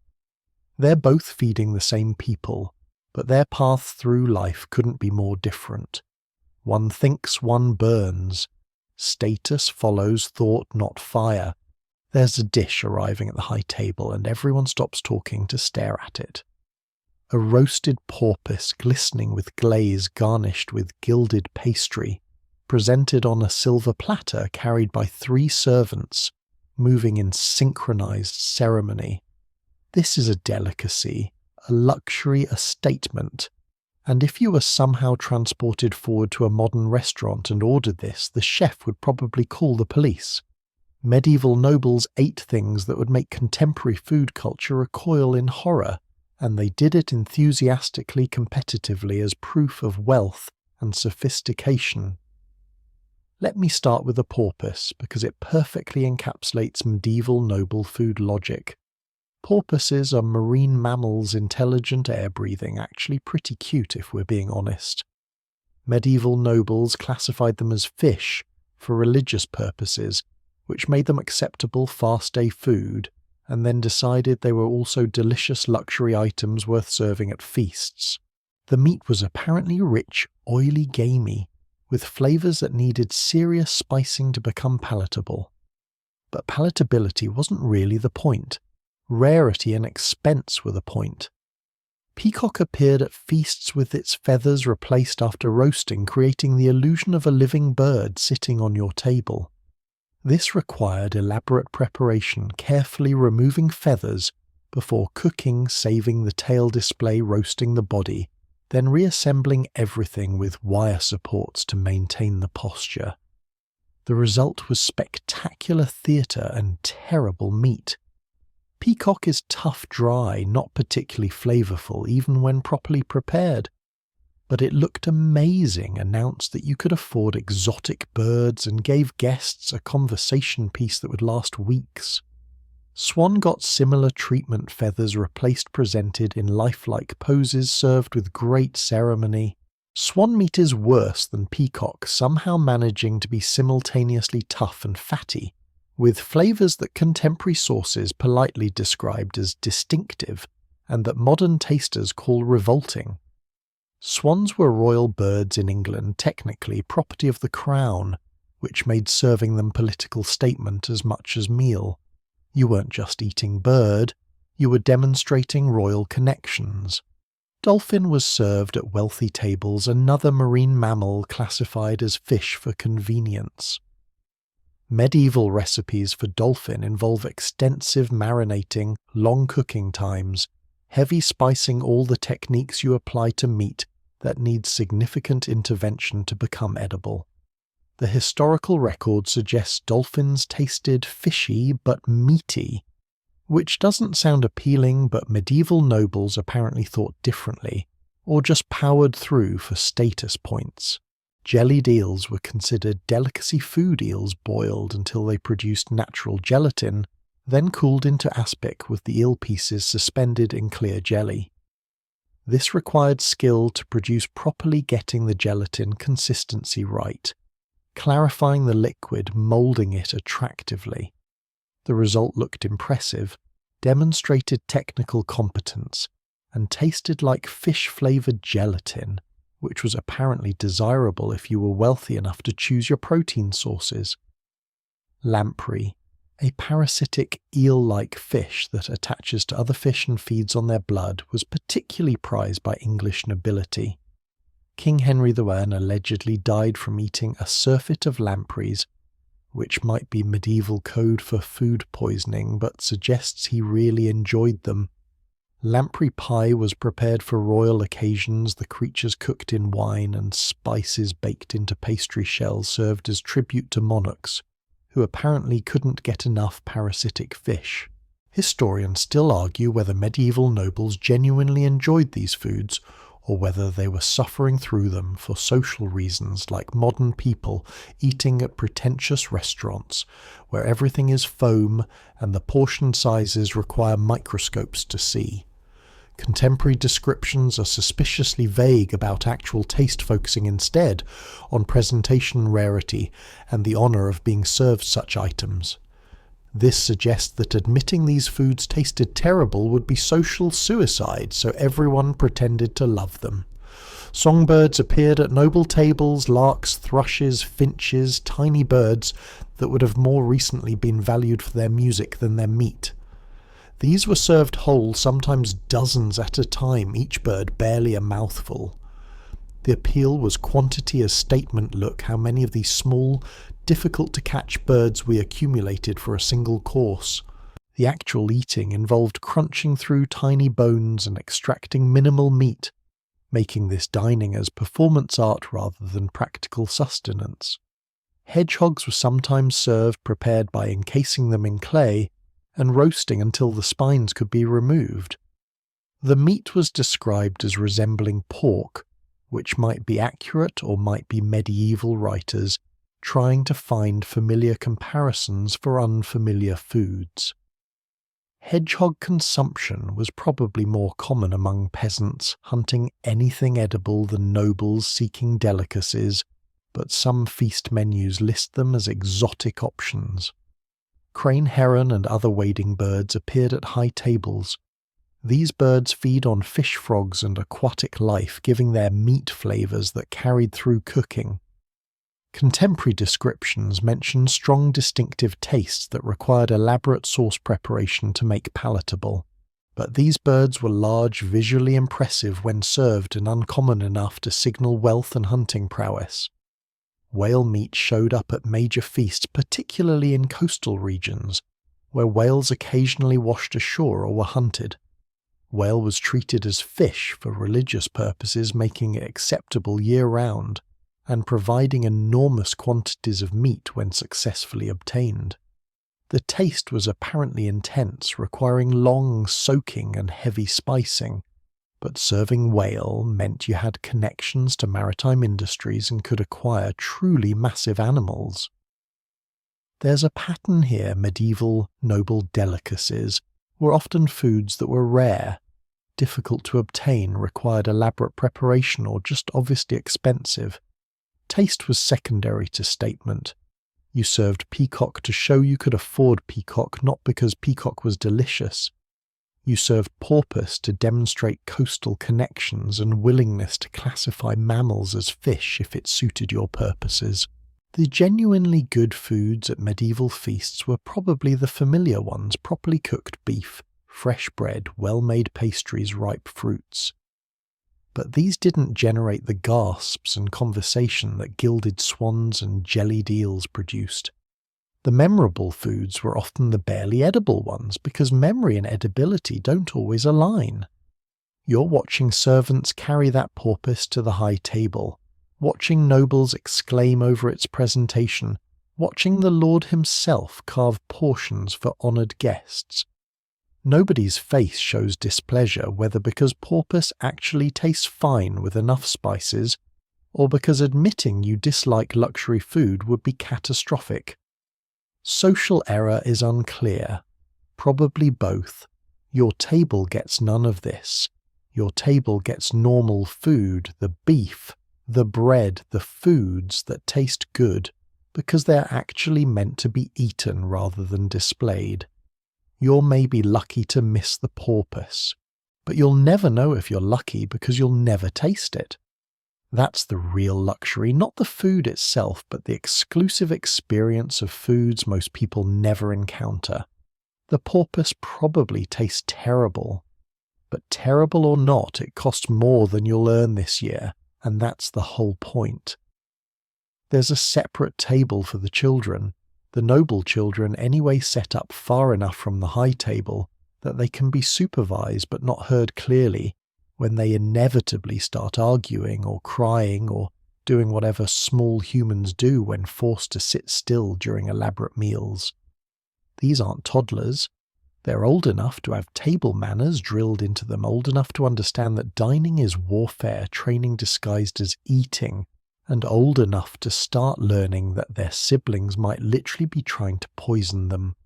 They're both feeding the same people, but their path through life couldn't be more different. One thinks, one burns. Status follows thought, not fire. There's a dish arriving at the high table, and everyone stops talking to stare at it. A roasted porpoise glistening with glaze garnished with gilded pastry, presented on a silver platter carried by 3 servants, moving in synchronized ceremony. This is a delicacy, a luxury, a statement. And if you were somehow transported forward to a modern restaurant and ordered this, the chef would probably call the police. Medieval nobles ate things that would make contemporary food culture recoil in horror, and they did it enthusiastically, competitively as proof of wealth and sophistication. Let me start with the porpoise, because it perfectly encapsulates medieval noble food logic. Porpoises are marine mammals, intelligent, air-breathing, actually pretty cute if we're being honest. Medieval nobles classified them as fish for religious purposes, which made them acceptable fast-day food, and then decided they were also delicious luxury items worth serving at feasts. The meat was apparently rich, oily, gamey, with flavours that needed serious spicing to become palatable. But palatability wasn't really the point. Rarity and expense were the point. Peacock appeared at feasts with its feathers replaced after roasting, creating the illusion of a living bird sitting on your table. This required elaborate preparation, carefully removing feathers before cooking, saving the tail display, roasting the body, then reassembling everything with wire supports to maintain the posture. The result was spectacular theatre and terrible meat. Peacock is tough dry, not particularly flavourful, even when properly prepared. But it looked amazing, announced that you could afford exotic birds, and gave guests a conversation piece that would last weeks. Swan got similar treatment, feathers replaced, presented in lifelike poses, served with great ceremony. Swan meat is worse than peacock, somehow managing to be simultaneously tough and fatty, with flavours that contemporary sources politely described as distinctive, and that modern tasters call revolting. Swans were royal birds in England, technically property of the crown, which made serving them political statement as much as meal. You weren't just eating bird, you were demonstrating royal connections. Dolphin was served at wealthy tables, another marine mammal classified as fish for convenience. Medieval recipes for dolphin involve extensive marinating, long cooking times, heavy spicing, all the techniques you apply to meat that need significant intervention to become edible. The historical record suggests dolphins tasted fishy but meaty, which doesn't sound appealing, but medieval nobles apparently thought differently, or just powered through for status points. Jellied eels were considered delicacy food, eels boiled until they produced natural gelatin, then cooled into aspic with the eel pieces suspended in clear jelly. This required skill to produce properly, getting the gelatin consistency right, clarifying the liquid, moulding it attractively. The result looked impressive, demonstrated technical competence, and tasted like fish-flavoured gelatin, which was apparently desirable if you were wealthy enough to choose your protein sources. Lamprey, a parasitic eel-like fish that attaches to other fish and feeds on their blood, was particularly prized by English nobility. King Henry I allegedly died from eating a surfeit of lampreys, which might be medieval code for food poisoning, but suggests he really enjoyed them. Lamprey pie was prepared for royal occasions, the creatures cooked in wine and spices baked into pastry shells served as tribute to monarchs, who apparently couldn't get enough parasitic fish. Historians still argue whether medieval nobles genuinely enjoyed these foods, or whether they were suffering through them for social reasons, like modern people eating at pretentious restaurants, where everything is foam and the portion sizes require microscopes to see. Contemporary descriptions are suspiciously vague about actual taste, focusing instead on presentation rarity and the honour of being served such items. This suggests that admitting these foods tasted terrible would be social suicide, so everyone pretended to love them. Songbirds appeared at noble tables, larks, thrushes, finches, tiny birds that would have more recently been valued for their music than their meat. These were served whole, sometimes dozens at a time, each bird barely a mouthful. The appeal was quantity as statement. Look how many of these small, difficult-to-catch birds we accumulated for a single course. The actual eating involved crunching through tiny bones and extracting minimal meat, making this dining as performance art rather than practical sustenance. Hedgehogs were sometimes served prepared by encasing them in clay and roasting until the spines could be removed. The meat was described as resembling pork, which might be accurate or might be medieval writers trying to find familiar comparisons for unfamiliar foods. Hedgehog consumption was probably more common among peasants hunting anything edible than nobles seeking delicacies, but some feast menus list them as exotic options. Crane heron and other wading birds appeared at high tables. These birds feed on fish frogs and aquatic life, giving their meat flavours that carried through cooking. Contemporary descriptions mention strong distinctive tastes that required elaborate sauce preparation to make palatable, but these birds were large, visually impressive when served and uncommon enough to signal wealth and hunting prowess. Whale meat showed up at major feasts, particularly in coastal regions, where whales occasionally washed ashore or were hunted. Whale was treated as fish for religious purposes, making it acceptable year-round, and providing enormous quantities of meat when successfully obtained. The taste was apparently intense, requiring long soaking and heavy spicing, but serving whale meant you had connections to maritime industries and could acquire truly massive animals. There's a pattern here. Medieval noble delicacies were often foods that were rare, difficult to obtain, required elaborate preparation, or just obviously expensive. Taste was secondary to statement. You served peacock to show you could afford peacock, not because peacock was delicious. You served porpoise to demonstrate coastal connections and willingness to classify mammals as fish if it suited your purposes. The genuinely good foods at medieval feasts were probably the familiar ones: properly cooked beef, fresh bread, well-made pastries, ripe fruits. But these didn't generate the gasps and conversation that gilded swans and jellied eels produced. The memorable foods were often the barely edible ones, because memory and edibility don't always align. You're watching servants carry that porpoise to the high table, watching nobles exclaim over its presentation, watching the Lord himself carve portions for honoured guests. Nobody's face shows displeasure, whether because porpoise actually tastes fine with enough spices, or because admitting you dislike luxury food would be catastrophic. Social error is unclear. Probably both. Your table gets none of this. Your table gets normal food, the beef, the bread, the foods that taste good, because they're actually meant to be eaten rather than displayed. You're maybe lucky to miss the porpoise, but you'll never know if you're lucky because you'll never taste it. That's the real luxury, not the food itself, but the exclusive experience of foods most people never encounter. The porpoise probably tastes terrible, but terrible or not, it costs more than you'll earn this year, and that's the whole point. There's a separate table for the children. The noble children anyway set up far enough from the high table that they can be supervised but not heard clearly when they inevitably start arguing or crying or doing whatever small humans do when forced to sit still during elaborate meals. These aren't toddlers. They're old enough to have table manners drilled into them, old enough to understand that dining is warfare, training disguised as eating, and old enough to start learning that their siblings might literally be trying to poison them.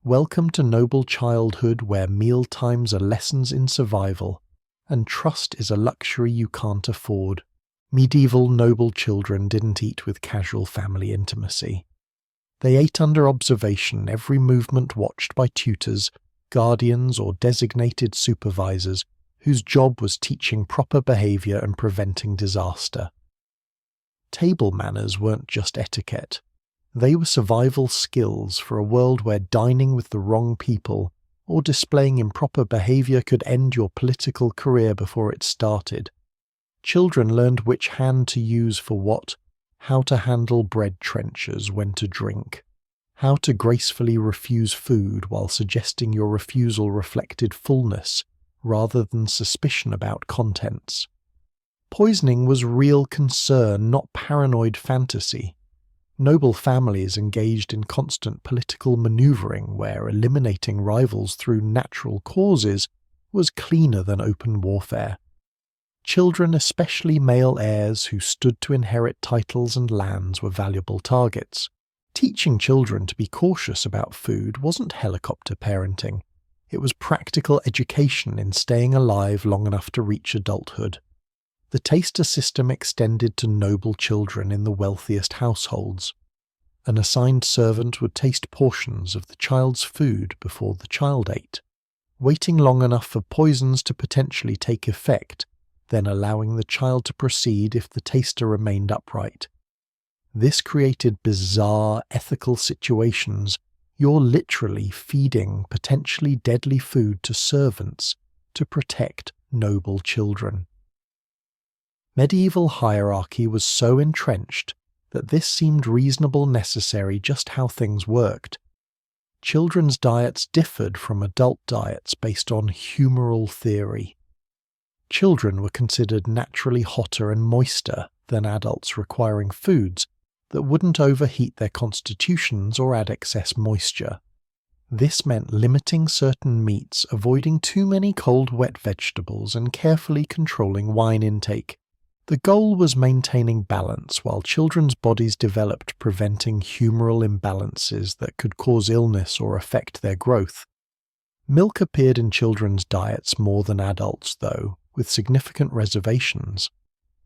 Welcome to noble childhood, where meal times are lessons in survival, and trust is a luxury you can't afford. Medieval noble children didn't eat with casual family intimacy. They ate under observation, every movement watched by tutors, guardians, or designated supervisors, whose job was teaching proper behaviour and preventing disaster. Table manners weren't just etiquette. They were survival skills for a world where dining with the wrong people or displaying improper behaviour could end your political career before it started. Children learned which hand to use for what, how to handle bread trenchers, when to drink, how to gracefully refuse food while suggesting your refusal reflected fullness rather than suspicion about contents. Poisoning was real concern, not paranoid fantasy. Noble families engaged in constant political manoeuvring where eliminating rivals through natural causes was cleaner than open warfare. Children, especially male heirs who stood to inherit titles and lands, were valuable targets. Teaching children to be cautious about food wasn't helicopter parenting. It was practical education in staying alive long enough to reach adulthood. The taster system extended to noble children in the wealthiest households. An assigned servant would taste portions of the child's food before the child ate, waiting long enough for poisons to potentially take effect, then allowing the child to proceed if the taster remained upright. This created bizarre ethical situations. You're literally feeding potentially deadly food to servants to protect noble children. Medieval hierarchy was so entrenched that this seemed reasonable, necessary, just how things worked. Children's diets differed from adult diets based on humoral theory. Children were considered naturally hotter and moister than adults, requiring foods that wouldn't overheat their constitutions or add excess moisture. This meant limiting certain meats, avoiding too many cold, wet vegetables, and carefully controlling wine intake. The goal was maintaining balance while children's bodies developed, preventing humoral imbalances that could cause illness or affect their growth. Milk appeared in children's diets more than adults, though, with significant reservations.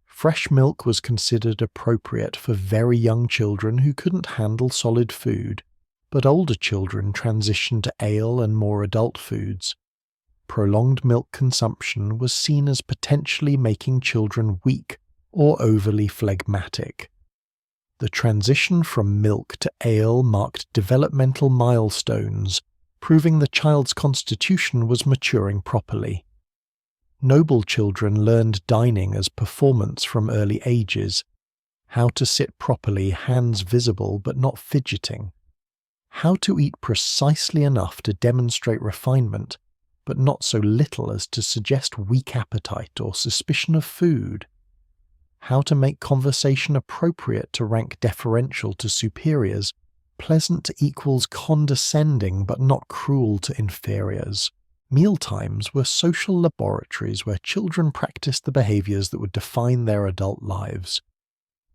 Fresh milk was considered appropriate for very young children who couldn't handle solid food, but older children transitioned to ale and more adult foods. Prolonged milk consumption was seen as potentially making children weak or overly phlegmatic. The transition from milk to ale marked developmental milestones, proving the child's constitution was maturing properly. Noble children learned dining as performance from early ages, how to sit properly, hands visible but not fidgeting, how to eat precisely enough to demonstrate refinement, but not so little as to suggest weak appetite or suspicion of food, how to make conversation appropriate to rank deferential to superiors, pleasant equals condescending but not cruel to inferiors. Mealtimes were social laboratories where children practiced the behaviors that would define their adult lives.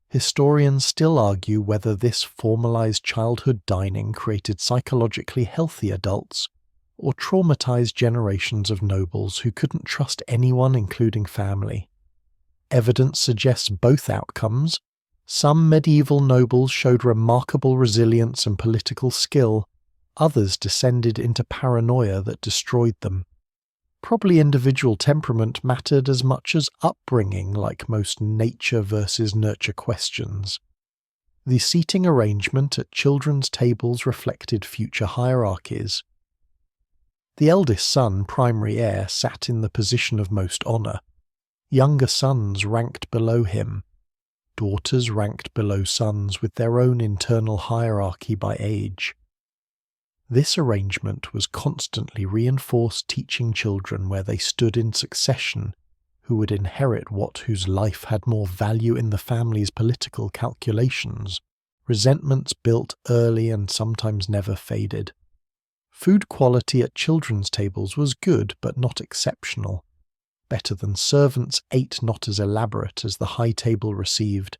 Historians still argue whether this formalized childhood dining created psychologically healthy adults or traumatized generations of nobles who couldn't trust anyone, including family. Evidence suggests both outcomes. Some medieval nobles showed remarkable resilience and political skill. Others descended into paranoia that destroyed them. Probably individual temperament mattered as much as upbringing, like most nature versus nurture questions. The seating arrangement at children's tables reflected future hierarchies. The eldest son, primary heir, sat in the position of most honour. Younger sons ranked below him. Daughters ranked below sons with their own internal hierarchy by age. This arrangement was constantly reinforced, teaching children where they stood in succession, who would inherit what whose life had more value in the family's political calculations. Resentments built early and sometimes never faded. Food quality at children's tables was good but not exceptional. Better than servants ate not as elaborate as the high table received.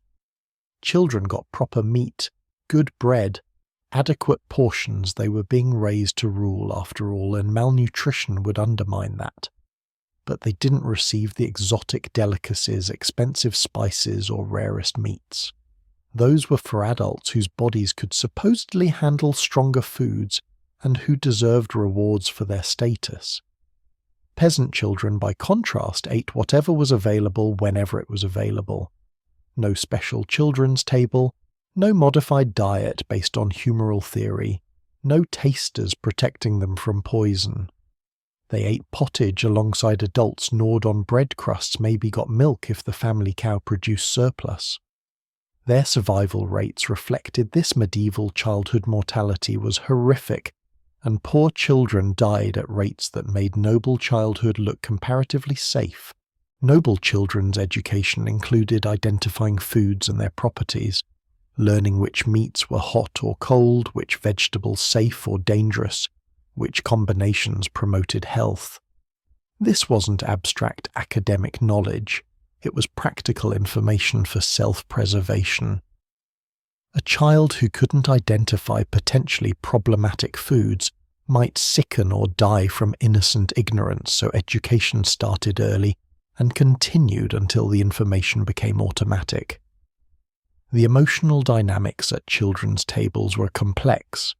Children got proper meat, good bread, adequate portions. They were being raised to rule after all, and malnutrition would undermine that. But they didn't receive the exotic delicacies, expensive spices, or rarest meats. Those were for adults whose bodies could supposedly handle stronger foods and who deserved rewards for their status. Peasant children, by contrast, ate whatever was available whenever it was available. No special children's table, no modified diet based on humoral theory, no tasters protecting them from poison. They ate pottage alongside adults, gnawed on bread crusts, maybe got milk if the family cow produced surplus. Their survival rates reflected this. Medieval childhood mortality was horrific, and poor children died at rates that made noble childhood look comparatively safe. Noble children's education included identifying foods and their properties, learning which meats were hot or cold, which vegetables safe or dangerous, which combinations promoted health. This wasn't abstract academic knowledge, it was practical information for self-preservation. A child who couldn't identify potentially problematic foods might sicken or die from innocent ignorance, so education started early and continued until the information became automatic. The emotional dynamics at children's tables were complex.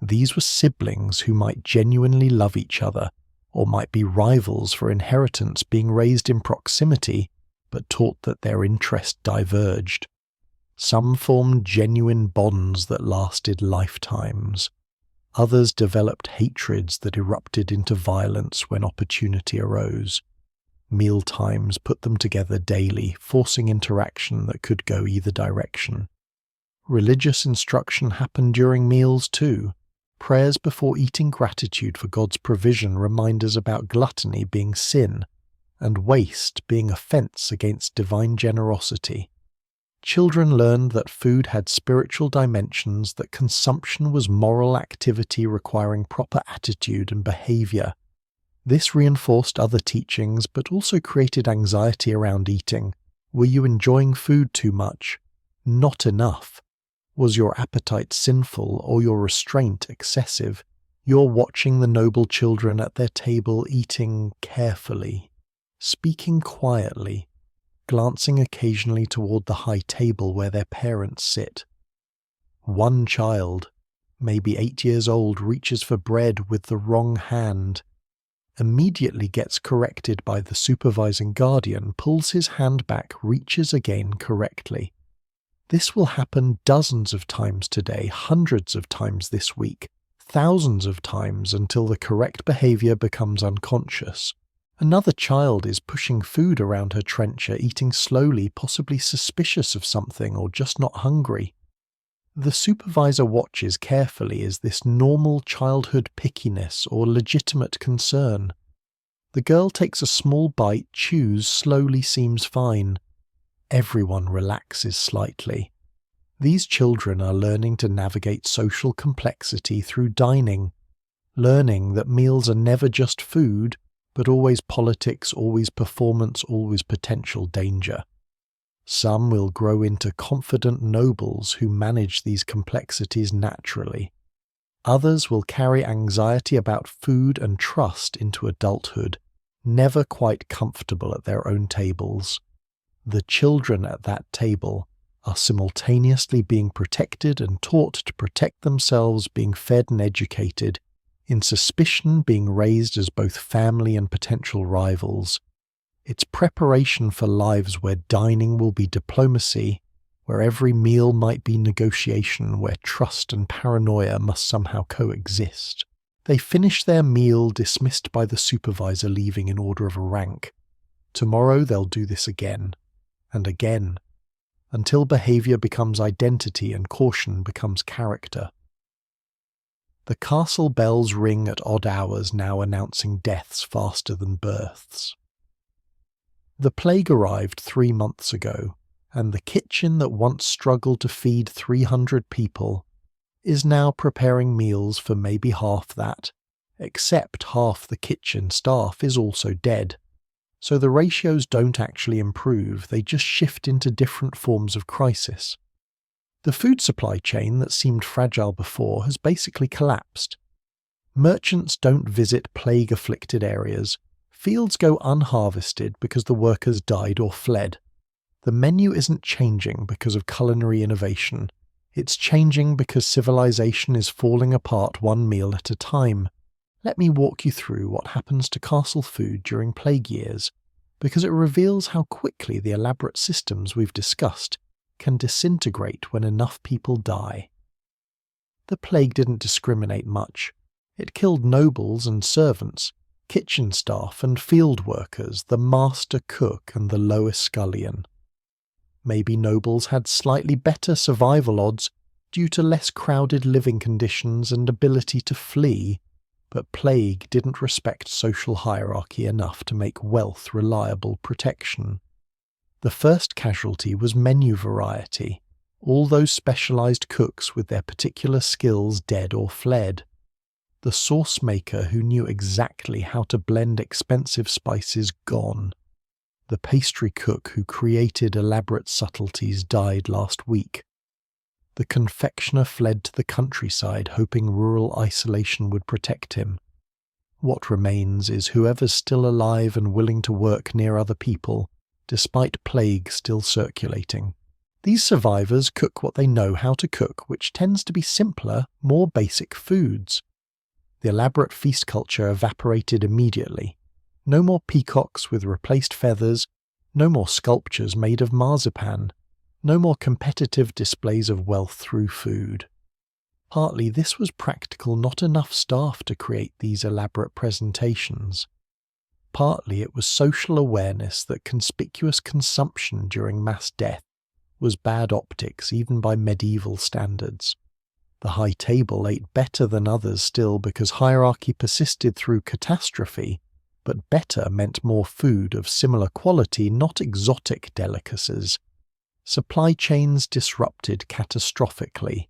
These were siblings who might genuinely love each other, or might be rivals for inheritance, being raised in proximity, but taught that their interests diverged. Some formed genuine bonds that lasted lifetimes. Others developed hatreds that erupted into violence when opportunity arose. Meal times put them together daily, forcing interaction that could go either direction. Religious instruction happened during meals too. Prayers before eating, gratitude for God's provision, reminders about gluttony being sin, and waste being offense against divine generosity. Children learned that food had spiritual dimensions, that consumption was moral activity requiring proper attitude and behavior. This reinforced other teachings, but also created anxiety around eating. Were you enjoying food too much? Not enough. Was your appetite sinful or your restraint excessive? You're watching the noble children at their table eating carefully, speaking quietly, glancing occasionally toward the high table where their parents sit. One child, maybe 8 years old, reaches for bread with the wrong hand, immediately gets corrected by the supervising guardian, pulls his hand back, reaches again correctly. This will happen dozens of times today, hundreds of times this week, thousands of times until the correct behavior becomes unconscious. Another child is pushing food around her trencher, eating slowly, possibly suspicious of something or just not hungry. The supervisor watches carefully. Is this normal childhood pickiness or legitimate concern? The girl takes a small bite, chews, slowly, seems fine. Everyone relaxes slightly. These children are learning to navigate social complexity through dining, learning that meals are never just food, but always politics, always performance, always potential danger. Some will grow into confident nobles who manage these complexities naturally. Others will carry anxiety about food and trust into adulthood, never quite comfortable at their own tables. The children at that table are simultaneously being protected and taught to protect themselves, being fed and educated, in suspicion being raised as both family and potential rivals. It's preparation for lives where dining will be diplomacy, where every meal might be negotiation, where trust and paranoia must somehow coexist. They finish their meal, dismissed by the supervisor, leaving in order of rank. Tomorrow they'll do this again, and again, until behavior becomes identity and caution becomes character. The castle bells ring at odd hours, now announcing deaths faster than births. The plague arrived 3 months ago, and the kitchen that once struggled to feed 300 people is now preparing meals for maybe half that, except half the kitchen staff is also dead. So the ratios don't actually improve, they just shift into different forms of crisis. The food supply chain that seemed fragile before has basically collapsed. Merchants don't visit plague-afflicted areas. Fields go unharvested because the workers died or fled. The menu isn't changing because of culinary innovation. It's changing because civilization is falling apart one meal at a time. Let me walk you through what happens to castle food during plague years, because it reveals how quickly the elaborate systems we've discussed can disintegrate when enough people die. The plague didn't discriminate much. It killed nobles and servants, kitchen staff and field workers, the master cook and the lowest scullion. Maybe nobles had slightly better survival odds due to less crowded living conditions and ability to flee, but plague didn't respect social hierarchy enough to make wealth reliable protection. The first casualty was menu variety, all those specialized cooks with their particular skills dead or fled. The sauce maker who knew exactly how to blend expensive spices gone. The pastry cook who created elaborate subtleties died last week. The confectioner fled to the countryside, hoping rural isolation would protect him. What remains is whoever's still alive and willing to work near other people, despite plague still circulating. These survivors cook what they know how to cook, which tends to be simpler, more basic foods. The elaborate feast culture evaporated immediately. No more peacocks with replaced feathers, no more sculptures made of marzipan. No more competitive displays of wealth through food. Partly this was practical, not enough staff to create these elaborate presentations. Partly it was social awareness that conspicuous consumption during mass death was bad optics even by medieval standards. The high table ate better than others still because hierarchy persisted through catastrophe, but better meant more food of similar quality, not exotic delicacies. Supply chains disrupted catastrophically.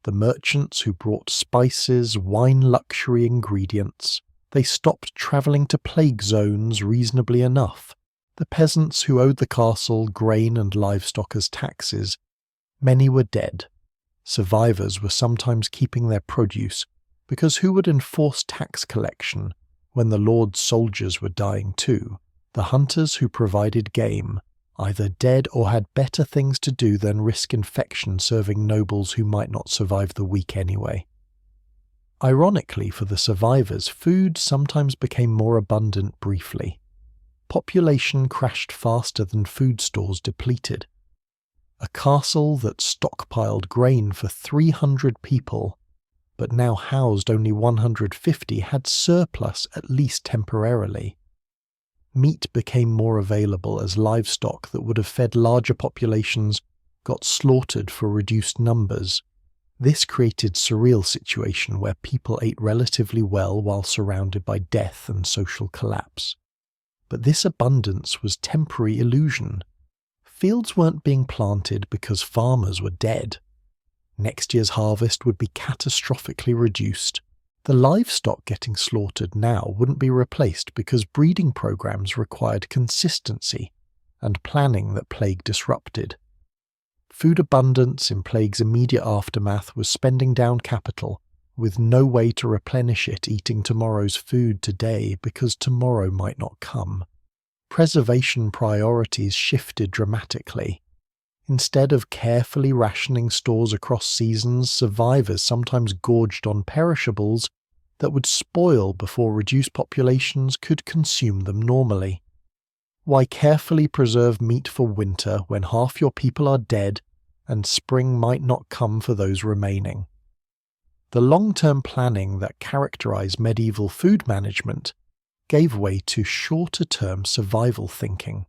The merchants who brought spices, wine luxury ingredients, they stopped travelling to plague zones reasonably enough. The peasants who owed the castle grain and livestock as taxes, many were dead. Survivors were sometimes keeping their produce, because who would enforce tax collection when the lord's soldiers were dying too? The hunters who provided game, either dead or had better things to do than risk infection serving nobles who might not survive the week anyway. Ironically for the survivors, food sometimes became more abundant briefly. Population crashed faster than food stores depleted. A castle that stockpiled grain for 300 people, but now housed only 150, had surplus at least temporarily. Meat became more available as livestock that would have fed larger populations got slaughtered for reduced numbers. This created a surreal situation where people ate relatively well while surrounded by death and social collapse. But this abundance was temporary illusion. Fields weren't being planted because farmers were dead. Next year's harvest would be catastrophically reduced. The livestock getting slaughtered now wouldn't be replaced because breeding programs required consistency and planning that plague disrupted. Food abundance in plague's immediate aftermath was spending down capital, with no way to replenish it, eating tomorrow's food today because tomorrow might not come. Preservation priorities shifted dramatically. Instead of carefully rationing stores across seasons, survivors sometimes gorged on perishables that would spoil before reduced populations could consume them normally. Why carefully preserve meat for winter when half your people are dead and spring might not come for those remaining? The long-term planning that characterized medieval food management gave way to shorter-term survival thinking.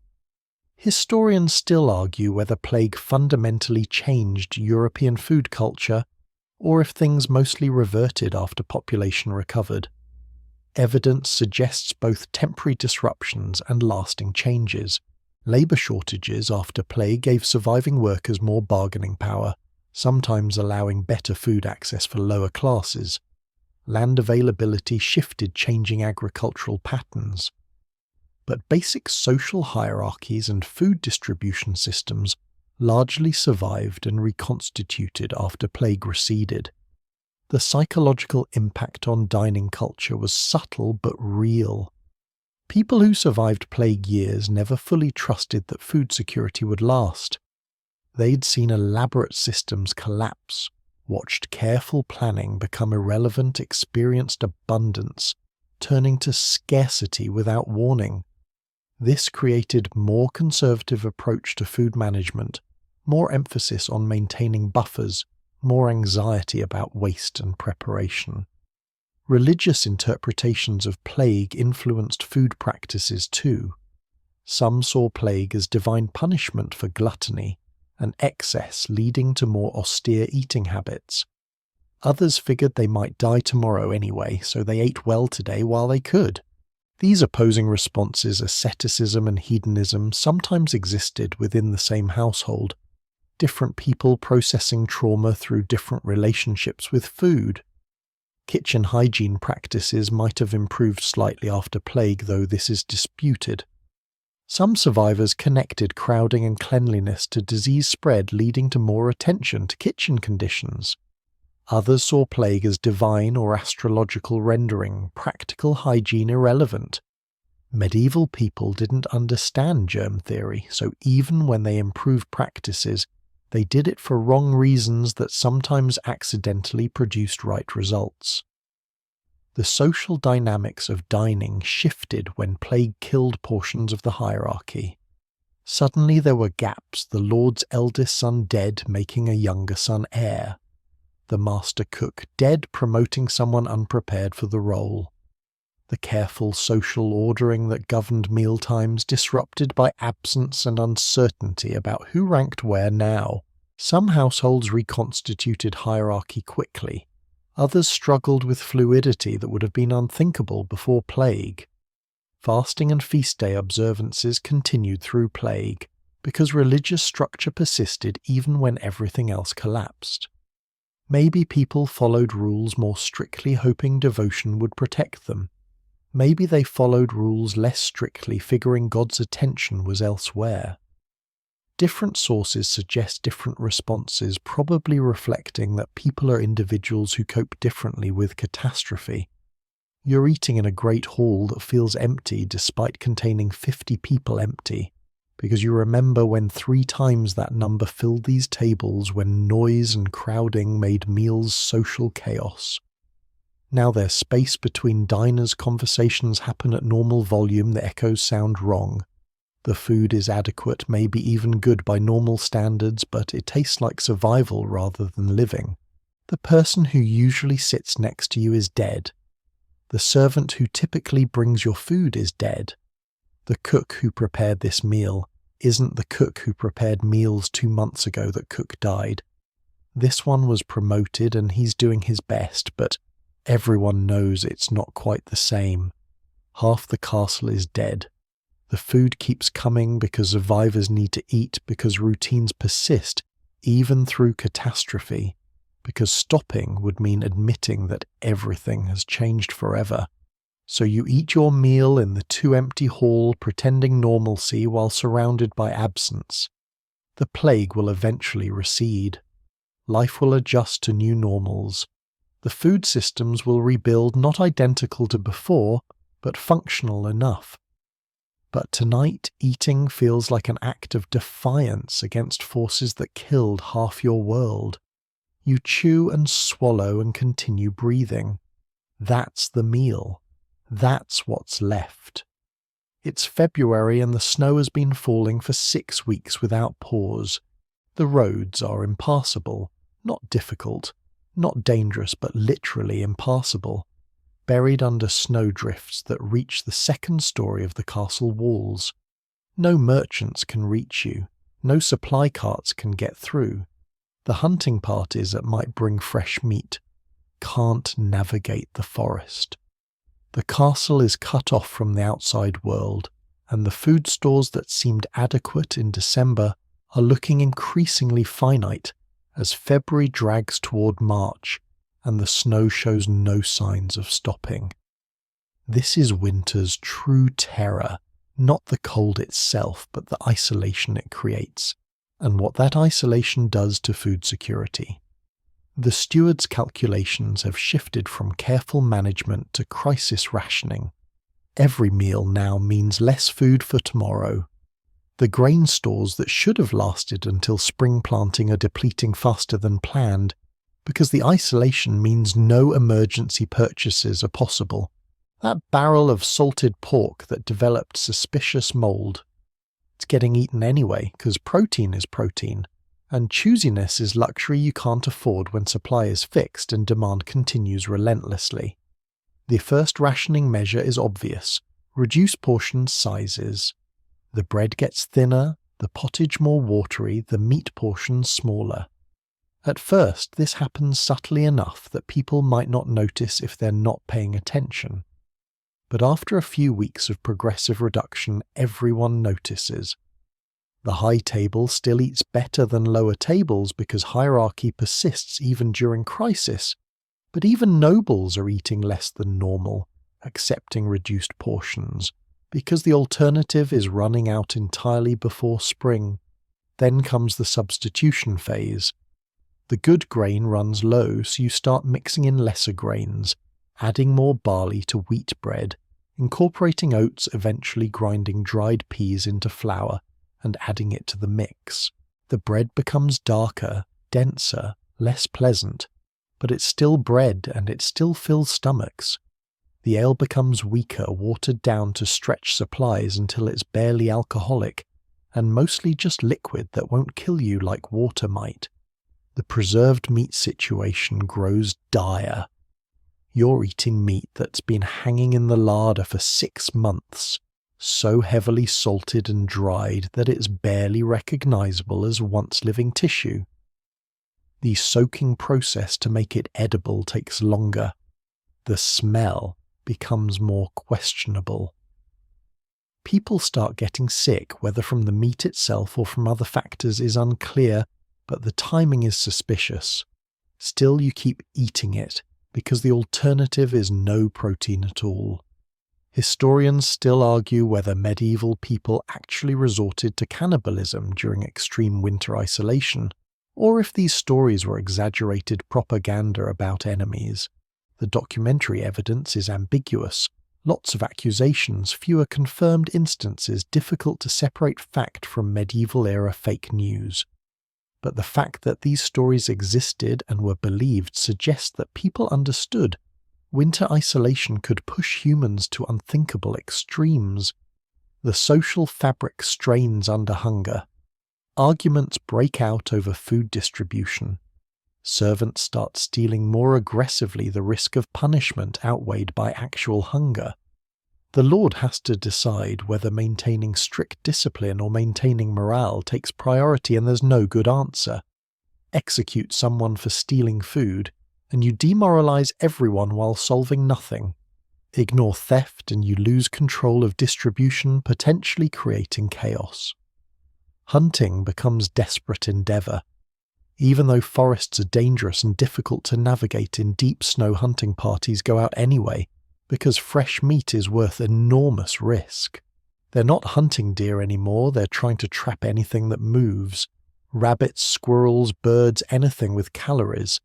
Historians still argue whether plague fundamentally changed European food culture or if things mostly reverted after population recovered. Evidence suggests both temporary disruptions and lasting changes. Labour shortages after plague gave surviving workers more bargaining power, sometimes allowing better food access for lower classes. Land availability shifted changing agricultural patterns. But basic social hierarchies and food distribution systems largely survived and reconstituted after plague receded. The psychological impact on dining culture was subtle but real. People who survived plague years never fully trusted that food security would last. They'd seen elaborate systems collapse, watched careful planning become irrelevant, experienced abundance turning to scarcity without warning. This created more conservative approach to food management, more emphasis on maintaining buffers, more anxiety about waste and preparation. Religious interpretations of plague influenced food practices too. Some saw plague as divine punishment for gluttony, and excess leading to more austere eating habits. Others figured they might die tomorrow anyway, so they ate well today while they could. These opposing responses, asceticism and hedonism, sometimes existed within the same household, different people processing trauma through different relationships with food. Kitchen hygiene practices might have improved slightly after plague, though this is disputed. Some survivors connected crowding and cleanliness to disease spread, leading to more attention to kitchen conditions. Others saw plague as divine or astrological rendering, practical hygiene irrelevant. Medieval people didn't understand germ theory, so even when they improved practices, they did it for wrong reasons that sometimes accidentally produced right results. The social dynamics of dining shifted when plague killed portions of the hierarchy. Suddenly there were gaps, the lord's eldest son dead, making a younger son heir. The master cook dead, promoting someone unprepared for the role. The careful social ordering that governed mealtimes disrupted by absence and uncertainty about who ranked where now. Some households reconstituted hierarchy quickly. Others struggled with fluidity that would have been unthinkable before plague. Fasting and feast day observances continued through plague, because religious structure persisted even when everything else collapsed. Maybe people followed rules more strictly, hoping devotion would protect them. Maybe they followed rules less strictly, figuring God's attention was elsewhere. Different sources suggest different responses, probably reflecting that people are individuals who cope differently with catastrophe. You're eating in a great hall that feels empty despite containing 50 people empty, because you remember when 3 times that number filled these tables when noise and crowding made meals social chaos. Now there's space between diners, conversations happen at normal volume, the echoes sound wrong. The food is adequate, maybe even good by normal standards, but it tastes like survival rather than living. The person who usually sits next to you is dead. The servant who typically brings your food is dead. The cook who prepared this meal isn't the cook who prepared meals 2 months ago that cook died. This one was promoted and he's doing his best, but everyone knows it's not quite the same. Half the castle is dead. The food keeps coming because survivors need to eat, because routines persist, even through catastrophe, because stopping would mean admitting that everything has changed forever. So you eat your meal in the too empty hall, pretending normalcy while surrounded by absence. The plague will eventually recede. Life will adjust to new normals. The food systems will rebuild, not identical to before, but functional enough. But tonight, eating feels like an act of defiance against forces that killed half your world. You chew and swallow and continue breathing. That's the meal. That's what's left. It's February and the snow has been falling for 6 weeks without pause. The roads are impassable, not difficult, not dangerous, but literally impassable, buried under snowdrifts that reach the second story of the castle walls. No merchants can reach you, no supply carts can get through. The hunting parties that might bring fresh meat can't navigate the forest. The castle is cut off from the outside world, and the food stores that seemed adequate in December are looking increasingly finite as February drags toward March and the snow shows no signs of stopping. This is winter's true terror, not the cold itself, but the isolation it creates, and what that isolation does to food security. The steward's calculations have shifted from careful management to crisis rationing. Every meal now means less food for tomorrow. The grain stores that should have lasted until spring planting are depleting faster than planned, because the isolation means no emergency purchases are possible. That barrel of salted pork that developed suspicious mold, it's getting eaten anyway, because protein is protein, and choosiness is luxury you can't afford when supply is fixed and demand continues relentlessly. The first rationing measure is obvious: reduce portion sizes. The bread gets thinner, the pottage more watery, the meat portions smaller. At first, this happens subtly enough that people might not notice if they're not paying attention. But after a few weeks of progressive reduction, everyone notices. The high table still eats better than lower tables because hierarchy persists even during crisis, but even nobles are eating less than normal, accepting reduced portions, because the alternative is running out entirely before spring. Then comes the substitution phase. The good grain runs low, so you start mixing in lesser grains, adding more barley to wheat bread, incorporating oats, eventually grinding dried peas into flour and adding it to the mix. The bread becomes darker, denser, less pleasant, but it's still bread and it still fills stomachs. The ale becomes weaker, watered down to stretch supplies until it's barely alcoholic, and mostly just liquid that won't kill you like water might. The preserved meat situation grows dire. You're eating meat that's been hanging in the larder for 6 months, so heavily salted and dried that it's barely recognizable as once living tissue. The soaking process to make it edible takes longer. The smell becomes more questionable. People start getting sick, whether from the meat itself or from other factors is unclear, but the timing is suspicious. Still, you keep eating it, because the alternative is no protein at all. Historians still argue whether medieval people actually resorted to cannibalism during extreme winter isolation, or if these stories were exaggerated propaganda about enemies. The documentary evidence is ambiguous. Lots of accusations, fewer confirmed instances, difficult to separate fact from medieval-era fake news. But the fact that these stories existed and were believed suggests that people understood winter isolation could push humans to unthinkable extremes. The social fabric strains under hunger. Arguments break out over food distribution. Servants start stealing more aggressively, the risk of punishment outweighed by actual hunger. The Lord has to decide whether maintaining strict discipline or maintaining morale takes priority, and there's no good answer. Execute someone for stealing food, and you demoralize everyone while solving nothing. Ignore theft and you lose control of distribution, potentially creating chaos. Hunting becomes desperate endeavor. Even though forests are dangerous and difficult to navigate in deep snow, hunting parties go out anyway, because fresh meat is worth enormous risk. They're not hunting deer anymore, they're trying to trap anything that moves. Rabbits, squirrels, birds, anything with calories.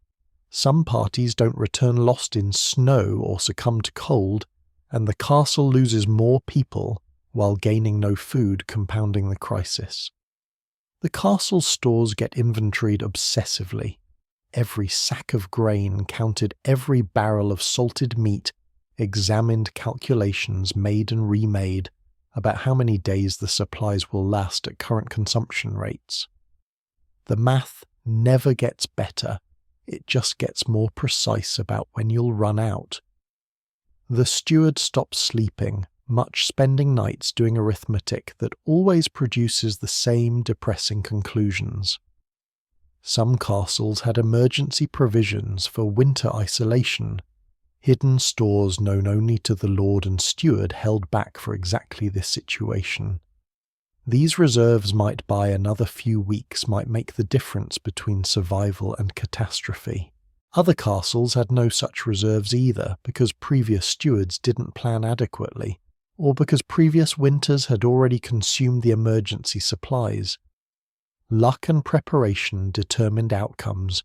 Some parties don't return lost in snow or succumb to cold, and the castle loses more people while gaining no food, compounding the crisis. The castle's stores get inventoried obsessively. Every sack of grain counted, every barrel of salted meat examined, calculations made and remade about how many days the supplies will last at current consumption rates. The math never gets better, it just gets more precise about when you'll run out. The steward stops sleeping, much spending nights doing arithmetic that always produces the same depressing conclusions. Some castles had emergency provisions for winter isolation. Hidden stores known only to the lord and steward held back for exactly this situation. These reserves might buy another few weeks, might make the difference between survival and catastrophe. Other castles had no such reserves either, because previous stewards didn't plan adequately, or because previous winters had already consumed the emergency supplies. Luck and preparation determined outcomes,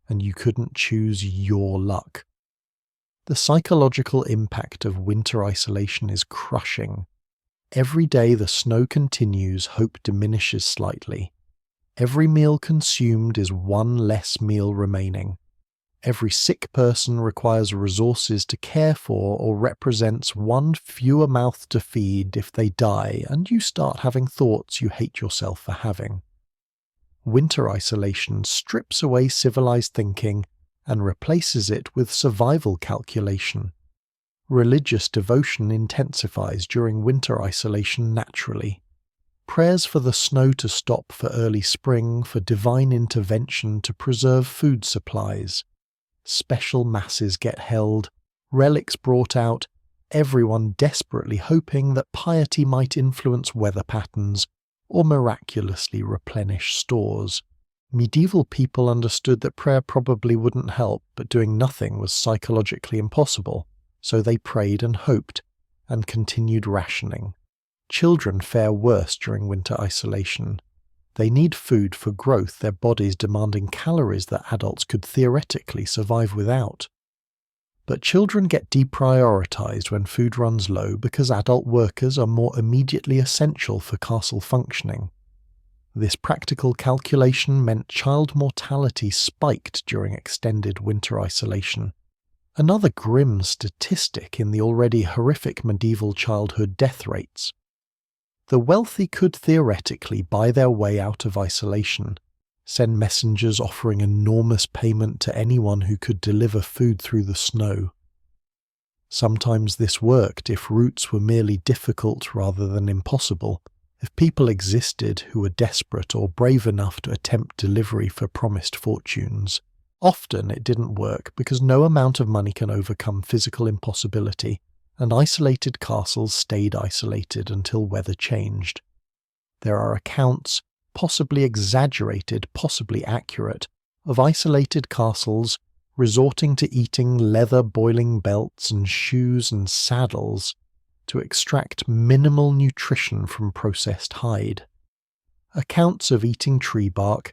and you couldn't choose your luck. The psychological impact of winter isolation is crushing. Every day the snow continues, hope diminishes slightly. Every meal consumed is one less meal remaining. Every sick person requires resources to care for or represents one fewer mouth to feed if they die, and you start having thoughts you hate yourself for having. Winter isolation strips away civilized thinking and replaces it with survival calculation. Religious devotion intensifies during winter isolation naturally. Prayers for the snow to stop for early spring, for divine intervention to preserve food supplies. Special masses get held, relics brought out, everyone desperately hoping that piety might influence weather patterns or miraculously replenish stores. Medieval people understood that prayer probably wouldn't help, but doing nothing was psychologically impossible, so they prayed and hoped, and continued rationing. Children fare worse during winter isolation. They need food for growth, their bodies demanding calories that adults could theoretically survive without. But children get deprioritized when food runs low because adult workers are more immediately essential for castle functioning. This practical calculation meant child mortality spiked during extended winter isolation. Another grim statistic in the already horrific medieval childhood death rates. The wealthy could theoretically buy their way out of isolation, send messengers offering enormous payment to anyone who could deliver food through the snow. Sometimes this worked if routes were merely difficult rather than impossible, if people existed who were desperate or brave enough to attempt delivery for promised fortunes. Often it didn't work because no amount of money can overcome physical impossibility, and isolated castles stayed isolated until weather changed. There are accounts, possibly exaggerated, possibly accurate, of isolated castles resorting to eating leather boiling belts and shoes and saddles to extract minimal nutrition from processed hide. Accounts of eating tree bark,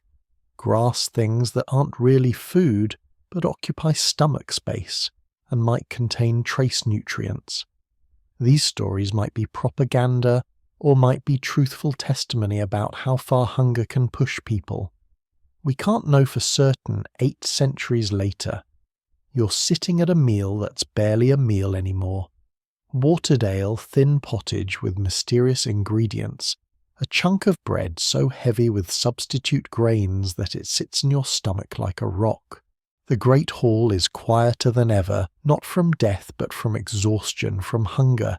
grass, things that aren't really food but occupy stomach space and might contain trace nutrients. These stories might be propaganda or might be truthful testimony about how far hunger can push people. We can't know for certain 8 centuries later. You're sitting at a meal that's barely a meal anymore. Watered ale, thin pottage with mysterious ingredients, a chunk of bread so heavy with substitute grains that it sits in your stomach like a rock. The great hall is quieter than ever, not from death but from exhaustion, from hunger,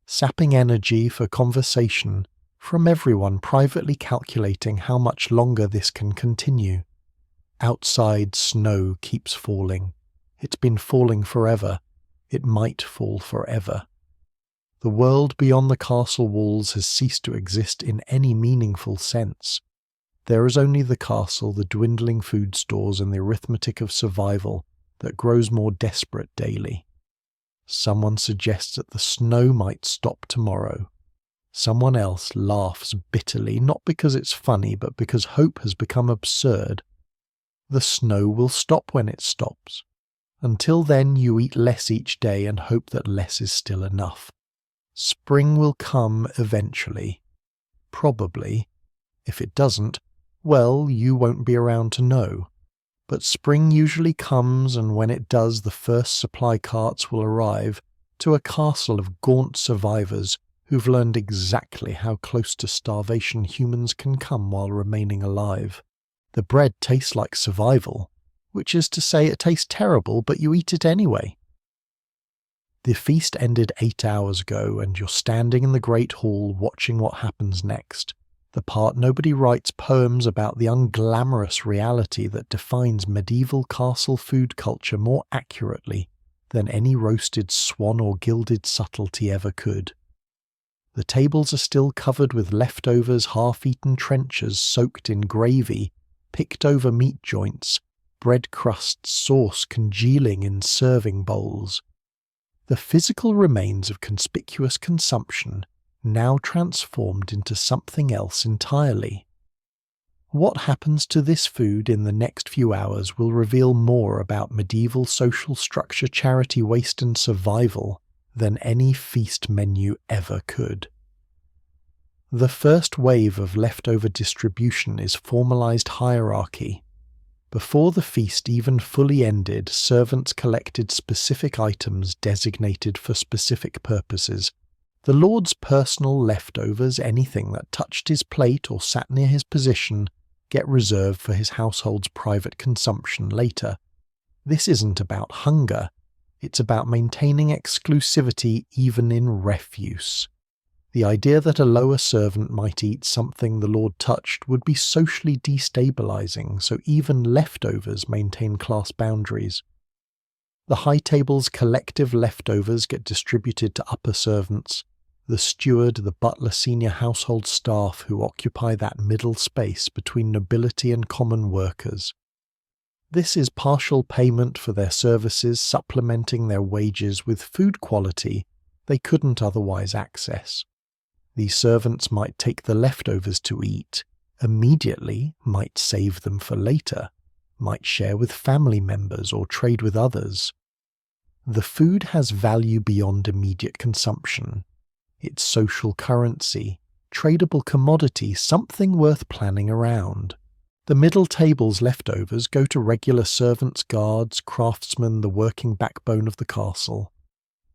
sapping energy for conversation, from everyone privately calculating how much longer this can continue. Outside, snow keeps falling. It's been falling forever. It might fall forever. The world beyond the castle walls has ceased to exist in any meaningful sense. There is only the castle, the dwindling food stores, and the arithmetic of survival that grows more desperate daily. Someone suggests that the snow might stop tomorrow. Someone else laughs bitterly, not because it's funny, but because hope has become absurd. The snow will stop when it stops. Until then, you eat less each day and hope that less is still enough. Spring will come eventually. Probably. If it doesn't, well, you won't be around to know. But spring usually comes, and when it does, the first supply carts will arrive to a castle of gaunt survivors who've learned exactly how close to starvation humans can come while remaining alive. The bread tastes like survival, which is to say it tastes terrible, but you eat it anyway. The feast ended 8 hours ago, and you're standing in the great hall watching what happens next. The part nobody writes poems about the unglamorous reality that defines medieval castle food culture more accurately than any roasted swan or gilded subtlety ever could. The tables are still covered with leftovers, half-eaten trenchers soaked in gravy, picked over meat joints, bread crusts, sauce congealing in serving bowls. The physical remains of conspicuous consumption now transformed into something else entirely. What happens to this food in the next few hours will reveal more about medieval social structure, charity, waste and survival than any feast menu ever could. The first wave of leftover distribution is formalized hierarchy. Before the feast even fully ended, servants collected specific items designated for specific purposes. The Lord's personal leftovers, anything that touched his plate or sat near his position, get reserved for his household's private consumption later. This isn't about hunger, it's about maintaining exclusivity even in refuse. The idea that a lower servant might eat something the Lord touched would be socially destabilizing, so even leftovers maintain class boundaries. The high table's collective leftovers get distributed to upper servants, the steward, the butler, senior household staff who occupy that middle space between nobility and common workers. This is partial payment for their services, supplementing their wages with food quality they couldn't otherwise access. These servants might take the leftovers to eat, immediately, might save them for later, might share with family members or trade with others. The food has value beyond immediate consumption. It's social currency, tradable commodity, something worth planning around. The middle table's leftovers go to regular servants, guards, craftsmen, the working backbone of the castle.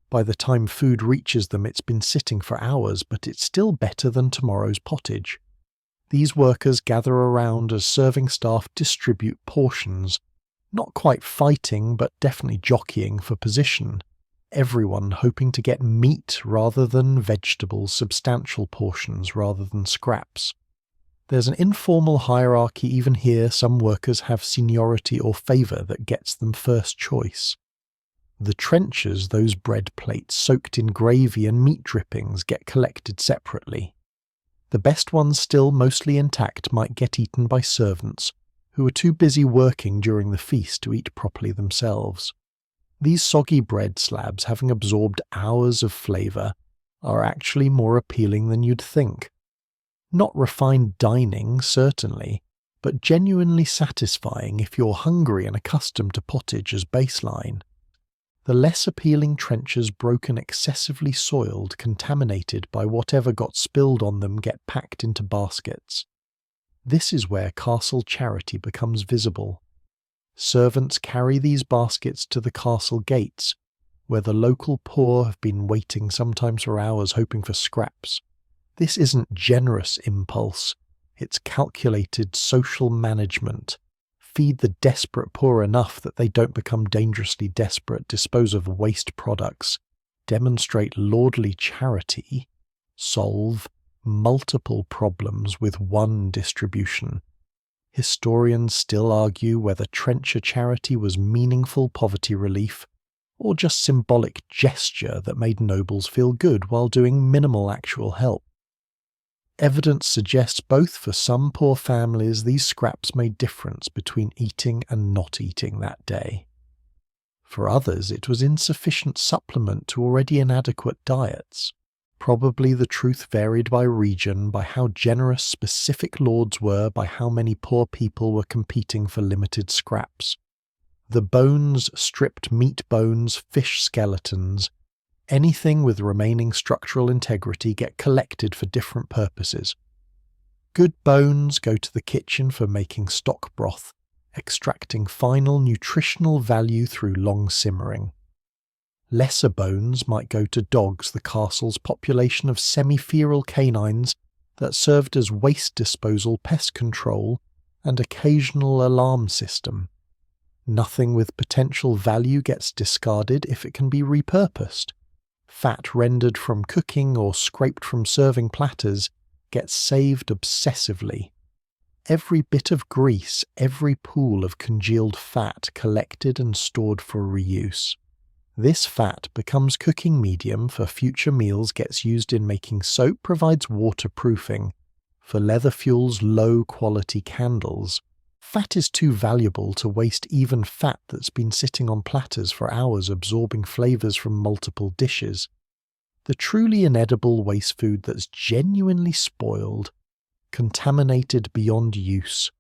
By the time food reaches them, it's been sitting for hours, but it's still better than tomorrow's pottage. These workers gather around as serving staff distribute portions, not quite fighting, but definitely jockeying for position. Everyone hoping to get meat rather than vegetables, substantial portions rather than scraps. There's an informal hierarchy even here. Some workers have seniority or favour that gets them first choice. The trenchers, those bread plates soaked in gravy and meat drippings, get collected separately. The best ones, still mostly intact, might get eaten by servants, who are too busy working during the feast to eat properly themselves. These soggy bread slabs, having absorbed hours of flavour, are actually more appealing than you'd think. Not refined dining, certainly, but genuinely satisfying if you're hungry and accustomed to pottage as baseline. The less appealing trenchers, broken, excessively soiled, contaminated by whatever got spilled on them, get packed into baskets. This is where castle charity becomes visible. Servants carry these baskets to the castle gates, where the local poor have been waiting sometimes for hours hoping for scraps. This isn't generous impulse, it's calculated social management. Feed the desperate poor enough that they don't become dangerously desperate, dispose of waste products, demonstrate lordly charity, solve multiple problems with one distribution. Historians still argue whether trencher charity was meaningful poverty relief or just symbolic gesture that made nobles feel good while doing minimal actual help. Evidence suggests both for some poor families these scraps made difference between eating and not eating that day. For others it was insufficient supplement to already inadequate diets. Probably the truth varied by region, by how generous specific lords were, by how many poor people were competing for limited scraps. The bones, stripped meat bones, fish skeletons, anything with remaining structural integrity get collected for different purposes. Good bones go to the kitchen for making stock broth, extracting final nutritional value through long simmering. Lesser bones might go to dogs, the castle's population of semi-feral canines that served as waste disposal, pest control, and occasional alarm system. Nothing with potential value gets discarded if it can be repurposed. Fat rendered from cooking or scraped from serving platters gets saved obsessively. Every bit of grease, every pool of congealed fat collected and stored for reuse. This fat becomes cooking medium for future meals, gets used in making soap, provides waterproofing. For leather fuels, low-quality candles. Fat is too valuable to waste even fat that's been sitting on platters for hours absorbing flavours from multiple dishes. The truly inedible waste food that's genuinely spoiled, contaminated beyond use,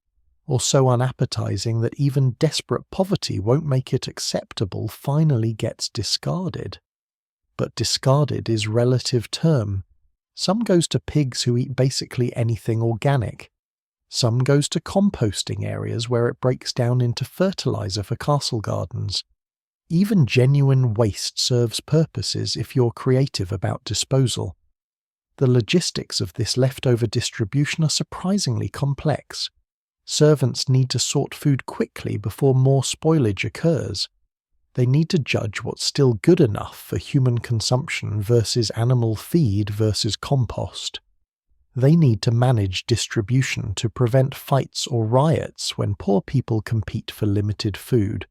or so unappetizing that even desperate poverty won't make it acceptable, finally gets discarded. But discarded is relative term. Some goes to pigs who eat basically anything organic. Some goes to composting areas where it breaks down into fertilizer for castle gardens. Even genuine waste serves purposes if you're creative about disposal. The logistics of this leftover distribution are surprisingly complex. Servants need to sort food quickly before more spoilage occurs. They need to judge what's still good enough for human consumption versus animal feed versus compost. They need to manage distribution to prevent fights or riots when poor people compete for limited food.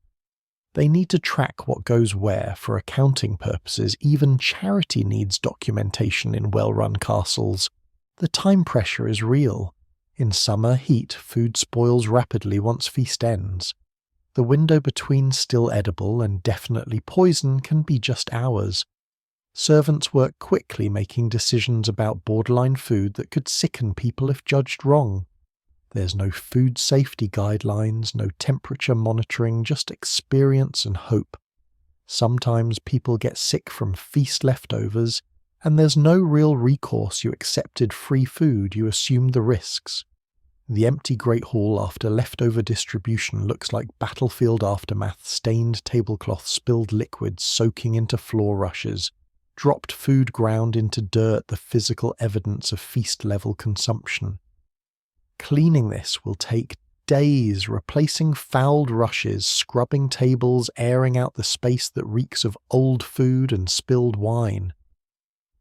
They need to track what goes where for accounting purposes. Even charity needs documentation in well-run castles. The time pressure is real. In summer heat, food spoils rapidly once feast ends. The window between still edible and definitely poison can be just hours. Servants work quickly, making decisions about borderline food that could sicken people if judged wrong. There's no food safety guidelines, no temperature monitoring, just experience and hope. Sometimes people get sick from feast leftovers, and there's no real recourse. You accepted free food, you assumed the risks. The empty Great Hall after leftover distribution looks like battlefield aftermath, stained tablecloth, spilled liquids soaking into floor rushes, dropped food ground into dirt, the physical evidence of feast-level consumption. Cleaning this will take days, replacing fouled rushes, scrubbing tables, airing out the space that reeks of old food and spilled wine.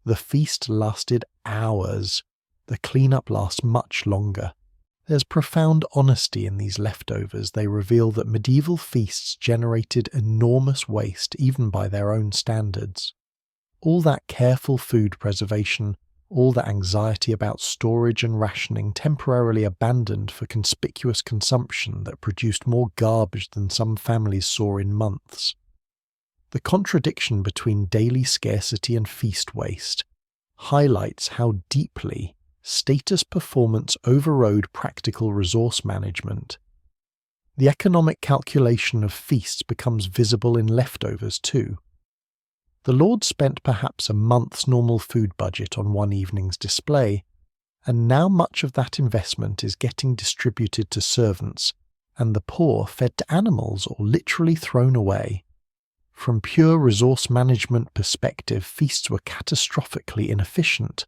The feast lasted hours. The cleanup lasts much longer. There's profound honesty in these leftovers. They reveal that medieval feasts generated enormous waste, even by their own standards. All that careful food preservation, all that anxiety about storage and rationing temporarily abandoned for conspicuous consumption that produced more garbage than some families saw in months. The contradiction between daily scarcity and feast waste highlights how deeply status performance overrode practical resource management. The economic calculation of feasts becomes visible in leftovers too. The Lord spent perhaps a month's normal food budget on one evening's display, and now much of that investment is getting distributed to servants, and the poor fed to animals or literally thrown away. From pure resource management perspective, feasts were catastrophically inefficient.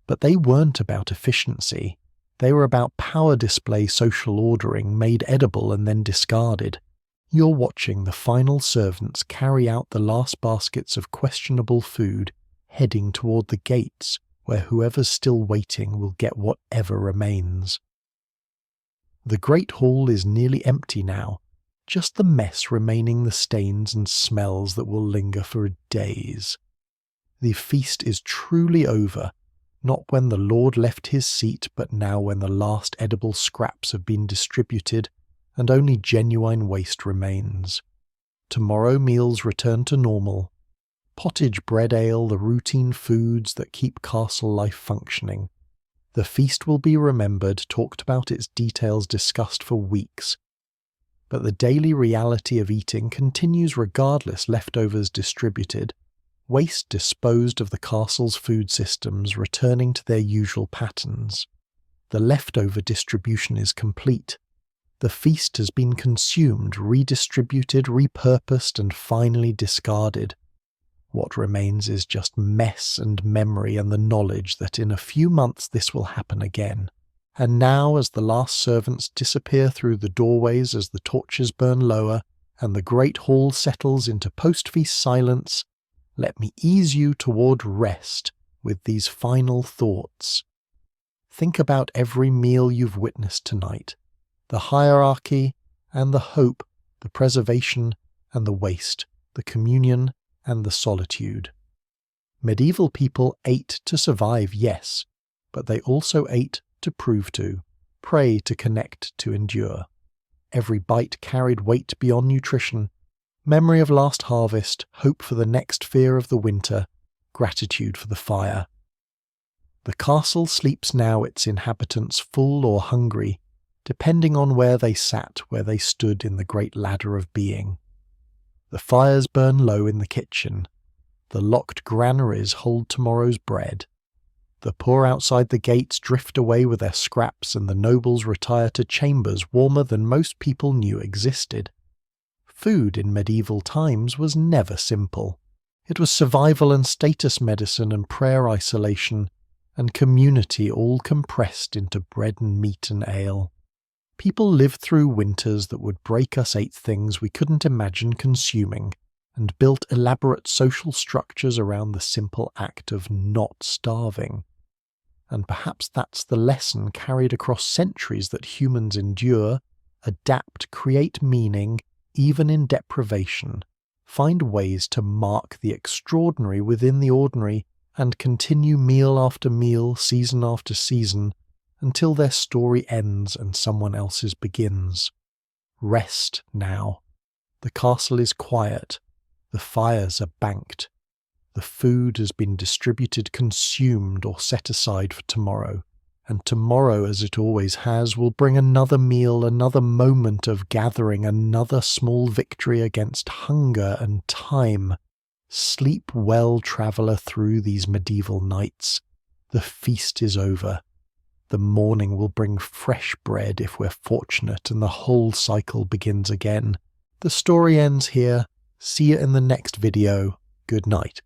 But they weren't about efficiency. They were about power display, social ordering, made edible and then discarded. You're watching the final servants carry out the last baskets of questionable food, heading toward the gates, where whoever's still waiting will get whatever remains. The Great Hall is nearly empty now, just the mess remaining, the stains and smells that will linger for days. The feast is truly over, not when the Lord left his seat, but now when the last edible scraps have been distributed and only genuine waste remains. Tomorrow meals return to normal. Pottage, bread, ale, the routine foods that keep castle life functioning. The feast will be remembered, talked about, its details discussed for weeks. But the daily reality of eating continues regardless, leftovers distributed, waste disposed of, the castle's food systems returning to their usual patterns. The leftover distribution is complete. The feast has been consumed, redistributed, repurposed, and finally discarded. What remains is just mess and memory and the knowledge that in a few months this will happen again. And now, as the last servants disappear through the doorways, as the torches burn lower, and the great hall settles into post-feast silence, let me ease you toward rest with these final thoughts. Think about every meal you've witnessed tonight, the hierarchy and the hope, the preservation and the waste, the communion and the solitude. Medieval people ate to survive, yes, but they also ate to prove to, pray to connect, to endure. Every bite carried weight beyond nutrition, memory of last harvest, hope for the next fear of the winter, gratitude for the fire. The castle sleeps now, its inhabitants full or hungry, depending on where they sat, where they stood in the great ladder of being. The fires burn low in the kitchen. The locked granaries hold tomorrow's bread. The poor outside the gates drift away with their scraps, and the nobles retire to chambers warmer than most people knew existed. Food in medieval times was never simple. It was survival and status medicine and prayer isolation and community all compressed into bread and meat and ale. People lived through winters that would break us, ate things we couldn't imagine consuming, and built elaborate social structures around the simple act of not starving. And perhaps that's the lesson carried across centuries, that humans endure, adapt, create meaning, even in deprivation, find ways to mark the extraordinary within the ordinary, and continue meal after meal, season after season, until their story ends and someone else's begins. Rest now. The castle is quiet. The fires are banked. The food has been distributed, consumed, or set aside for tomorrow. And tomorrow, as it always has, will bring another meal, another moment of gathering, another small victory against hunger and time. Sleep well, traveller, through these medieval nights. The feast is over. The morning will bring fresh bread if we're fortunate, and the whole cycle begins again. The story ends here. See you in the next video. Good night.